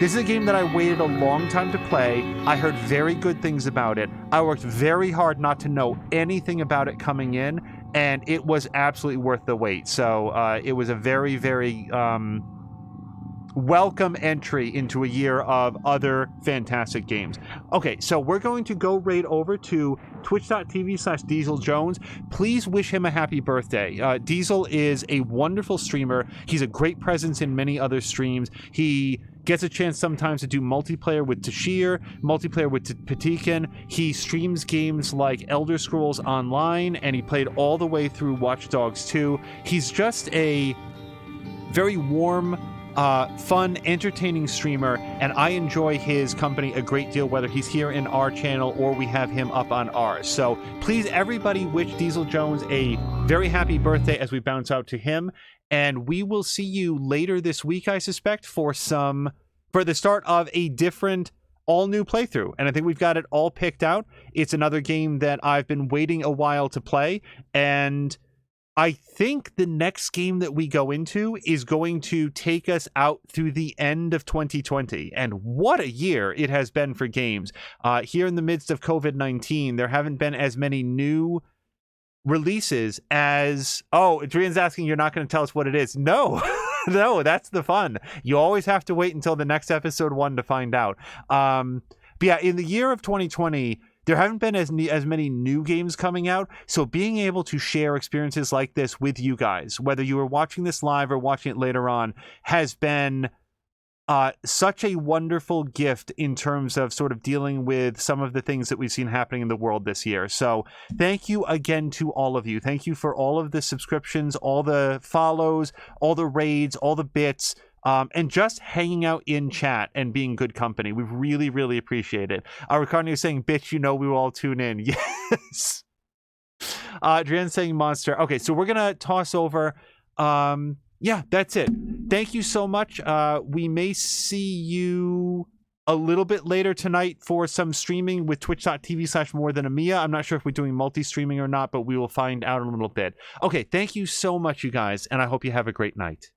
is a game that I waited a long time to play. I heard very good things about it. I worked very hard not to know anything about it coming in, and it was absolutely worth the wait. So it was a very, very welcome entry into a year of other fantastic games. Okay, so we're going to go right over to twitch.tv/Diesel Jones. Please wish him a happy birthday. Diesel is a wonderful streamer. He's a great presence in many other streams. He gets a chance sometimes to do multiplayer with Tashir, multiplayer with Patikin. He streams games like Elder Scrolls Online, and he played all the way through Watch Dogs 2. He's just a very warm, fun, entertaining streamer, and I enjoy his company a great deal, whether he's here in our channel or we have him up on ours. So please, everybody, wish Diesel Jones a very happy birthday as we bounce out to him, and we will see you later this week, I suspect, for the start of a different all-new playthrough. And I think we've got it all picked out. It's another game that I've been waiting a while to play, and I think the next game that we go into is going to take us out through the end of 2020. And what a year it has been for games. Here in the midst of COVID-19, there haven't been as many new releases as... Oh, Adrian's asking, you're not going to tell us what it is. No, no, that's the fun. You always have to wait until the next episode 1 to find out. But yeah, in the year of 2020... there haven't been as many new games coming out, so being able to share experiences like this with you guys, whether you were watching this live or watching it later on, has been such a wonderful gift in terms of sort of dealing with some of the things that we've seen happening in the world this year. So thank you again to all of you. Thank you for all of the subscriptions, all the follows, all the raids, all the bits, and just hanging out in chat and being good company. We really, really appreciate it. Ricardo is saying, bitch, you know we will all tune in. Yes. Adrienne saying monster. Okay, so we're going to toss over. Yeah, that's it. Thank you so much. We may see you a little bit later tonight for some streaming with twitch.tv/morethanamiya. I'm not sure if we're doing multi-streaming or not, but we will find out in a little bit. Okay, thank you so much, you guys, and I hope you have a great night.